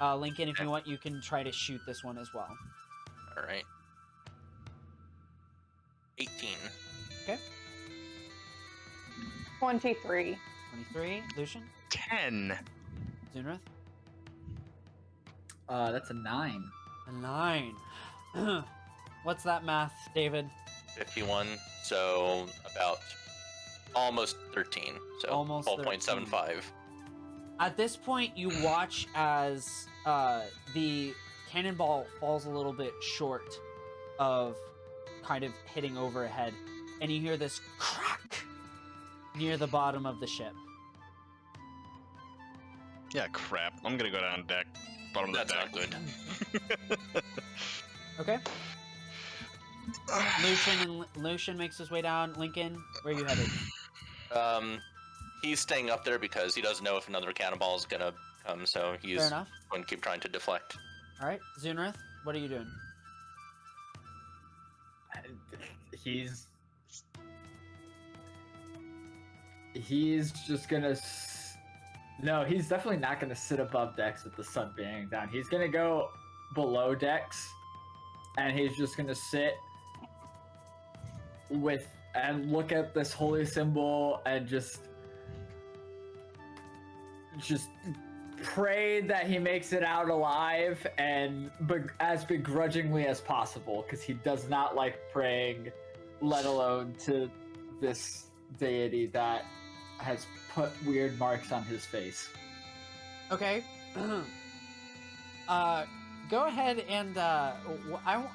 Lincoln, if you want, you can try to shoot this one as well. All right. 18. Okay. 23. 23. Lucian? 10. Zunrith? That's a 9. A 9. What's that math, David? 51, so about almost 13. So Almost 12.75. At this point, you watch as the cannonball falls a little bit short of kind of hitting overhead, and you hear this crack near the bottom of the ship. Yeah, crap. I'm gonna go down deck. Bottom of the That's deck. not good. Okay. Lucian makes his way down. Lincoln, where are you headed? He's staying up there because he doesn't know if another cannonball is gonna come, so he's Fair enough. going to keep trying to deflect. All right, Zunrith, what are you doing? He's just gonna. No, he's definitely not gonna sit above decks with the sun being down. He's gonna go below decks, and he's just gonna sit with and look at this holy symbol and just pray that he makes it out alive and as begrudgingly as possible, because he does not like praying, let alone to this deity that has put weird marks on his face. Okay. Go ahead and I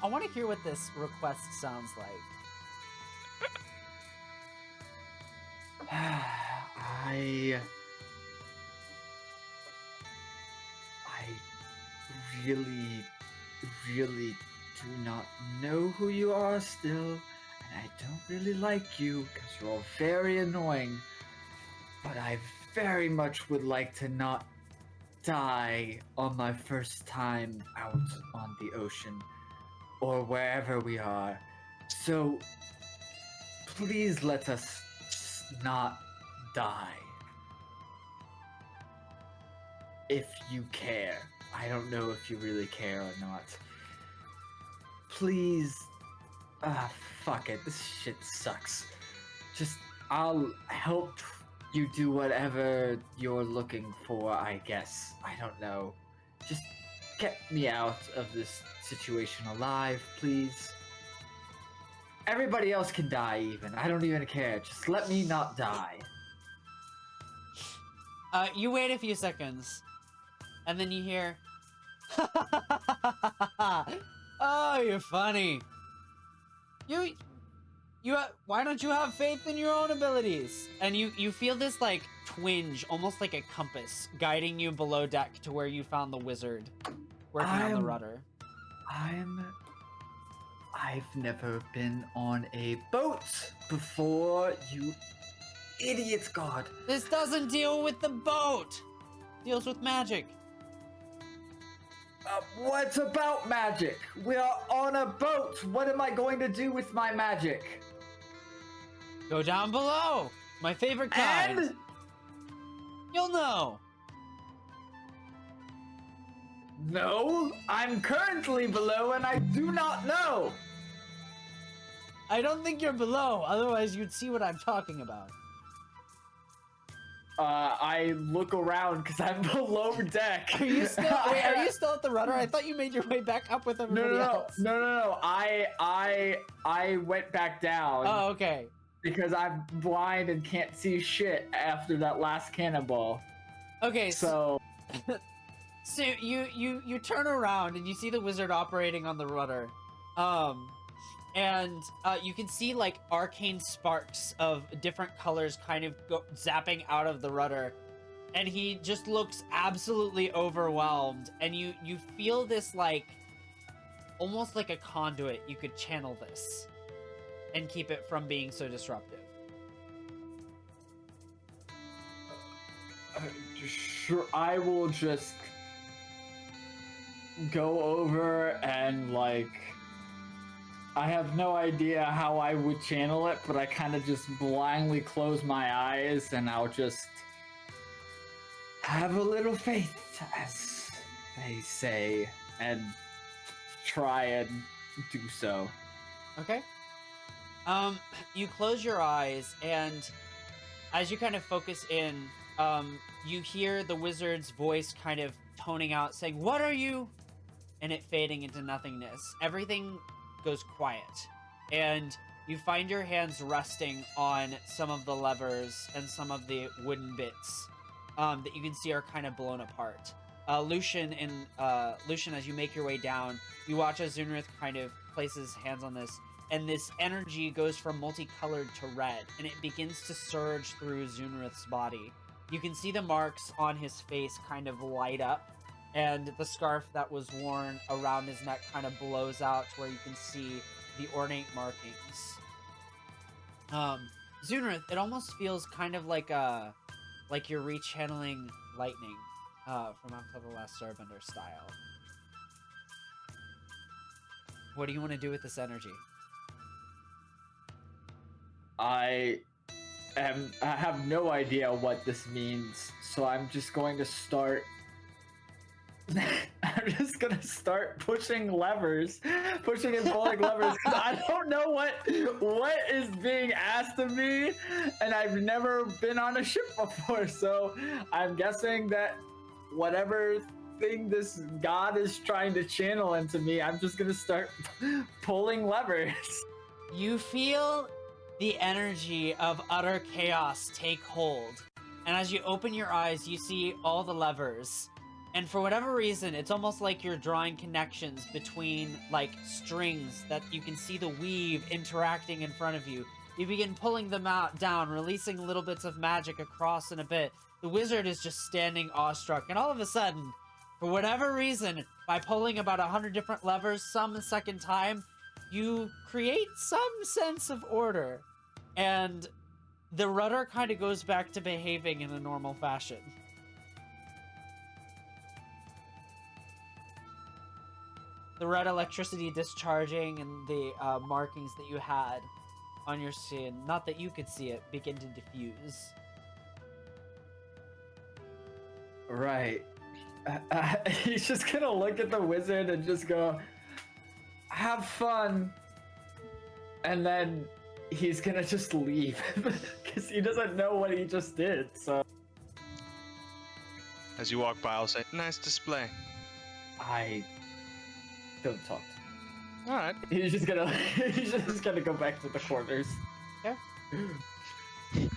want to hear what this request sounds like. I really do not know who you are still, and I don't really like you because you're very annoying, but I very much would like to not die on my first time out on the ocean or wherever we are. So please let us just not die. If you care. I don't know if you really care or not. Please. Fuck it. This shit sucks. Just, I'll help you do whatever you're looking for, I guess. I don't know. Just get me out of this situation alive, please. Everybody else can die even. I don't even care. Just let me not die. You wait a few seconds, and then you hear, "Oh, you're funny. Why don't you have faith in your own abilities?" And you feel this like twinge, almost like a compass, guiding you below deck to where you found the wizard working on the rudder. I've never been on a boat before, you idiot god. This doesn't deal with the boat. It deals with magic. What about magic? We are on a boat. What am I going to do with my magic? Go down below. My favorite kind. And You'll know. no, I'm currently below and I do not know. I don't think you're below, otherwise you'd see what I'm talking about. I look around because I'm below deck. Are you still are you still at the rudder? I thought you made your way back up with everybody else. No. I went back down. Oh, okay. Because I'm blind and can't see shit after that last cannonball. Okay, So so you turn around and you see the wizard operating on the rudder. And you can see like arcane sparks of different colors kind of zapping out of the rudder, and he just looks absolutely overwhelmed, and you feel this like almost like a conduit. You could channel this and keep it from being so disruptive. sure, I will just go over and like I have no idea how I would channel it, but I kind of just blindly close my eyes and I'll just have a little faith, as they say, and try and do so. Okay. You close your eyes, and as you kind of focus in, you hear the wizard's voice kind of toning out, saying, "What are you?" And it fading into nothingness. Everything goes quiet, and you find your hands resting on some of the levers and some of the wooden bits that you can see are kind of blown apart. Lucian, as you make your way down, you watch as Zunrith kind of places hands on this, and this energy goes from multicolored to red, and it begins to surge through Zunrith's body. You can see the marks on his face kind of light up, and the scarf that was worn around his neck kind of blows out to where you can see the ornate markings. Zunrith, it almost feels kind of like you're rechanneling lightning from After the Last Airbender style. What do you want to do with this energy? I have no idea what this means, so I'm just going to start. I'm just gonna start pushing and pulling levers, because I don't know what is being asked of me, and I've never been on a ship before, so I'm guessing that whatever thing this god is trying to channel into me, I'm just gonna start pulling levers. You feel the energy of utter chaos take hold, and as you open your eyes, you see all the levers. And for whatever reason, it's almost like you're drawing connections between, like, strings that you can see the weave interacting in front of you. You begin pulling them down, releasing little bits of magic across in a bit. The wizard is just standing awestruck, and all of a sudden, for whatever reason, by pulling about 100 different levers, some a second time, you create some sense of order. And the rudder kind of goes back to behaving in a normal fashion. The red electricity discharging and the markings that you had on your skin, not that you could see it, begin to diffuse. Right. He's just gonna look at the wizard and just go, "Have fun," and then he's gonna just leave because he doesn't know what he just did. So As you walk by, I'll say, "Nice display." I don't talk. All right. He's just gonna go back to the quarters. Yeah.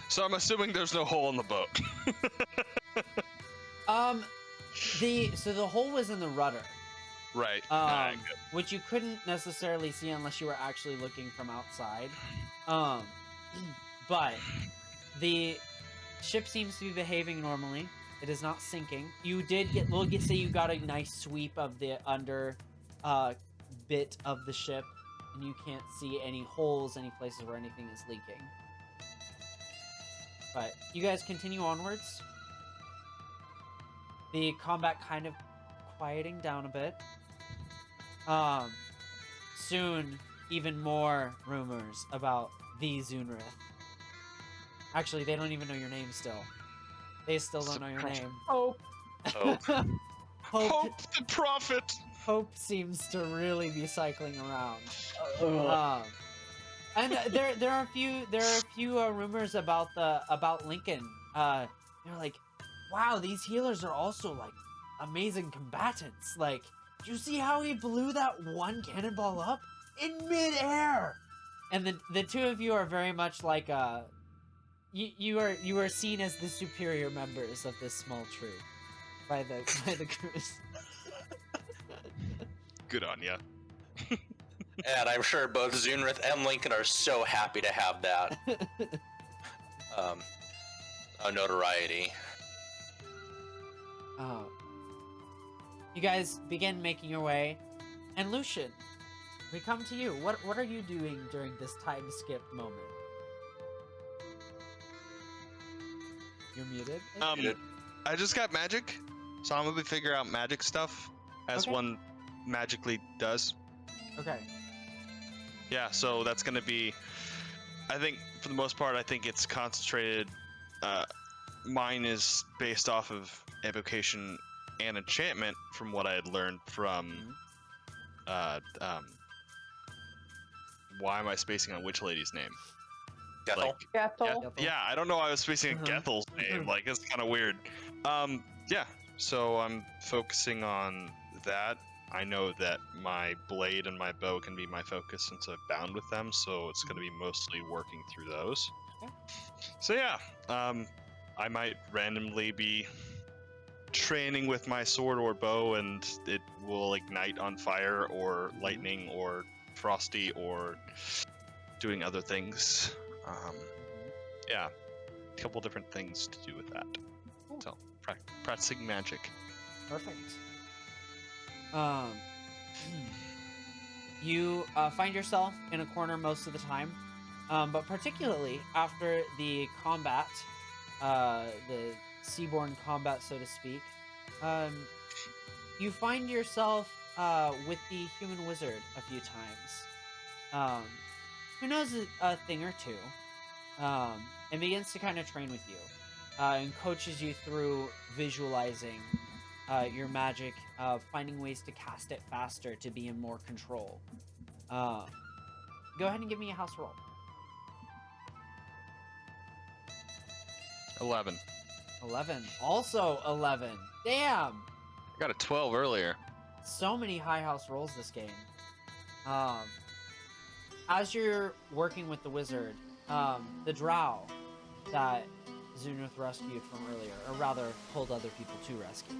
So I'm assuming there's no hole in the boat. So the hole was in the rudder. Right. Which you couldn't necessarily see unless you were actually looking from outside. But the ship seems to be behaving normally. It is not sinking. You did get, we'll say you got a nice sweep of the under bit of the ship, and you can't see any holes, any places where anything is leaking. But you guys continue onwards. The combat kind of quieting down a bit. Soon, even more rumors about the Zunrith. Actually, they don't even know your name still. They still don't know your name. Hope. Hope the prophet. Hope seems to really be cycling around. And there are a few rumors about Lincoln. They're like, wow, these healers are also like amazing combatants. Like, do you see how he blew that one cannonball up in midair? And the two of you are very much like you are seen as the superior members of this small troop by the crews. Good on ya. And I'm sure both Zunrith and Lincoln are so happy to have that notoriety. You guys begin making your way, and Lucian, we come to you. What are you doing during this time skip moment? You're muted. I just got magic, so I'm gonna be figure out magic stuff as Okay. one magically does. Okay. Yeah, so that's going to be, I think, for the most part, I think it's concentrated. Mine is based off of evocation and enchantment from what I had learned from, why am I spacing on Witch Lady's name? Gethel? Like, Ethel. yeah, I don't know why I was spacing on Gethel's name. Like, it's kind of weird. Yeah, so I'm focusing on that. I know that my blade and my bow can be my focus since I've bound with them, so it's going to be mostly working through those. Okay. So yeah, I might randomly be training with my sword or bow, and it will ignite on fire or lightning or frosty or doing other things. Yeah, a couple different things to do with that. Cool. So practicing magic. Perfect. You find yourself in a corner most of the time, but particularly after the combat, the seaborne combat, so to speak, you find yourself with the human wizard a few times, who knows a thing or two, and begins to kind of train with you, and coaches you through visualizing your magic, finding ways to cast it faster to be in more control. Go ahead and give me a house roll. 11. 11. Also 11. Damn! I got a 12 earlier. So many high house rolls this game. As you're working with the wizard, the drow that Zunuth rescued from earlier, or rather told other people to rescue,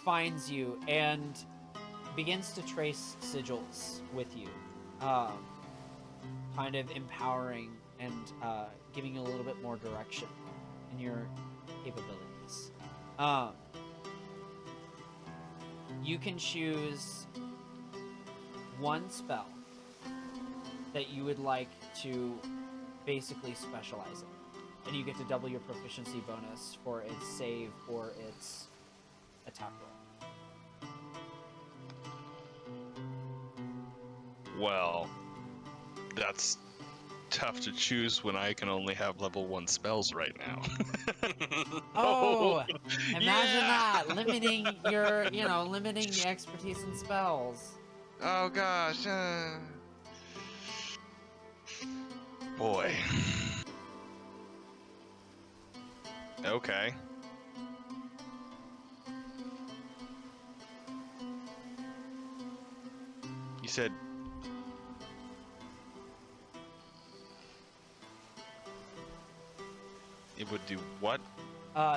finds you and begins to trace sigils with you, kind of empowering and giving you a little bit more direction in your capabilities. You can choose one spell that you would like to basically specialize in, and you get to double your proficiency bonus for its save or its attack roll. Well, that's tough to choose when I can only have level 1 spells right now. Oh, imagine yeah! that, limiting your, limiting the expertise in spells. Oh gosh. Boy. Okay. You said it would do what?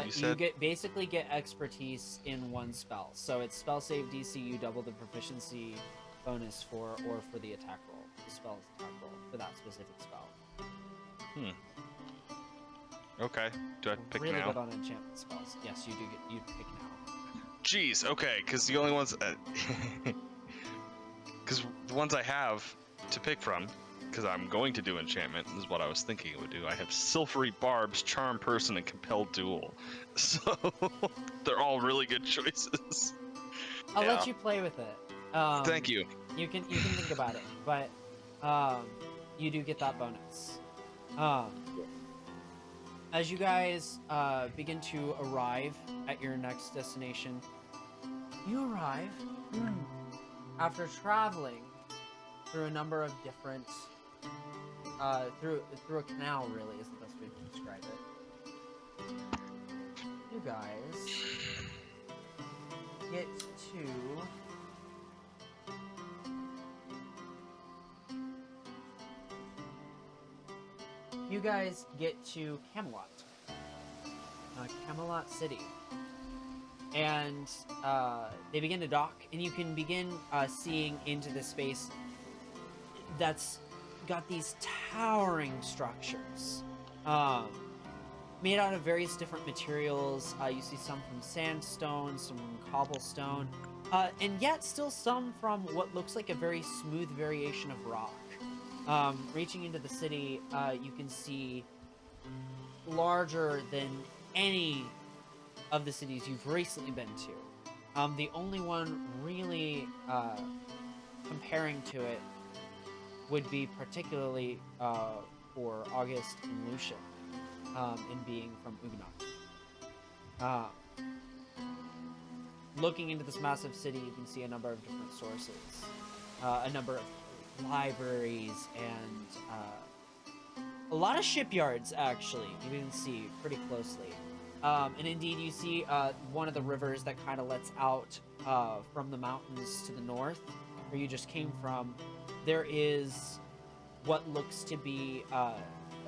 You said- basically get expertise in one spell. So it's spell save DC, you double the proficiency bonus for the attack roll. The spell's attack roll for that specific spell. Okay. Do I pick really now? good on enchantment spells. Yes, you do get you pick now. Jeez, okay, because the only ones... Because the ones I have to pick from, because I'm going to do enchantment, is what I was thinking it would do. I have Silvery Barbs, Charm Person, and Compelled Duel. So, they're all really good choices. I'll let you play with it. Thank you. You can think about it, but you do get that bonus. As you guys begin to arrive at your next destination, you arrive after traveling through a number of different through a canal, really is the best way to describe it. You guys get to Camelot, Camelot City, and they begin to dock, and you can begin seeing into the space that's got these towering structures, made out of various different materials. You see some from sandstone, some from cobblestone, and yet still some from what looks like a very smooth variation of rock. Reaching into the city, you can see larger than any of the cities you've recently been to. The only one really comparing to it would be particularly for August and Lucian, in being from Ugnaught. Looking into this massive city, you can see a number of different sources, a number of libraries, and a lot of shipyards, actually, you can see pretty closely. And indeed, you see one of the rivers that kind of lets out from the mountains to the north, where you just came from. There is what looks to be a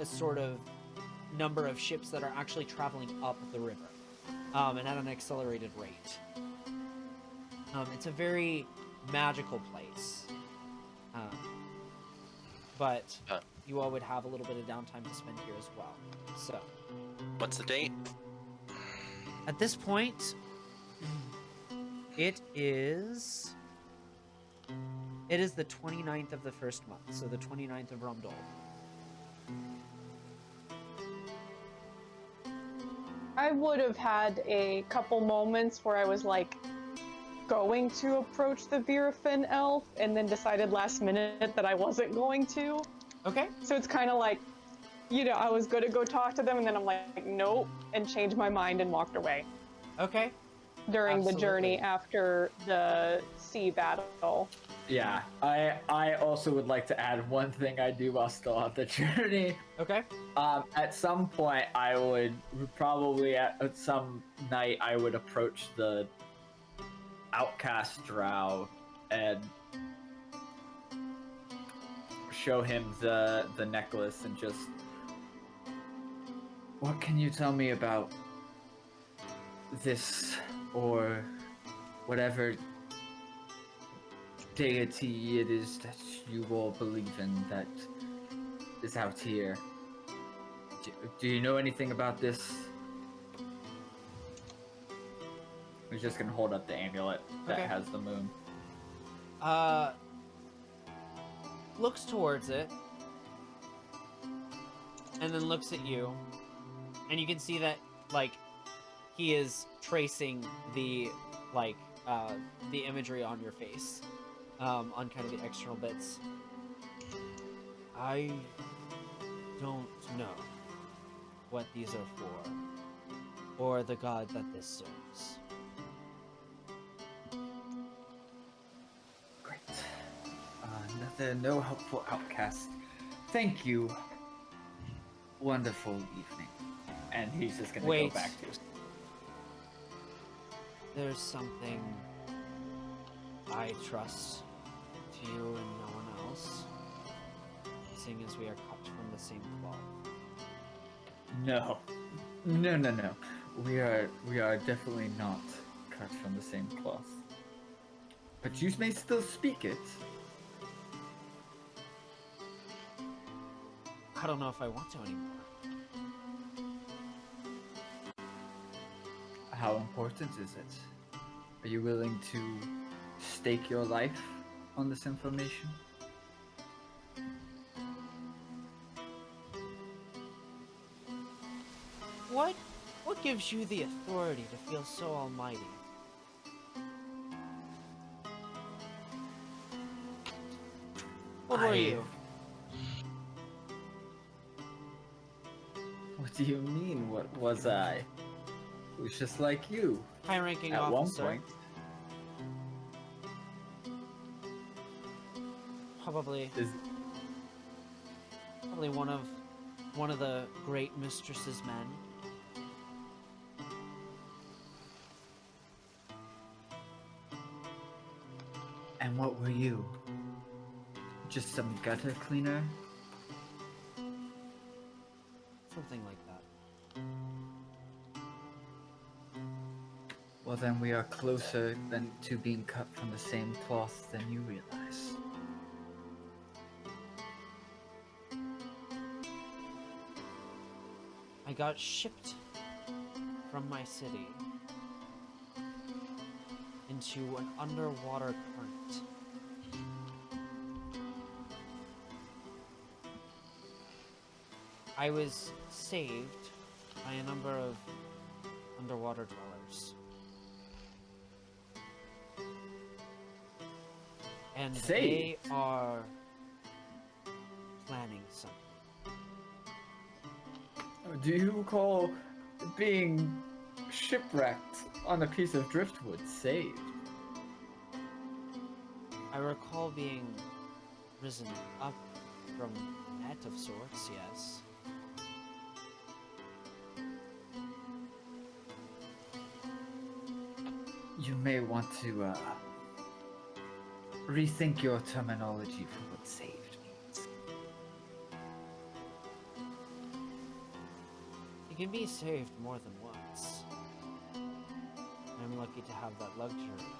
sort of number of ships that are actually traveling up the river, and at an accelerated rate. It's a very magical place, but you all would have a little bit of downtime to spend here as well. So, What's the date? at this point, it is the 29th of the first month, so the 29th of Rumdol. I would have had a couple moments where I was like going to approach the Virafin elf and then decided last minute that I wasn't going to. Okay. So it's kind of like, you know, I was going to go talk to them and then I'm like, nope, and changed my mind and walked away Okay. during the journey Absolutely. after the sea battle. Yeah, I also would like to add one thing I do while still on the journey. Okay. At some point, I would probably at some night I would approach the outcast drow and show him the necklace and just, what can you tell me about this or whatever deity it is that you all believe in that is out here? Do you know anything about this? He's just gonna hold up the amulet that Okay. has the moon. Looks towards it, and then looks at you, and you can see that, like, he is tracing the, like, the imagery on your face, on kind of the external bits. I don't know what these are for, or the god that this serves. Great. No helpful outcast. Thank you. Wonderful evening. And he's just gonna Wait. go back to his... There's something I trust to you and no one else, seeing as we are cut from the same cloth. No. We are definitely not cut from the same cloth. But you may still speak it. I don't know if I want to anymore. How important is it? Are you willing to stake your life on this information? What gives you the authority to feel so almighty? What were you? What do you mean, what was I? It was just like you. High-ranking At one officer. point. Probably one of the great mistress's men. And what were you? Just some gutter cleaner? Something like that. Well, then we are closer than to being cut from the same cloth than you realize. I got shipped from my city into an underwater current. I was saved by a number of underwater dwellers. And they Saved? are planning something. Do you call being shipwrecked on a piece of driftwood saved? I recall being risen up from a net of sorts, yes. You may want to rethink your terminology for what saved means. You can be saved more than once. I'm lucky to have that luxury,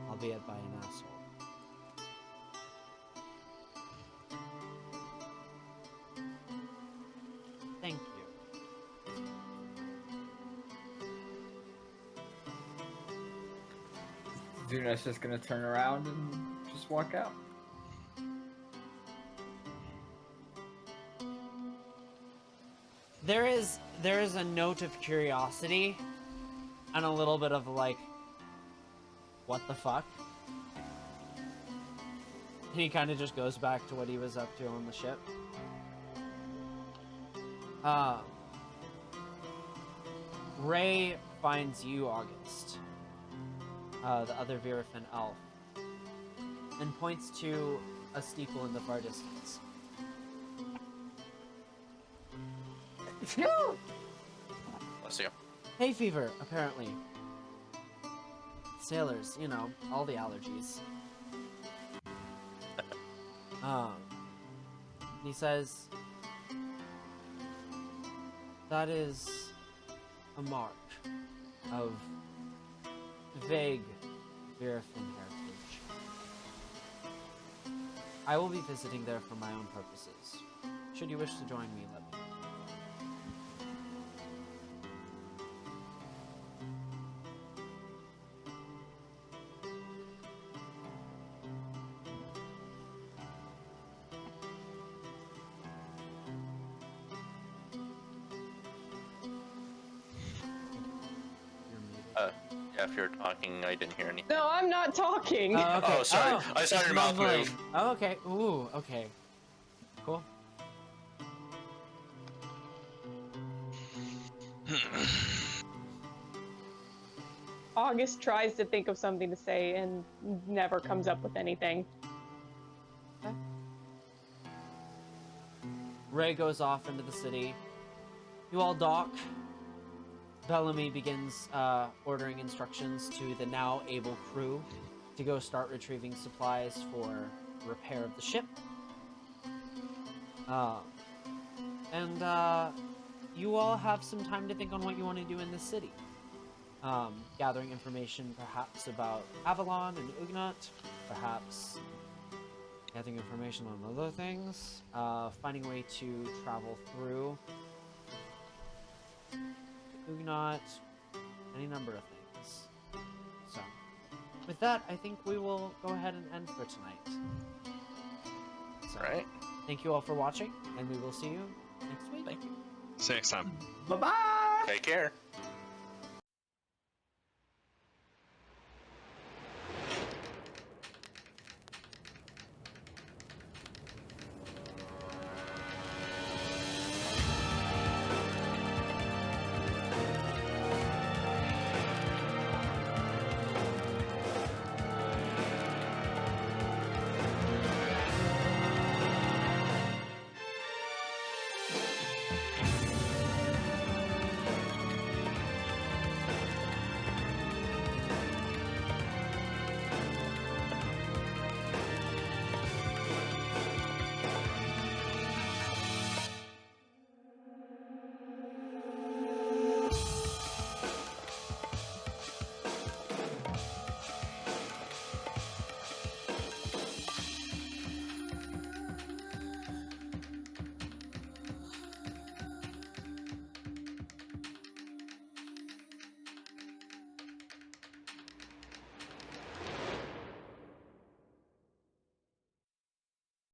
albeit by an asshole. Thank you. Zuna's just gonna turn around and just walk out. There is a note of curiosity and a little bit of like, what the fuck? And he kind of just goes back to what he was up to on the ship. Ray finds you, August, the other Virafin elf, and points to a steeple in the far distance. Bless you. Hay fever, apparently. Sailors, you know, all the allergies. He says, that is a mark of vague Virafin heritage. I will be visiting there for my own purposes. Should you wish to join me, let me know. Yeah, if you're talking, I didn't hear anything. No, I'm not talking. Oh, okay. Oh, sorry. I saw it's your mouth mumbling. move. Oh, okay. Ooh, okay. Cool. August tries to think of something to say and never comes up with anything. Okay. Ray goes off into the city. You all dock. Bellamy begins ordering instructions to the now able crew to go start retrieving supplies for repair of the ship. You all have some time to think on what you want to do in the city. Gathering information perhaps about Avalon and Ugnaught, perhaps gathering information on other things, finding a way to travel through Ugnaught, any number of things. So, with that, I think we will go ahead and end for tonight. So, Right. thank you all for watching, and we will see you next week. Thank you. See you next time. Bye bye. Take care.